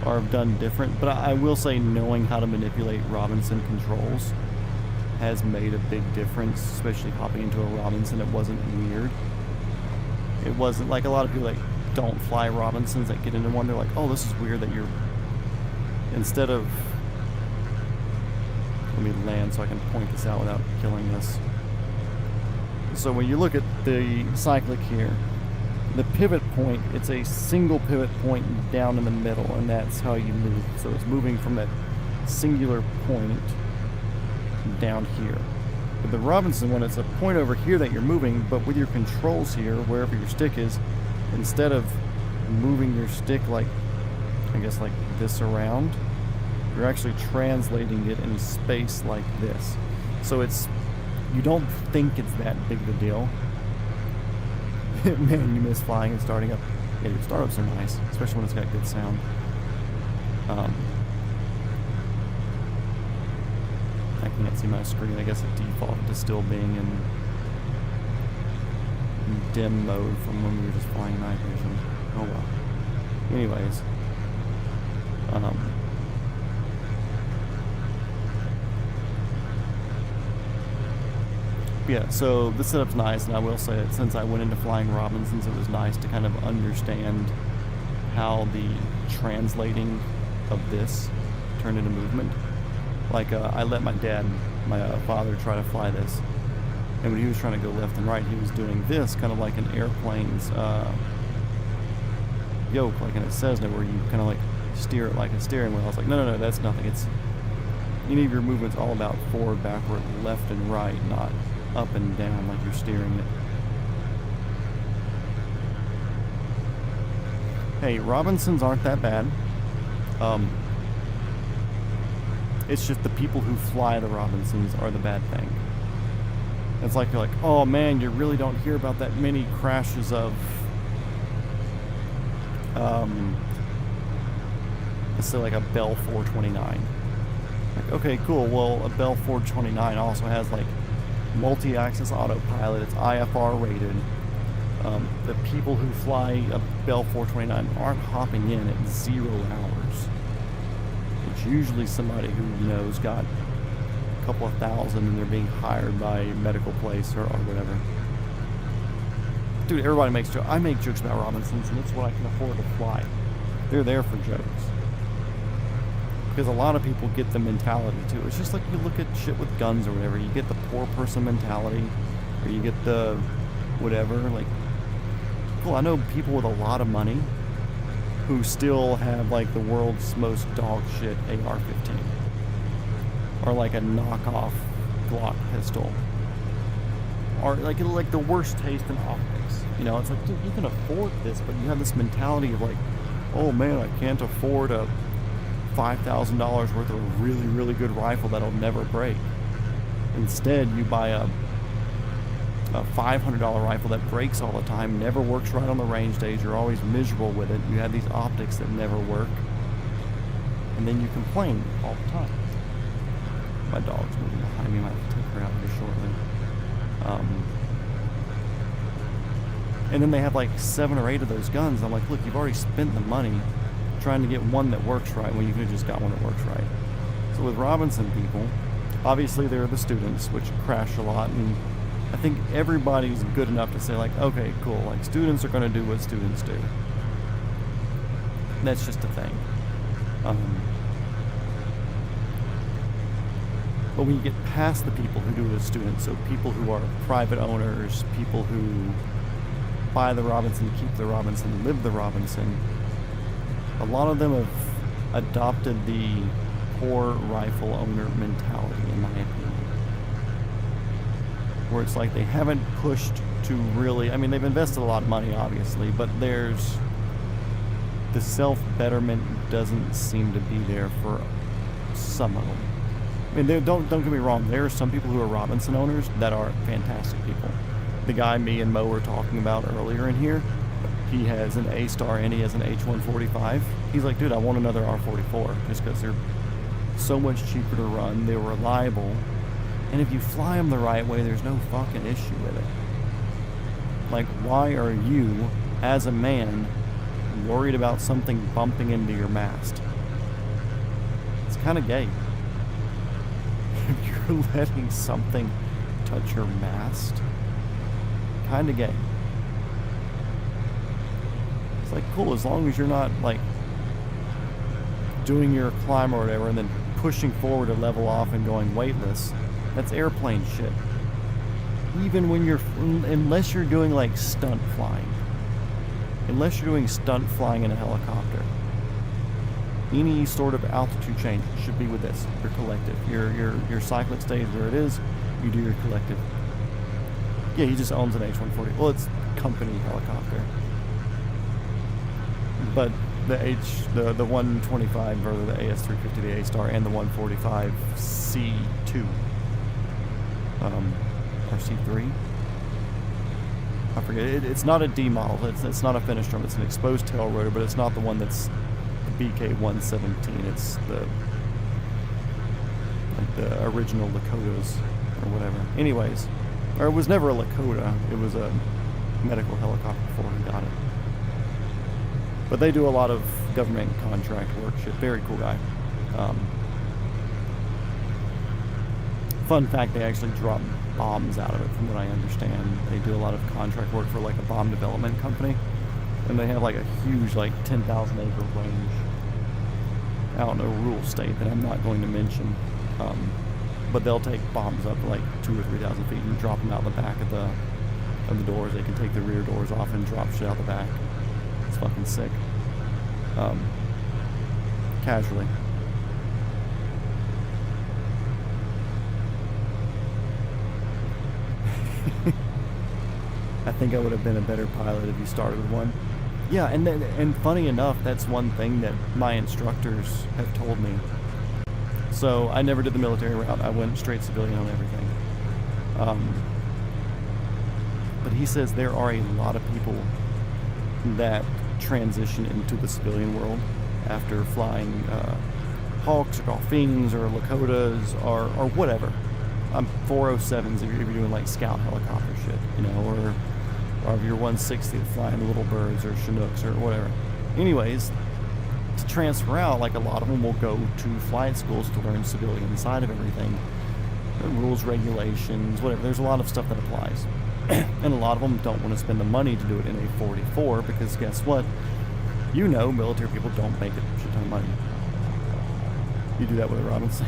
or have done different. But I will say knowing how to manipulate Robinson controls has made a big difference, especially hopping into a Robinson. It wasn't weird. It wasn't like a lot of people that don't fly Robinsons that get into one. They're like, oh, this is weird that you're... Instead of... Let me land so I can point this out without killing this. So when you look at the cyclic here, the pivot point, it's a single pivot point down in the middle, and that's how you move. So it's moving from that singular point down here. With the Robinson one, it's a point over here that you're moving, but with your controls here, wherever your stick is, instead of moving your stick like, I guess like this around, you're actually translating it in space like this. So it's, you don't think it's that big of a deal. Man, you miss flying and starting up. Yeah, your startups are nice, especially when it's got good sound. I can't see my screen. I guess it defaulted to still being in dim mode from when we were just flying night vision. Oh well. Anyways. Yeah, so this setup's nice, and I will say that since I went into flying Robinsons, it was nice to kind of understand how the translating of this turned into movement. Like, I let my father try to fly this, and when he was trying to go left and right, he was doing this kind of like an airplane's yoke, like in a Cessna, where you kind of like steer it like a steering wheel. I was like, no, that's nothing. It's, any of your movements all about forward, backward, left, and right, not up and down like you're steering it. Hey, Robinsons aren't that bad. It's just the people who fly the Robinsons are the bad thing. It's like you're like, oh man, you really don't hear about that many crashes of let's say like a Bell 429. Like, okay, cool. Well, a Bell 429 also has like multi-axis autopilot. It's IFR rated. The people who fly a Bell 429 aren't hopping in at 0 hours. It's usually somebody who, you know, has got a couple of thousand and they're being hired by a medical place or whatever. Dude, everybody makes jokes. I make jokes about Robinsons, and it's what I can afford to fly. They're there for jokes. Because a lot of people get the mentality too. It's just like you look at shit with guns or whatever. You get the poor person mentality, or you get the whatever. Like, cool, I know people with a lot of money who still have like the world's most dog shit AR-15, or like a knockoff Glock pistol, or like the worst taste in optics. You know, it's like, dude, you can afford this, but you have this mentality of like, oh man, I can't afford a $5,000 worth of a really, really good rifle that'll never break. Instead, you buy a $500 rifle that breaks all the time, never works right on the range days, you're always miserable with it, you have these optics that never work, and then you complain all the time. My dog's moving behind me. I might have to take her out here shortly. And then they have like 7 or 8 of those guns. I'm like, look, you've already spent the money trying to get one that works right when you could have just got one that works right. So with Robinson people, obviously they're the students, which crash a lot, and I think everybody's good enough to say like, okay, cool, like students are going to do what students do. That's just a thing. But when you get past the people who do it as students, so people who are private owners, people who buy the Robinson, keep the Robinson, live the Robinson, a lot of them have adopted the poor rifle owner mentality, in my opinion. Where it's like they haven't pushed to really, I mean, they've invested a lot of money, obviously, but there's the self-betterment doesn't seem to be there for some of them. I mean, don't get me wrong, there are some people who are Robinson owners that are fantastic people. The guy me and Mo were talking about earlier in here, he has an A-Star and he has an H145. He's like, dude, I want another R44 just because they're so much cheaper to run, they're reliable, and if you fly them the right way, there's no fucking issue with it. Like, why are you, as a man, worried about something bumping into your mast? It's kind of gay. If you're letting something touch your mast, kind of gay. It's like, cool, as long as you're not like doing your climb or whatever and then pushing forward to level off and going weightless. That's airplane shit. Even when you're, unless you're doing like stunt flying. Unless you're doing stunt flying in a helicopter. Any sort of altitude change should be with this, your collective. Your cyclic stays where it is, you do your collective. Yeah, he just owns an H-140. Well, it's company helicopter. But the 125 or the AS-350, the A-Star, and the 145 C2 or C3. I forget. It's not a D model. It's not a finished drum. It's an exposed tail rotor, but it's not the one that's the BK-117. It's the original Lakotas or whatever. Anyways, or it was never a Lakota. It was a medical helicopter before he got it. But they do a lot of government contract work. Shit, very cool guy. Fun fact, they actually drop bombs out of it, from what I understand. They do a lot of contract work for like a bomb development company. And they have like a huge, like 10,000 acre range out in a rural state that I'm not going to mention. But they'll take bombs up to like 2,000 or 3,000 feet and drop them out the back of the doors. They can take the rear doors off and drop shit out the back. It's fucking sick. Casually. I think I would have been a better pilot if you started with one. Yeah, and funny enough, that's one thing that my instructors have told me. So I never did the military route. I went straight civilian on everything. But he says there are a lot of people that transition into the civilian world after flying Hawks or Dolphins or Lakotas or whatever. 407s if you're doing like scout helicopter shit, you know, or if you're 160 flying the Little Birds or Chinooks or whatever. Anyways, to transfer out, like a lot of them will go to flight schools to learn civilian side of everything. The rules, regulations, whatever. There's a lot of stuff that applies. And a lot of them don't want to spend the money to do it in a 44 because guess what? You know, military people don't make a shit ton of money. You do that with a Robinson.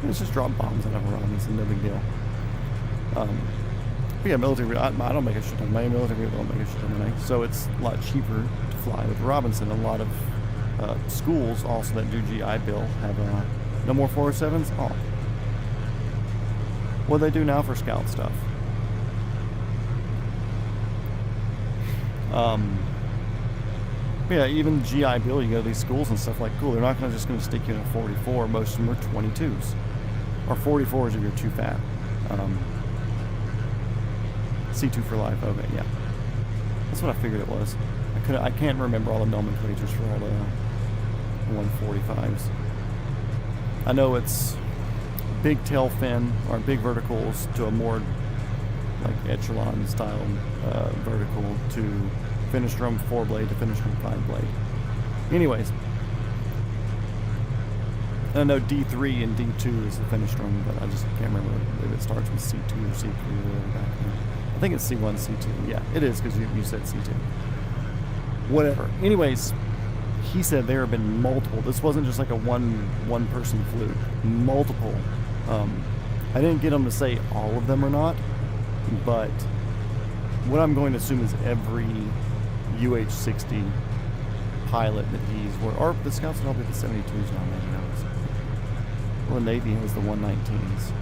It's just drop bombs out of a Robinson, no big deal. But yeah, military, I don't make a shit ton of money. Military people don't make a shit ton of money. So it's a lot cheaper to fly with Robinson. A lot of schools also that do GI Bill have no more 407s. Oh. What do they do now for scout stuff? Yeah, even GI Bill, you go to these schools and stuff like, cool, they're not just going to stick you in a 44. Most of them are 22s. Or 44s if you're too fat. C2 for life, okay, yeah. That's what I figured it was. I can't remember all the nomenclatures for all the 145s. I know it's big tail fin or big verticals to a more like echelon style vertical to finished drum 4 blade to finished drum 5 blade. Anyways, I know D3 and D2 is the finished drum, but I just can't remember if it starts with C2 or C3 or whatever back then. I think it's C1, C2. Yeah, it is because you said C2. Whatever. Anyways, he said there have been multiple. This wasn't just like a one person flute. Multiple. I didn't get him to say all of them or not, but what I'm going to assume is every UH-60 pilot that he's worked, or the Scouts would all be the 72s now, maybe. Well, the Navy has the 119s.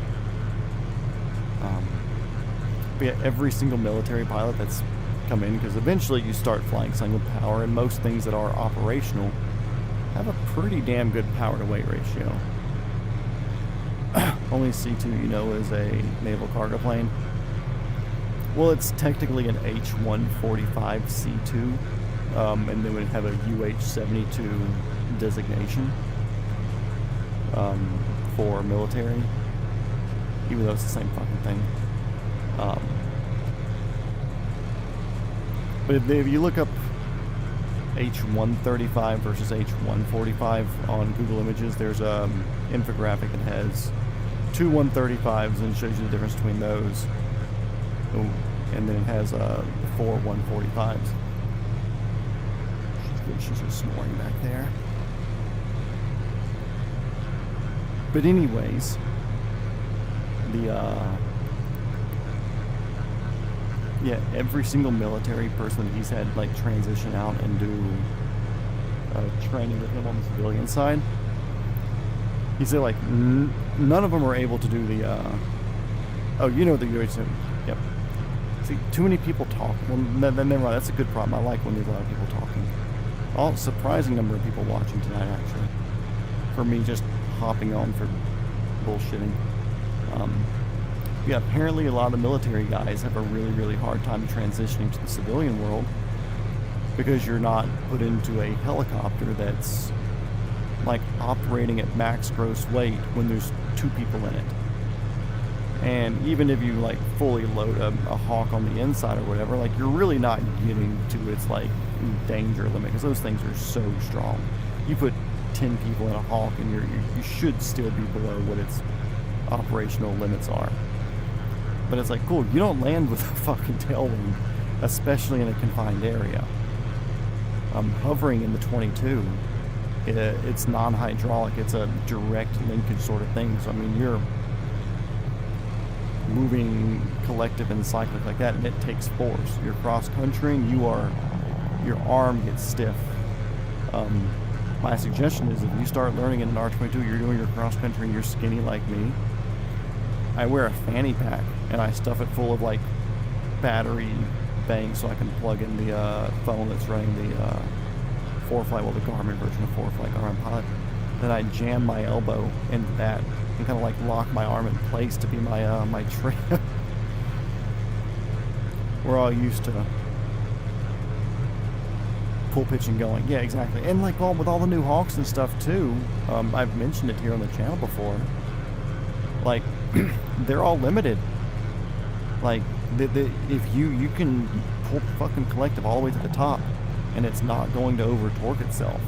But yeah, every single military pilot that's come in, because eventually you start flying something with power, and most things that are operational have a pretty damn good power to weight ratio. Only C2 you know is a naval cargo plane. Well, it's technically an H-145 C2, and they would have a UH-72 designation for military, even though it's the same fucking thing. But if you look up H-135 versus H-145 on Google Images, there's an infographic that has two 135s and shows you the difference between those. Ooh, and then it has 4 145s. She's just snoring back there. But anyways, every single military person that he's had like transition out and do training with him on the civilian side, he said like none of them are able to do the the UH-70. Yep. See, too many people talk. Well, never mind. That's a good problem. I like when there's a lot of people talking. Surprising number of people watching tonight, actually. For me, just hopping on for bullshitting. Apparently a lot of the military guys have a really, really hard time transitioning to the civilian world because you're not put into a helicopter that's like operating at max gross weight when there's 2 people in it. And even if you like fully load a Hawk on the inside or whatever, like you're really not getting to its like danger limit because those things are so strong. You put 10 people in a Hawk and you should still be below what its operational limits are. But it's like, cool, you don't land with a fucking tailwind, especially in a confined area. Hovering in the 22, it's non-hydraulic, it's a direct linkage sort of thing. So I mean, you're moving collective and cyclic like that, and it takes force. You're cross-countrying, your arm gets stiff. My suggestion is if you start learning in an R22, you're doing your cross-country and you're skinny like me, I wear a fanny pack and I stuff it full of like battery banks so I can plug in the phone that's running the ForeFlight, well, the Garmin version of ForeFlight, Garmin Pilot. Then I jam my elbow into that and kind of like lock my arm in place to be my my tray. We're all used to pull pitching going. Yeah, exactly. And like with all the new Hawks and stuff too, I've mentioned it here on the channel before. Like they're all limited. Like if you can pull fucking collective all the way to the top, and it's not going to over torque itself.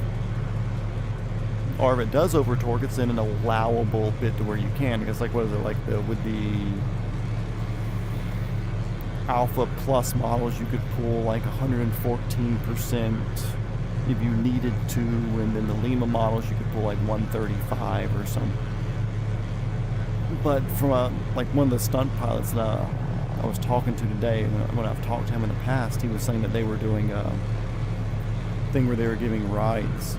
Or if it does over torque, it's in an allowable bit to where you can. Because like what is it like with the Alpha Plus models, you could pull like 114% if you needed to, and then the Lima models you could pull like 135 or something. But from like one of the stunt pilots that I was talking to today, when I've talked to him in the past, he was saying that they were doing a thing where they were giving rides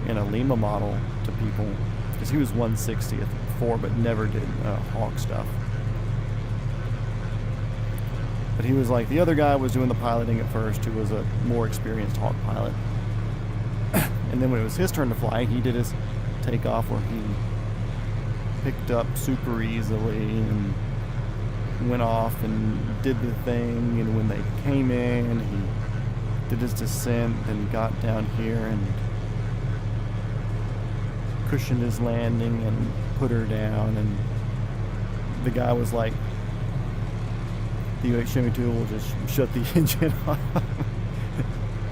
in a Lima model to people, because he was 160th before but never did Hawk stuff. But he was like, the other guy was doing the piloting at first, who was a more experienced Hawk pilot. And then when it was his turn to fly, he did his takeoff where he picked up super easily and went off and did the thing. And when they came in, he did his descent and got down here and cushion his landing and put her down, and the guy was like, the UH-72 will just shut the engine off.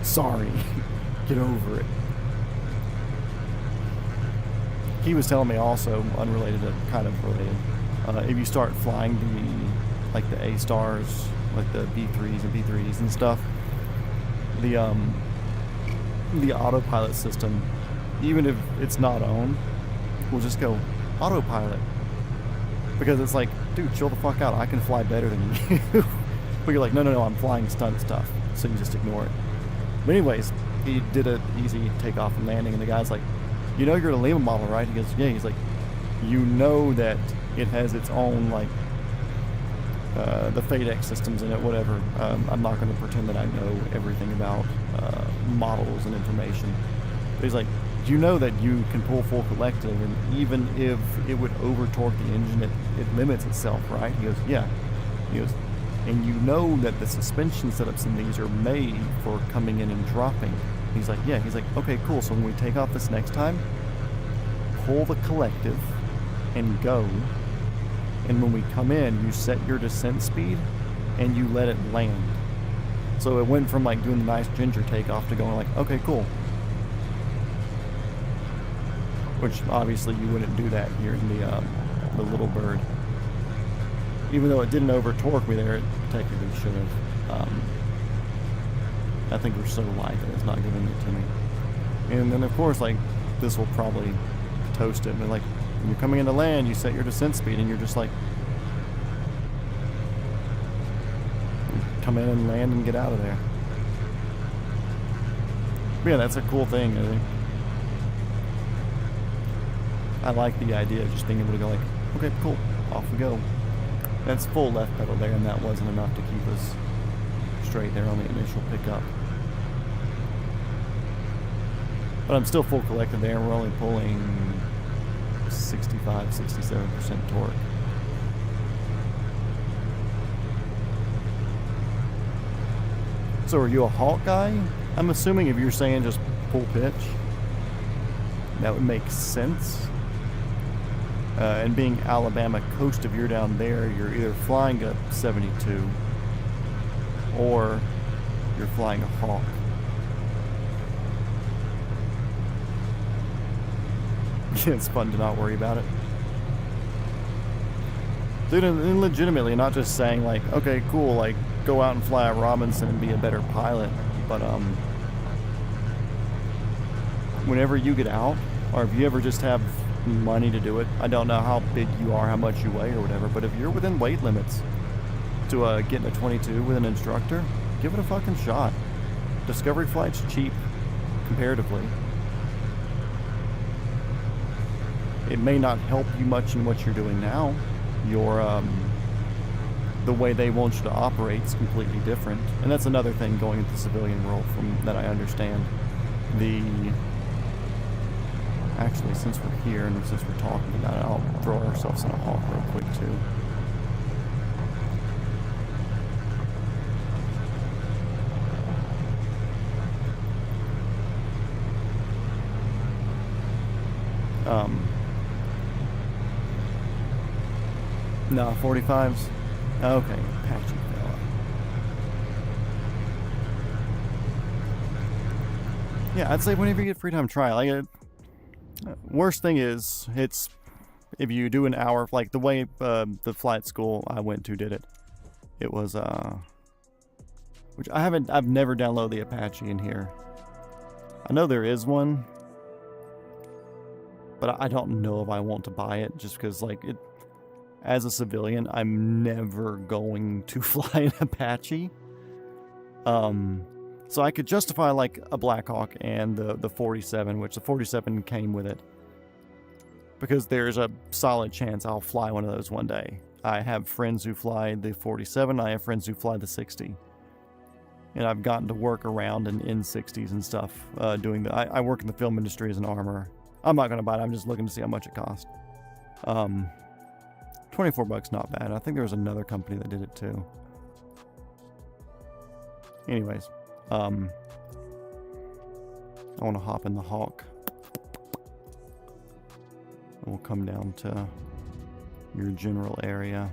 Sorry, get over it. He was telling me also, unrelated to kind of related, if you start flying the A-Stars, like the B3s and B3s and stuff, the autopilot system, even if it's not on, will just go autopilot. Because it's like, dude, chill the fuck out. I can fly better than you. But you're like, no, I'm flying stunt stuff. So you just ignore it. But anyways, he did an easy takeoff and landing, and the guy's like, you know you're a Lima model, right? He goes, yeah. He's like, you know that it has its own, like, the FADEC systems in it, whatever. I'm not going to pretend that I know everything about models and information. But he's like, you know that you can pull full collective, and even if it would over-torque the engine, it limits itself, right? He goes, yeah. He goes, and you know that the suspension setups in these are made for coming in and dropping. He's like, yeah. He's like, okay, cool. So when we take off this next time, pull the collective and go. And when we come in, you set your descent speed and you let it land. So it went from like doing the nice ginger takeoff to going like, okay, cool. Which obviously you wouldn't do that here in the Little Bird. Even though it didn't over torque me there, it technically should have. I think we're so light that it's not giving it to me. And then of course, like, this will probably toast it. But like, when you're coming into land, you set your descent speed, and you're just like, come in and land and get out of there. But yeah, that's a cool thing, I think. I like the idea of just being able to go like, okay, cool, off we go. That's full left pedal there, and that wasn't enough to keep us straight there on the initial pickup. But I'm still full collective there, and we're only pulling 65, 67% torque. So are you a Hawk guy? I'm assuming if you're saying just full pitch, that would make sense. And being Alabama coast, if you're down there, you're either flying a 72 or you're flying a Hawk. It's fun to not worry about it. Dude, and legitimately, not just saying like, okay, cool, like, go out and fly a Robinson and be a better pilot, but whenever you get out, or if you ever just have money to do it, I don't know how big you are, how much you weigh or whatever, but if you're within weight limits to get in a 22 with an instructor, give it a fucking shot. Discovery flight's cheap comparatively. It may not help you much in what you're doing now. The way they want you to operate is completely different, and that's another thing going into the civilian world from that I understand. Actually, since we're here and since we're talking about it, I'll throw ourselves in a Hawk real quick too. No, 45s. Okay, Apache fella. Yeah, I'd say whenever you get free time, try. Like, worst thing is, it's if you do an hour, like the way the flight school I went to did it. It was which I've never downloaded the Apache in here. I know there is one, but I don't know if I want to buy it just because, like, it. As a civilian, I'm never going to fly an Apache. So I could justify like a Blackhawk and the 47, which the 47 came with it. Because there's a solid chance I'll fly one of those one day. I have friends who fly the 47, I have friends who fly the 60. And I've gotten to work around in N60s and stuff, doing I work in the film industry as an armorer. I'm not going to buy it, I'm just looking to see how much it costs. $24 not bad. I think there was another company that did it too. Anyways, I want to hop in the Hawk. we'll come down to your general area.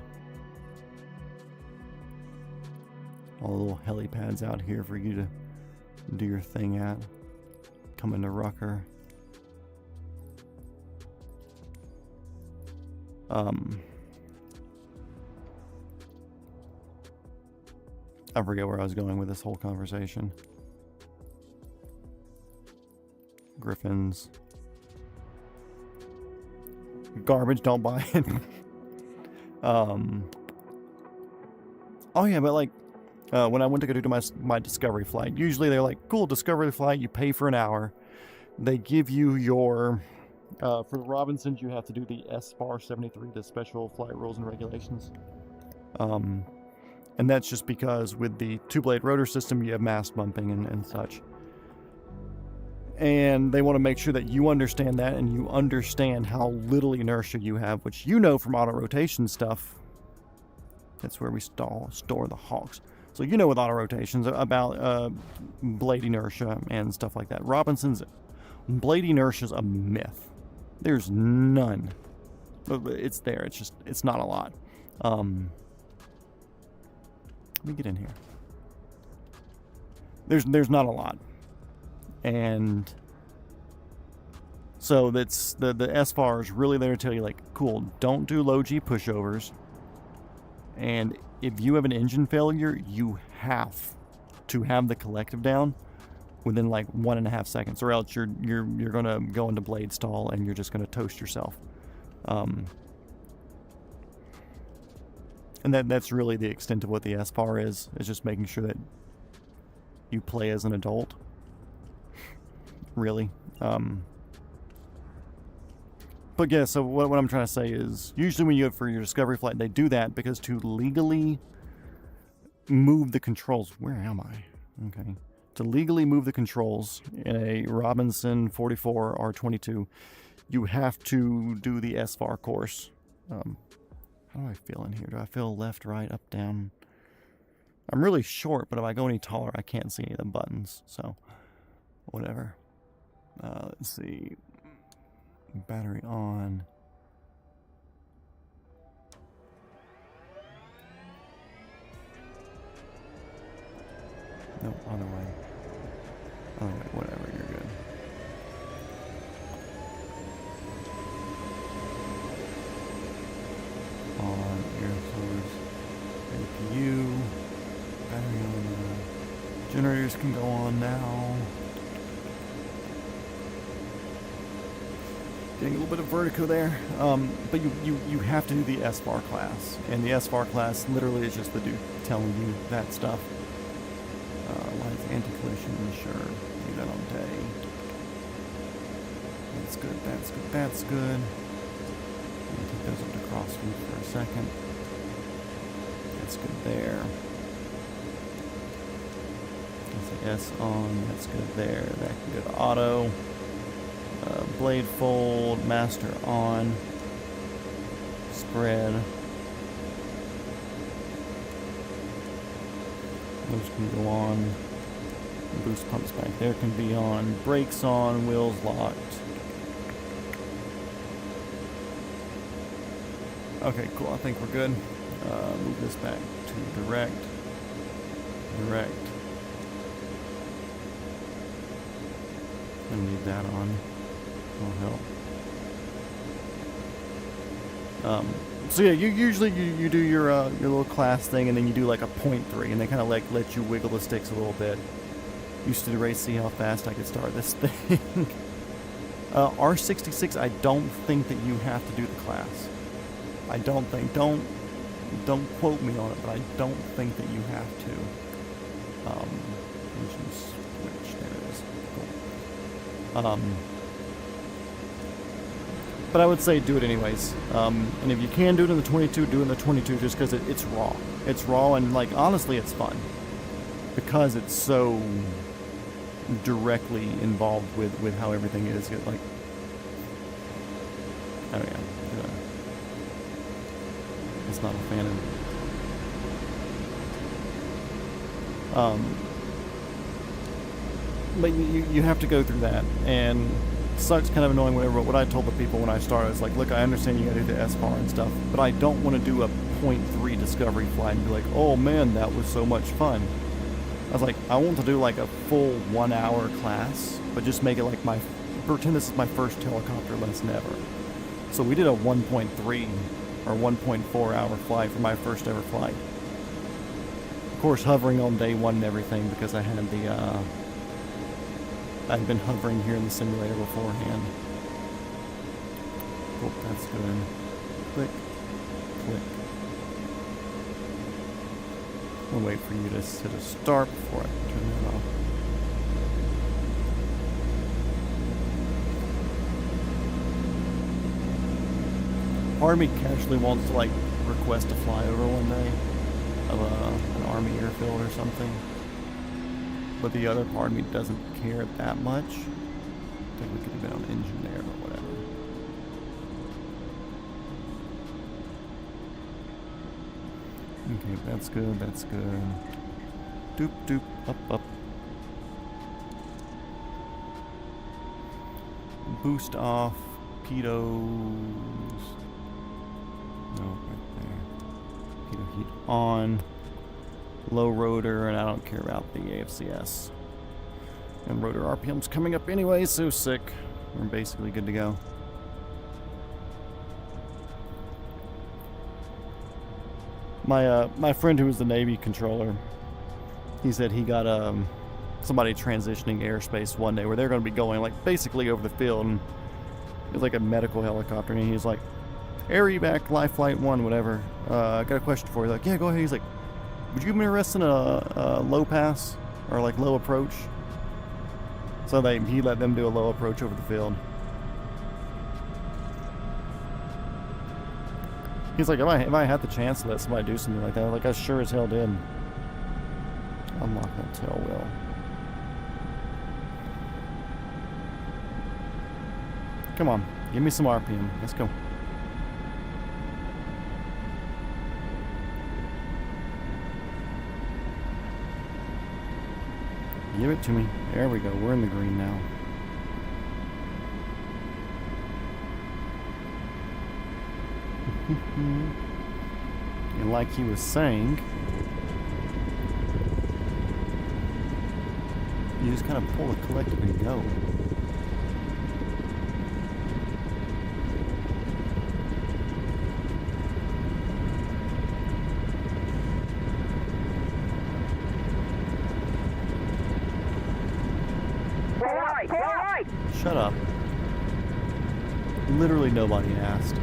All the little helipads out here for you to do your thing at. Coming to Rucker. I forget where I was going with this whole conversation. Griffins. Garbage, don't buy it. Oh yeah, but like, when I went to go do my discovery flight, usually they're like, cool, discovery flight, you pay for an hour. They give you your, for the Robinsons, you have to do the SFAR 73, the Special Flight Rules and Regulations. And that's just because with the two-blade rotor system, you have mast bumping and such. And they want to make sure that you understand that and you understand how little inertia you have, which you know from auto rotation stuff. That's where we store the Hawks. So you know with auto rotations about blade inertia and stuff like that. Robinson's blade inertia is a myth. There's none. It's there. It's not a lot. Let me get in here. There's not a lot. And so that's the SFAR is really there to tell you, like, cool, don't do low G pushovers. And if you have an engine failure, you have to have the collective down within like 1.5 seconds, or else you're gonna go into blade stall and you're just gonna toast yourself. And that's really the extent of what the SFAR is just making sure that you play as an adult. Really. But yeah, so what I'm trying to say is, usually when you go for your discovery flight, they do that because to legally move the controls, where am I? Okay. To legally move the controls in a Robinson 44 R22, you have to do the SFAR course. How do I feel in here? Do I feel left, right, up, down? I'm really short, but if I go any taller, I can't see any of the buttons, so whatever. Let's see. Battery on. No, other way. Other way, whatever, you're good. On air source, APU, battery on. Generators can go on now. Getting a little bit of vertigo there, but you have to do the SFAR class, and the SFAR class literally is just the dude telling you that stuff. Lights, anti-collision, sure, leave that on day. That's good, that's good, that's good. I'll take those up to crossfeed for a second. That's good there. That's the S on, that's good there. That can go to auto. Blade fold, master on, spread. Those can go on. Boost pumps back there can be on. Brakes on, wheels locked. Okay, cool. I think we're good. Move this back to direct. Direct. And leave that on. Will help. So yeah, you usually you do your little class thing, and then you do like a 0.3, and they kind of like let you wiggle the sticks a little bit. Used to race, see how fast I could start this thing. R66, I don't think that you have to do the class. I don't think. Don't quote me on it, but I don't think that you have to. Engine switch. There it is. Cool. But I would say do it anyways. And if you can do it in the 22, do it in the 22 just because it's raw. It's raw, and like honestly it's fun. Because it's so directly involved with how everything is. Like, oh yeah. It's not a fan of. But you have to go through that, and sucks, kind of annoying, whatever, but what I told the people when I started is like, look, I understand you gotta do the SFAR and stuff, but I don't want to do a .3 discovery flight and be like, oh man, that was so much fun. I was like, I want to do like a full 1 hour class, but just make it like pretend this is my first helicopter lesson ever. So we did a 1.3 or 1.4 hour flight for my first ever flight. Of course, hovering on day one and everything because I had I'd been hovering here in the simulator beforehand. Oh, that's good. Click, click. I'll wait for you to hit a start before I turn that off. Part of me casually wants to like request a flyover one day of an Army airfield or something, but the other part of me doesn't care that much. I think we could have been on engine there, but whatever. Okay, that's good, that's good. Doop, doop, up, up. Boost off, pitos. No, right there. Pitot heat on. Low rotor, and I don't care about the AFCS. And rotor RPM's coming up anyway, so sick. We're basically good to go. My friend who was the Navy controller, he said he got somebody transitioning airspace one day where they're going to be going like basically over the field, and it was like a medical helicopter, and he was like, air evac, life flight 1, whatever. I got a question for you. Like, yeah, go ahead. He's like, would you be interested in a low pass or like low approach? So he let them do a low approach over the field. He's like, if I had the chance to let somebody do something like that, like I sure as hell did. I'm not gonna tell Will. Come on, give me some RPM. Let's go. Give it to me. There we go. We're in the green now. And like he was saying, you just kind of pull the collective and go. Shut up. Literally nobody asked.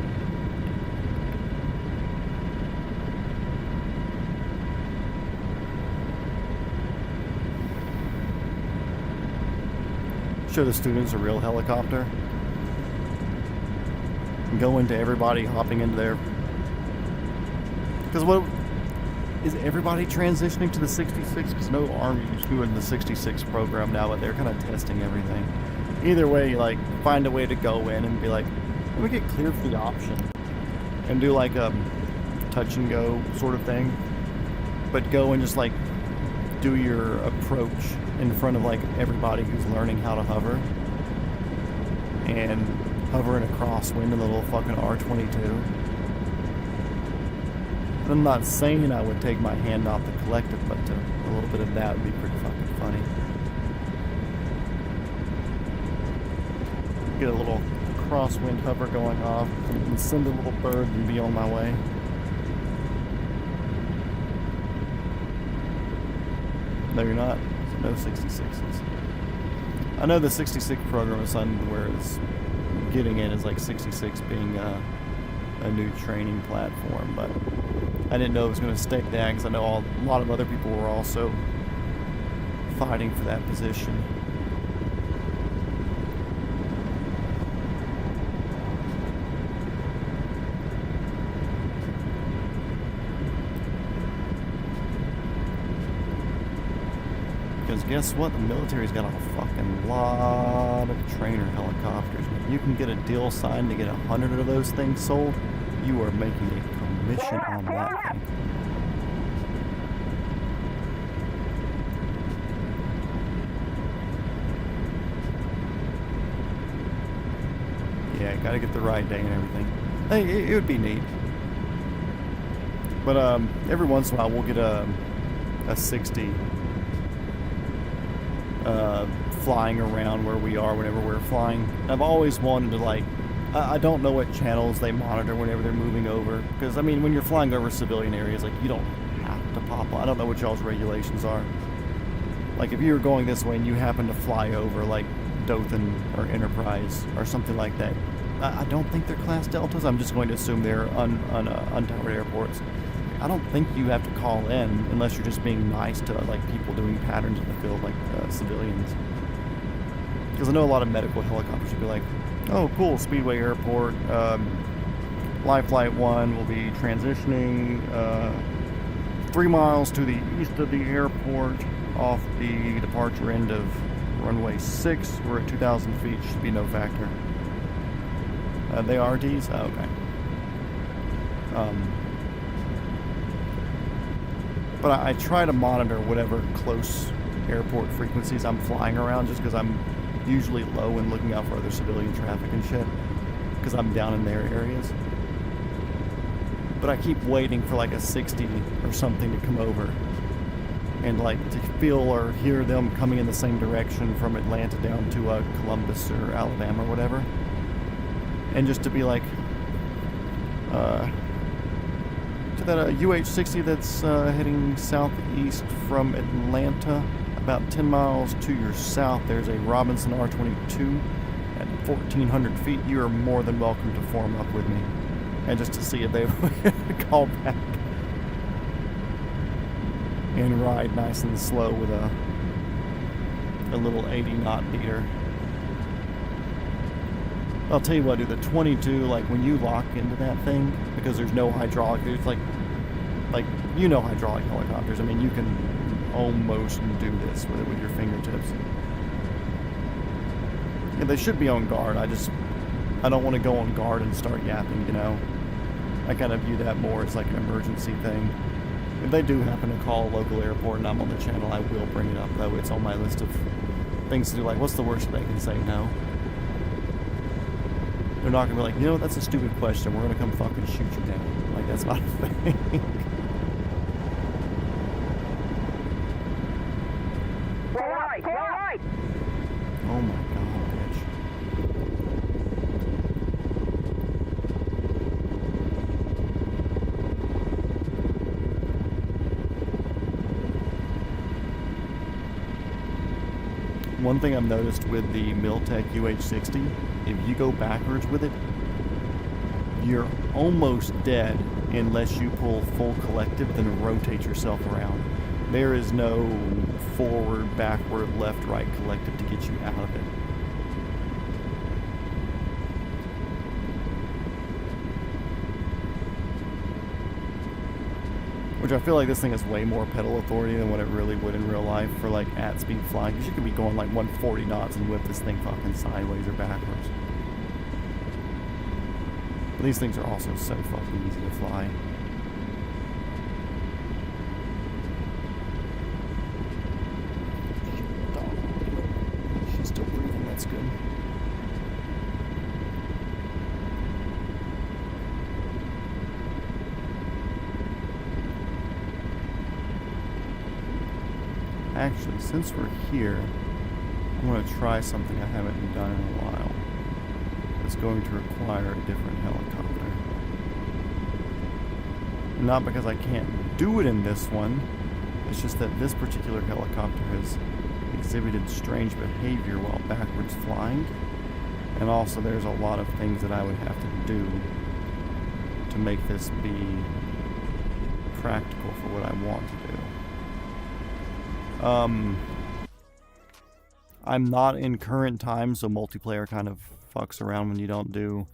Show the students a real helicopter. And go into everybody hopping into there. Because what is everybody transitioning to the 66? Because no Army's doing the 66 program now, but they're kind of testing everything. Either way, like, find a way to go in and be like, let me get cleared for the option. And do like a touch and go sort of thing. But go and just like do your approach in front of like everybody who's learning how to hover. And hover in a crosswind in the little fucking R-22. And I'm not saying I would take my hand off the collective, but a little bit of that would be pretty fucking funny. Get a little crosswind hover going off and send a little bird and be on my way. No, you're not. No 66s. I know the 66 program is something where it's getting in is like 66 being a new training platform, but I didn't know it was going to stay that because I know a lot of other people were also fighting for that position. Because guess what? The military's got a fucking lot of trainer helicopters. If you can get a deal signed to get 100 of those things sold, you are making a commission on that thing. Yeah, gotta get the right day and everything. Hey, it would be neat. But every once in a while we'll get a 60 flying around where we are whenever we're flying. I've always wanted to, like, I don't know what channels they monitor whenever they're moving over, because I mean when you're flying over civilian areas, like, you don't have to pop on. I don't know what y'all's regulations are. Like if you were going this way and you happen to fly over like Dothan or Enterprise or something like that, I don't think they're class deltas. I'm just going to assume they're untowered airports. I don't think you have to call in unless you're just being nice to like people doing patterns in the field, like civilians. Because I know a lot of medical helicopters would be like, "Oh, cool, Speedway Airport. Live Flight 1 will be transitioning 3 miles to the east of the airport off the departure end of runway 6. We're at 2,000 feet. Should be no factor." They are Ds? Oh, okay. But I try to monitor whatever close airport frequencies I'm flying around, just because I'm usually low and looking out for other civilian traffic and shit, because I'm down in their areas. But I keep waiting for like a 60 or something to come over, and like to feel or hear them coming in the same direction from Atlanta down to Columbus or Alabama or whatever, and just to be like, to that UH-60 that's heading southeast from Atlanta, about 10 miles to your south, there's a Robinson R-22 at 1,400 feet. You are more than welcome to form up with me, and just to see if they call back and ride nice and slow with a little 80 knot beater. I'll tell you what, dude, the 22, like when you lock into that thing, because there's no hydraulic, it's like you know hydraulic helicopters. I mean, you can almost do this with it with your fingertips. Yeah, they should be on guard. I don't want to go on guard and start yapping, you know. I kind of view that more as like an emergency thing. If they do happen to call a local airport and I'm on the channel, I will bring it up, though. It's on my list of things to do. Like, what's the worst they can say? No. They're not going to be like, you know, that's a stupid question. We're going to come fucking shoot you down. Like, that's not a thing. Right. Oh my god, bitch. One thing I've noticed with the Miltech UH-60, if you go backwards with it, you're almost dead unless you pull full collective, then rotate yourself around. There is no forward, backward, left, right collective to get you out of it. Which I feel like this thing has way more pedal authority than what it really would in real life for like at speed flying. Because you could be going like 140 knots and whip this thing fucking sideways or backwards. But these things are also so fucking easy to fly. She's still breathing, that's good. Actually, since we're here, I'm going to try something I haven't done in a while. It's going to require a different helicopter. Not because I can't do it in this one, it's just that this particular helicopter has exhibited strange behavior while backwards flying. And also there's a lot of things that I would have to do to make this be practical for what I want to do. I'm not in current time, so multiplayer kind of fucks around when you don't do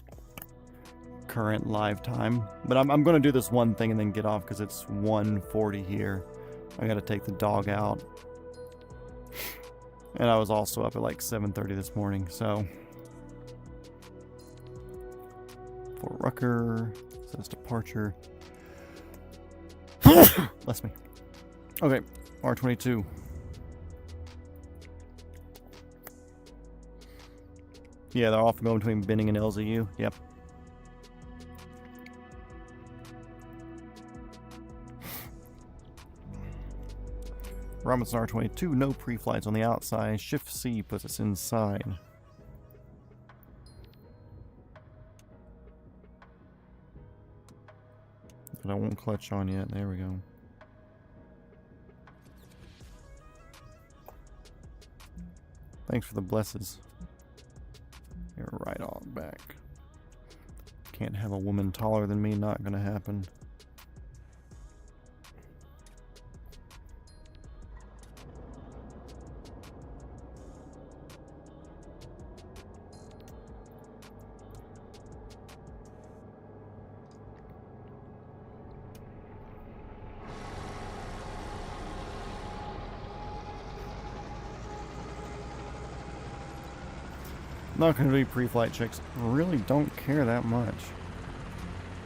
current live time. But I'm going to do this one thing and then get off because it's 1:40 here. I got to take the dog out. And I was also up at like 7:30 this morning, so. Fort Rucker says departure. Bless me. Okay, R-22. Yeah, they're often going between Benning and LZU. Yep. Robinson R22, no pre-flights on the outside. Shift C puts us inside. But I won't clutch on yet. There we go. Thanks for the blesses. You're right on back. Can't have a woman taller than me, not gonna happen. Not gonna do pre-flight checks. Really don't care that much.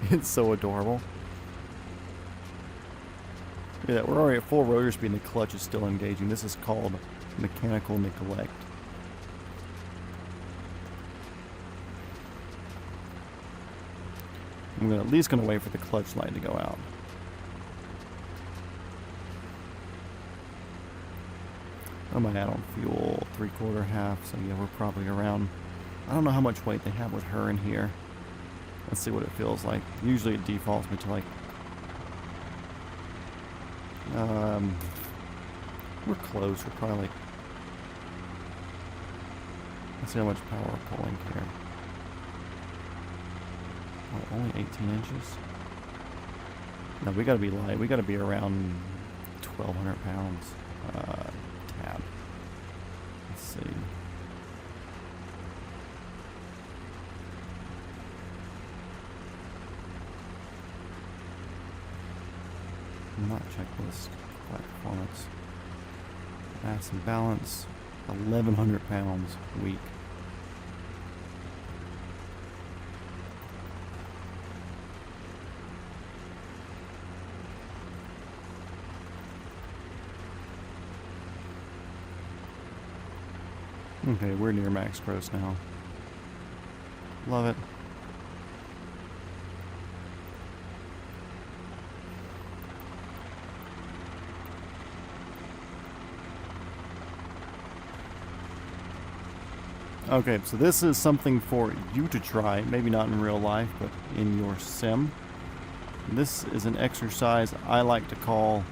It's so adorable. Yeah, we're already at full rotor speed and the clutch is still engaging. This is called mechanical neglect. I'm at least gonna wait for the clutch light to go out. What am I at on fuel? 3/4 half, so yeah, we're probably around. I don't know how much weight they have with her in here. Let's see what it feels like. Usually it defaults me to like... we're close. We're probably like... Let's see how much power we're pulling here. Oh, only 18 inches? No, we gotta be light. We gotta be around 1,200 pounds. Tab. Let's see. Not checklist. Flight performance. Mass and balance. 1,100 pounds weak. Okay, we're near max gross now. Love it. Okay, so this is something for you to try, maybe not in real life, but in your sim. This is an exercise I like to call,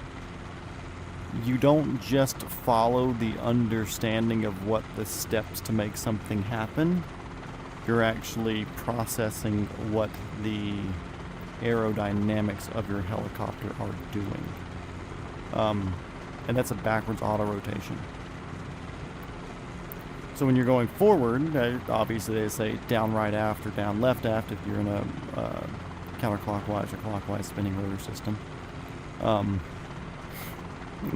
you don't just follow the understanding of what the steps to make something happen. You're actually processing what the aerodynamics of your helicopter are doing. And that's a backwards auto rotation. So when you're going forward, obviously they say down right aft or down left aft if you're in a counterclockwise or clockwise spinning rotor system. And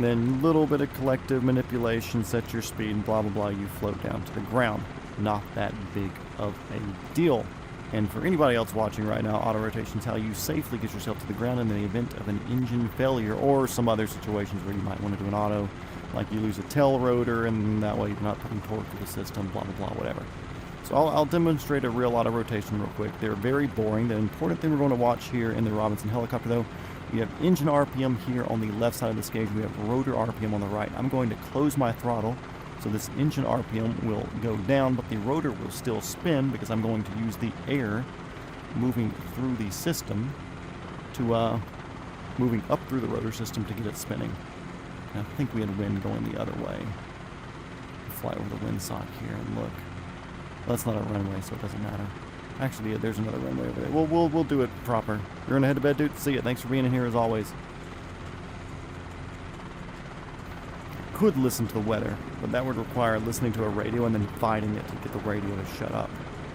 then a little bit of collective manipulation, set your speed, and blah, blah, blah, you float down to the ground. Not that big of a deal. And for anybody else watching right now, auto rotation is how you safely get yourself to the ground in the event of an engine failure or some other situations where you might want to do an auto, like you lose a tail rotor and that way you're not putting torque to the system, blah, blah, blah, whatever. So I'll demonstrate a real auto rotation real quick. They're very boring. The important thing we're going to watch here in the Robinson helicopter, though, we have engine RPM here on the left side of this gauge. We have rotor RPM on the right. I'm going to close my throttle, so this engine RPM will go down, but the rotor will still spin because I'm going to use the air moving through the system to moving up through the rotor system to get it spinning. And I think we had wind going the other way. Fly over the windsock here and look. Well, that's not a runway, so it doesn't matter. Actually, yeah, there's another runway over there. We'll do it proper. You're gonna head to bed, dude. See ya. Thanks for being in here as always. Could listen to the weather, but that would require listening to a radio and then fighting it to get the radio to shut up.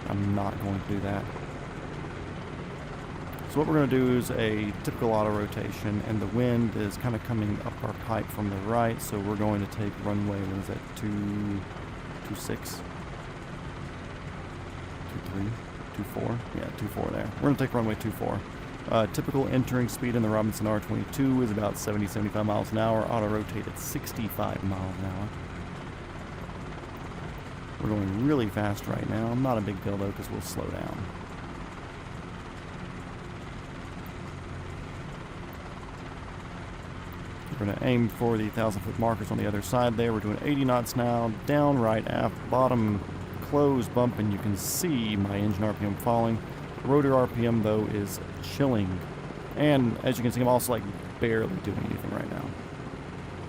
I'm not going to do that. So what we're going to do is a typical auto rotation, and the wind is kind of coming up our pipe from the right, so we're going to take runway, what is that, 226? 23? 24? Yeah, 24 there. We're going to take runway 24. Typical entering speed in the Robinson R22 is about 70-75 miles an hour. Auto rotate at 65 miles an hour. We're going really fast right now. Not a big deal though, because we'll slow down. We're going to aim for the 1,000-foot markers on the other side there. We're doing 80 knots now. Down, right, aft, bottom, close, bump, and you can see my engine RPM falling. Rotor RPM, though, is chilling. And as you can see, I'm also, like, barely doing anything right now.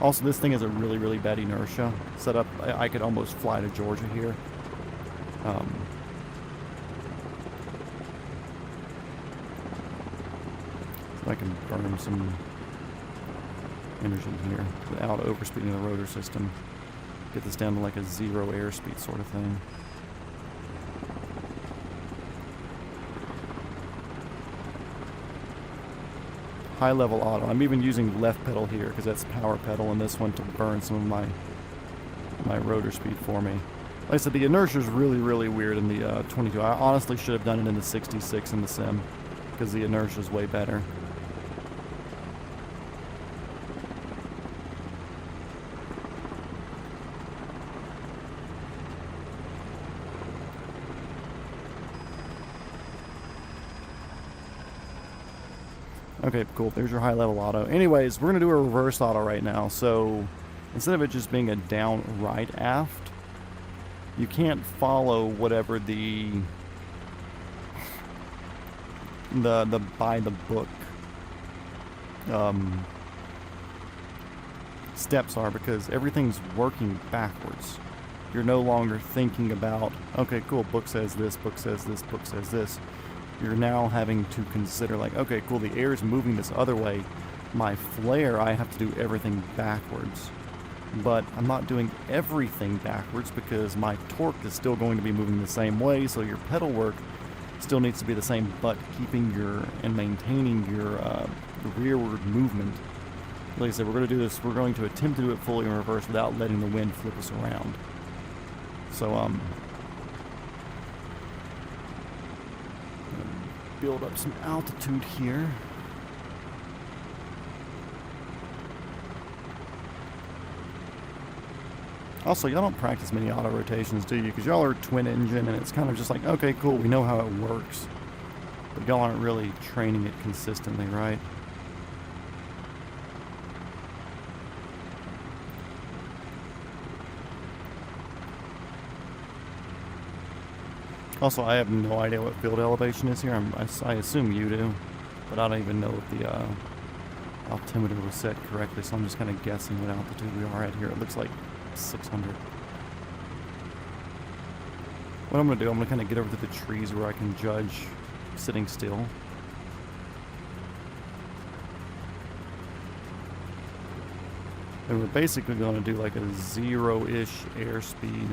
Also, this thing has a really, really bad inertia setup. I could almost fly to Georgia here. So I can burn some energy here without overspeeding the rotor system. Get this down to like a 0 airspeed sort of thing. High level auto. I'm even using left pedal here because that's power pedal, and this one to burn some of my rotor speed for me. Like I said, the inertia is really, really weird in the 22. I honestly should have done it in the 66 in the sim because the inertia is way better. Okay, cool. There's your high-level auto. Anyways, we're going to do a reverse auto right now. So instead of it just being a down right aft, you can't follow whatever the by the book steps are, because everything's working backwards. You're no longer thinking about, okay, cool, book says this, book says this, book says this. You're now having to consider, like, okay, cool, the air is moving this other way. My flare, I have to do everything backwards. But I'm not doing everything backwards because my torque is still going to be moving the same way, so your pedal work still needs to be the same, but keeping your and maintaining your rearward movement. Like I said, we're going to do this, we're going to attempt to do it fully in reverse without letting the wind flip us around. So, build up some altitude here. Also, y'all don't practice many auto rotations, do you? Because y'all are twin engine, and it's kind of just like, okay, cool, we know how it works. But y'all aren't really training it consistently, right? Also, I have no idea what field elevation is here. I assume you do, but I don't even know if the altimeter was set correctly, so I'm just kind of guessing what altitude we are at here. It looks like 600. What I'm going to do, I'm going to kind of get over to the trees where I can judge sitting still. And we're basically going to do like a 0-ish airspeed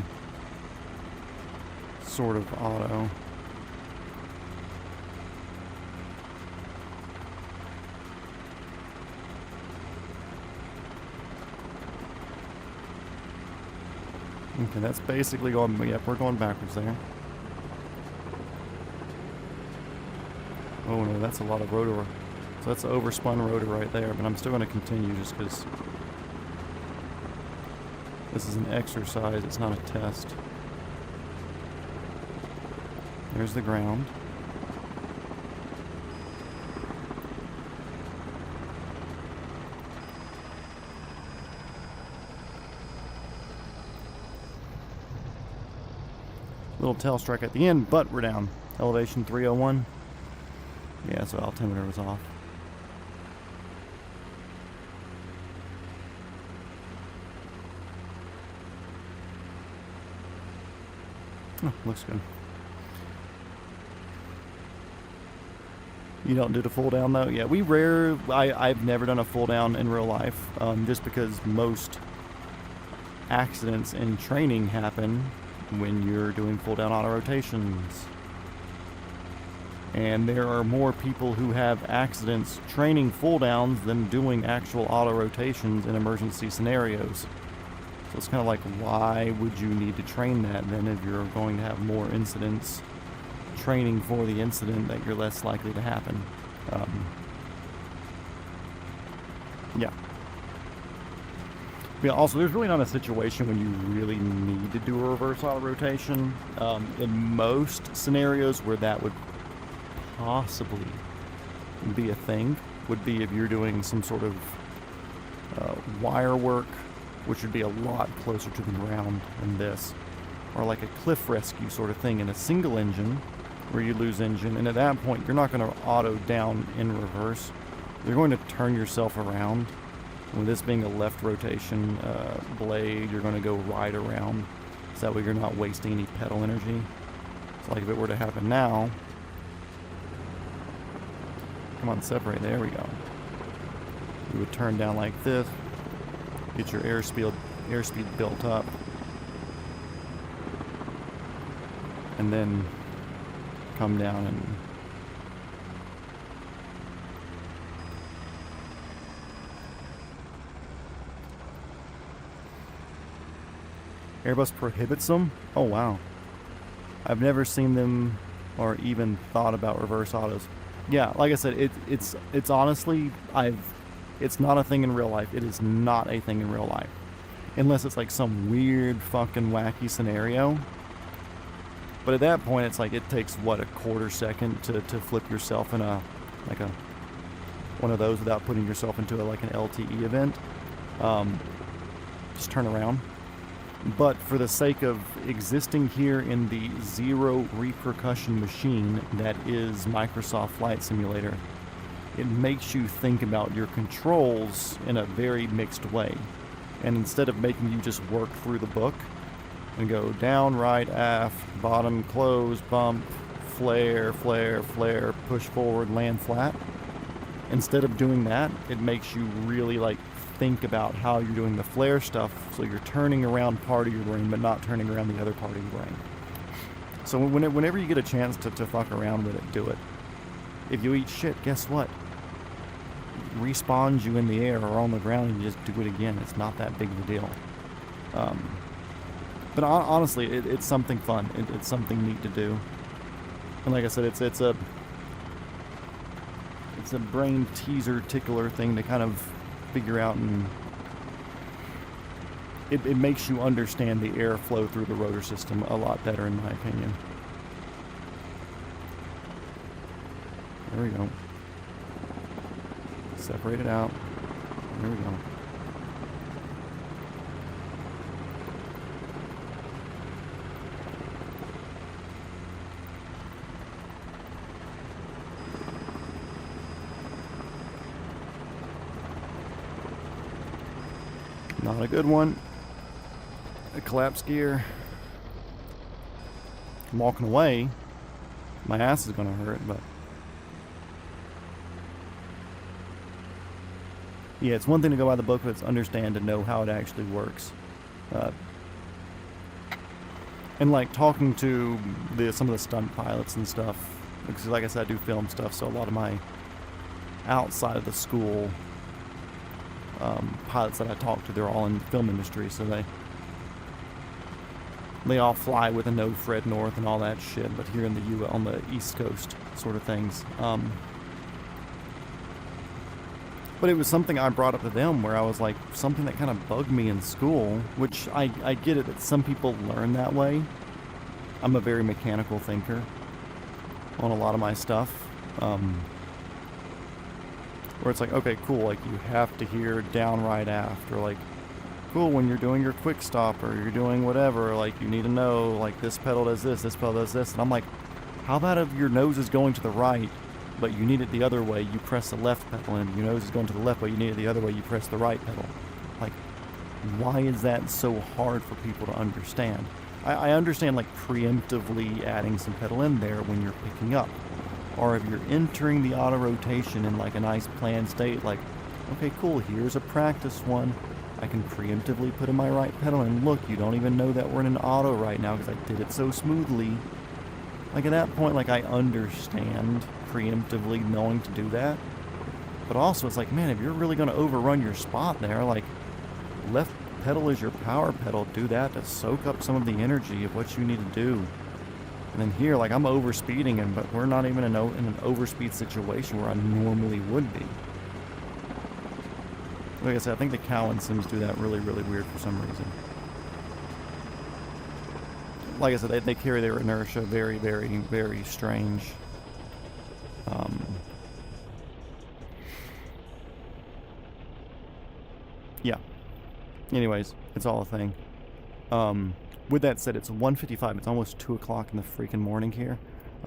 sort of auto. Okay, that's basically going, yep, we're going backwards there. Oh no, that's a lot of rotor. So that's an overspun rotor right there, but I'm still going to continue just because this is an exercise, it's not a test. There's the ground. Little tail strike at the end, but we're down. Elevation 301. Yeah, so altimeter was off. Oh, looks good. You don't do the full down though? Yeah, I've never done a full down in real life, just because most accidents in training happen when you're doing full down auto rotations. And there are more people who have accidents training full downs than doing actual auto rotations in emergency scenarios. So it's kind of like, why would you need to train that then if you're going to have more incidents training for the incident that you're less likely to happen? Yeah. Yeah, also, there's really not a situation when you really need to do a reverse auto rotation. In most scenarios where that would possibly be a thing would be if you're doing some sort of wire work, which would be a lot closer to the ground than this, or like a cliff rescue sort of thing in a single engine where you lose engine, and at that point you're not going to auto down in reverse. You're going to turn yourself around. With this being a left rotation blade, you're going to go right around, so that way you're not wasting any pedal energy. So like if it were to happen now, come on, separate, there we go. You would turn down like this, get your airspeed built up, and then come down and Airbus prohibits them? Oh wow. I've never seen them or even thought about reverse autos. Yeah, like I said, it's honestly, it's not a thing in real life. It is not a thing in real life. Unless it's like some weird fucking wacky scenario. But at that point, it's like it takes, what, a quarter second to flip yourself in one of those without putting yourself into like an LTE event. Just turn around. But for the sake of existing here in the zero repercussion machine that is Microsoft Flight Simulator, it makes you think about your controls in a very mixed way. And instead of making you just work through the book and go down, right, aft, bottom, close, bump, flare, flare, flare, push forward, land flat, instead of doing that, it makes you really like think about how you're doing the flare stuff, so you're turning around part of your brain but not turning around the other part of your brain. So whenever you get a chance to fuck around with it, do it. If you eat shit, guess what? It respawns you in the air or on the ground and you just do it again. It's not that big of a deal. But honestly, it's something fun. It's something neat to do. And like I said, it's a brain teaser tickler thing to kind of figure out, and it makes you understand the airflow through the rotor system a lot better, in my opinion. There we go. Separate it out. There we go. Not a good one. A collapsed gear. I'm walking away. My ass is gonna hurt, but yeah, it's one thing to go by the book, but it's understand to know how it actually works. And like talking to some of the stunt pilots and stuff, because like I said, I do film stuff, so a lot of my outside of the school pilots that I talk to, they're all in the film industry, so they all fly with a no Fred North and all that shit, but here in the on the East Coast sort of things. But it was something I brought up to them where I was like, something that kind of bugged me in school, which I get it that some people learn that way. I'm a very mechanical thinker on a lot of my stuff. Where it's like, okay, cool, like you have to hear down, right, aft, or like, cool, when you're doing your quick stop or you're doing whatever, like you need to know, like this pedal does this pedal does this. And I'm like, how about if your nose is going to the right, but you need it the other way, you press the left pedal, and your nose is going to the left, but you need it the other way, you press the right pedal. Like, why is that so hard for people to understand? I understand like preemptively adding some pedal in there when you're picking up. Or if you're entering the auto rotation in like a nice planned state, like, okay, cool, here's a practice one. I can preemptively put in my right pedal, and look, you don't even know that we're in an auto right now because I did it so smoothly. Like at that point, like I understand preemptively knowing to do that. But also it's like, man, if you're really going to overrun your spot there, like left pedal is your power pedal, do that to soak up some of the energy of what you need to do. And then here, like I'm overspeeding, but we're not even in an overspeed situation where I normally would be. Like I said, I think the Cowan sims do that really, really weird for some reason. Like I said, they carry their inertia very, very, very strange. Yeah. Anyways, it's all a thing. With that said, it's 1:55. It's almost 2 o'clock in the freaking morning here.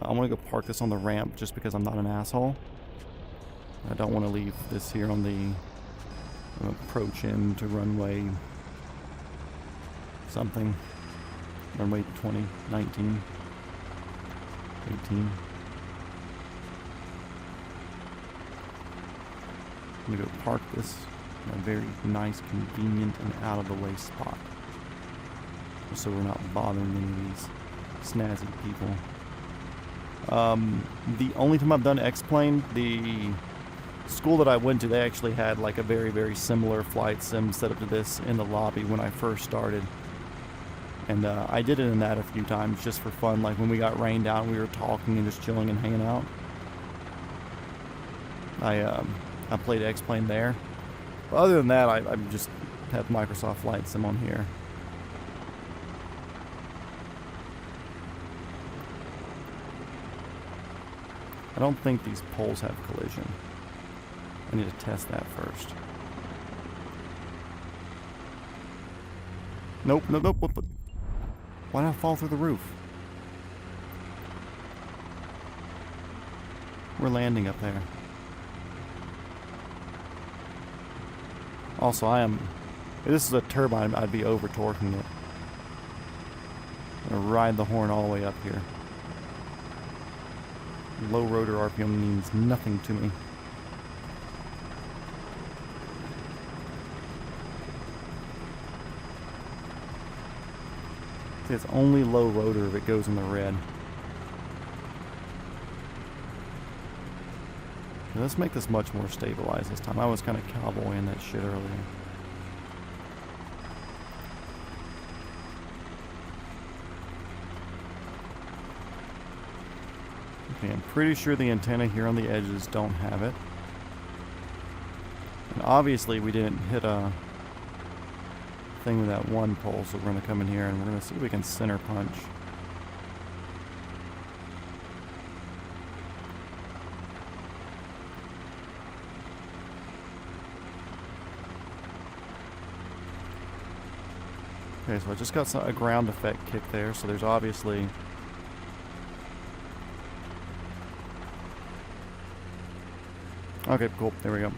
I want to go park this on the ramp just because I'm not an asshole. I don't want to leave this here on the approach in to runway something. Runway 20, 19, 18. I'm going to go park this in a very nice, convenient, and out-of-the-way spot. So we're not bothering any of these snazzy people. The only time I've done X-Plane, the school that I went to, they actually had like a very, very similar flight sim set up to this in the lobby when I first started. And I did it in that a few times just for fun, like when we got rained out and we were talking and just chilling and hanging out. I played X-Plane there. But other than that, I just have Microsoft Flight Sim on here. I don't think these poles have collision. I need to test that first. Nope, nope, nope. Why not fall through the roof? We're landing up there. Also, if this is a turbine, I'd be over-torquing it. I'm gonna ride the horn all the way up here. Low rotor RPM means nothing to me. See, it's only low rotor if it goes in the red. Let's make this much more stabilized this time. I was kind of cowboying that shit earlier. Okay, I'm pretty sure the antenna here on the edges don't have it. And obviously we didn't hit a thing with that one pole, so we're going to come in here and we're going to see if we can center punch. Okay, so I just got a ground effect kick there, so there's obviously... Okay, cool. There we go.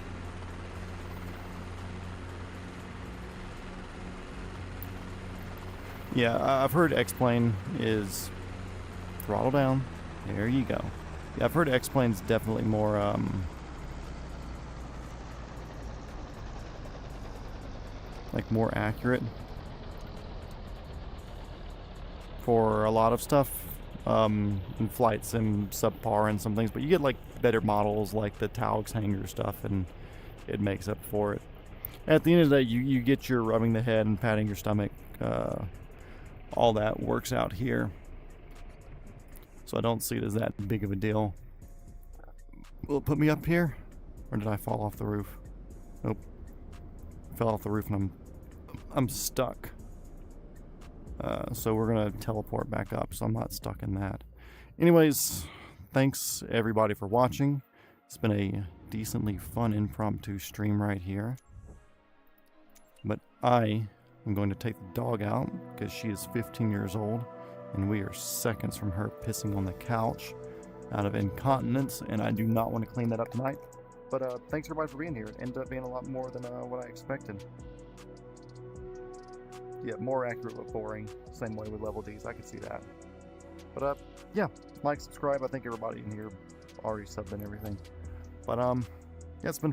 Yeah, I've heard X-Plane is throttle down. There you go. Yeah, I've heard X-Plane's definitely more, like more accurate for a lot of stuff. In flight sim subpar and some things, but you get like better models like the Taux Hanger stuff and it makes up for it. At the end of the day, you get your rubbing the head and patting your stomach, all that works out here. So I don't see it as that big of a deal. Will it put me up here? Or did I fall off the roof? Nope. I fell off the roof and I'm stuck. So we're going to teleport back up so I'm not stuck in that. Anyways, thanks everybody for watching. It's been a decently fun impromptu stream right here. But I am going to take the dog out because she is 15 years old and we are seconds from her pissing on the couch out of incontinence, and I do not want to clean that up tonight. But thanks everybody for being here. It ended up being a lot more than what I expected. Yeah, more accurate but boring. Same way with level Ds, I can see that. But yeah, like, subscribe. I think everybody in here already subbed and everything. But yeah, it's been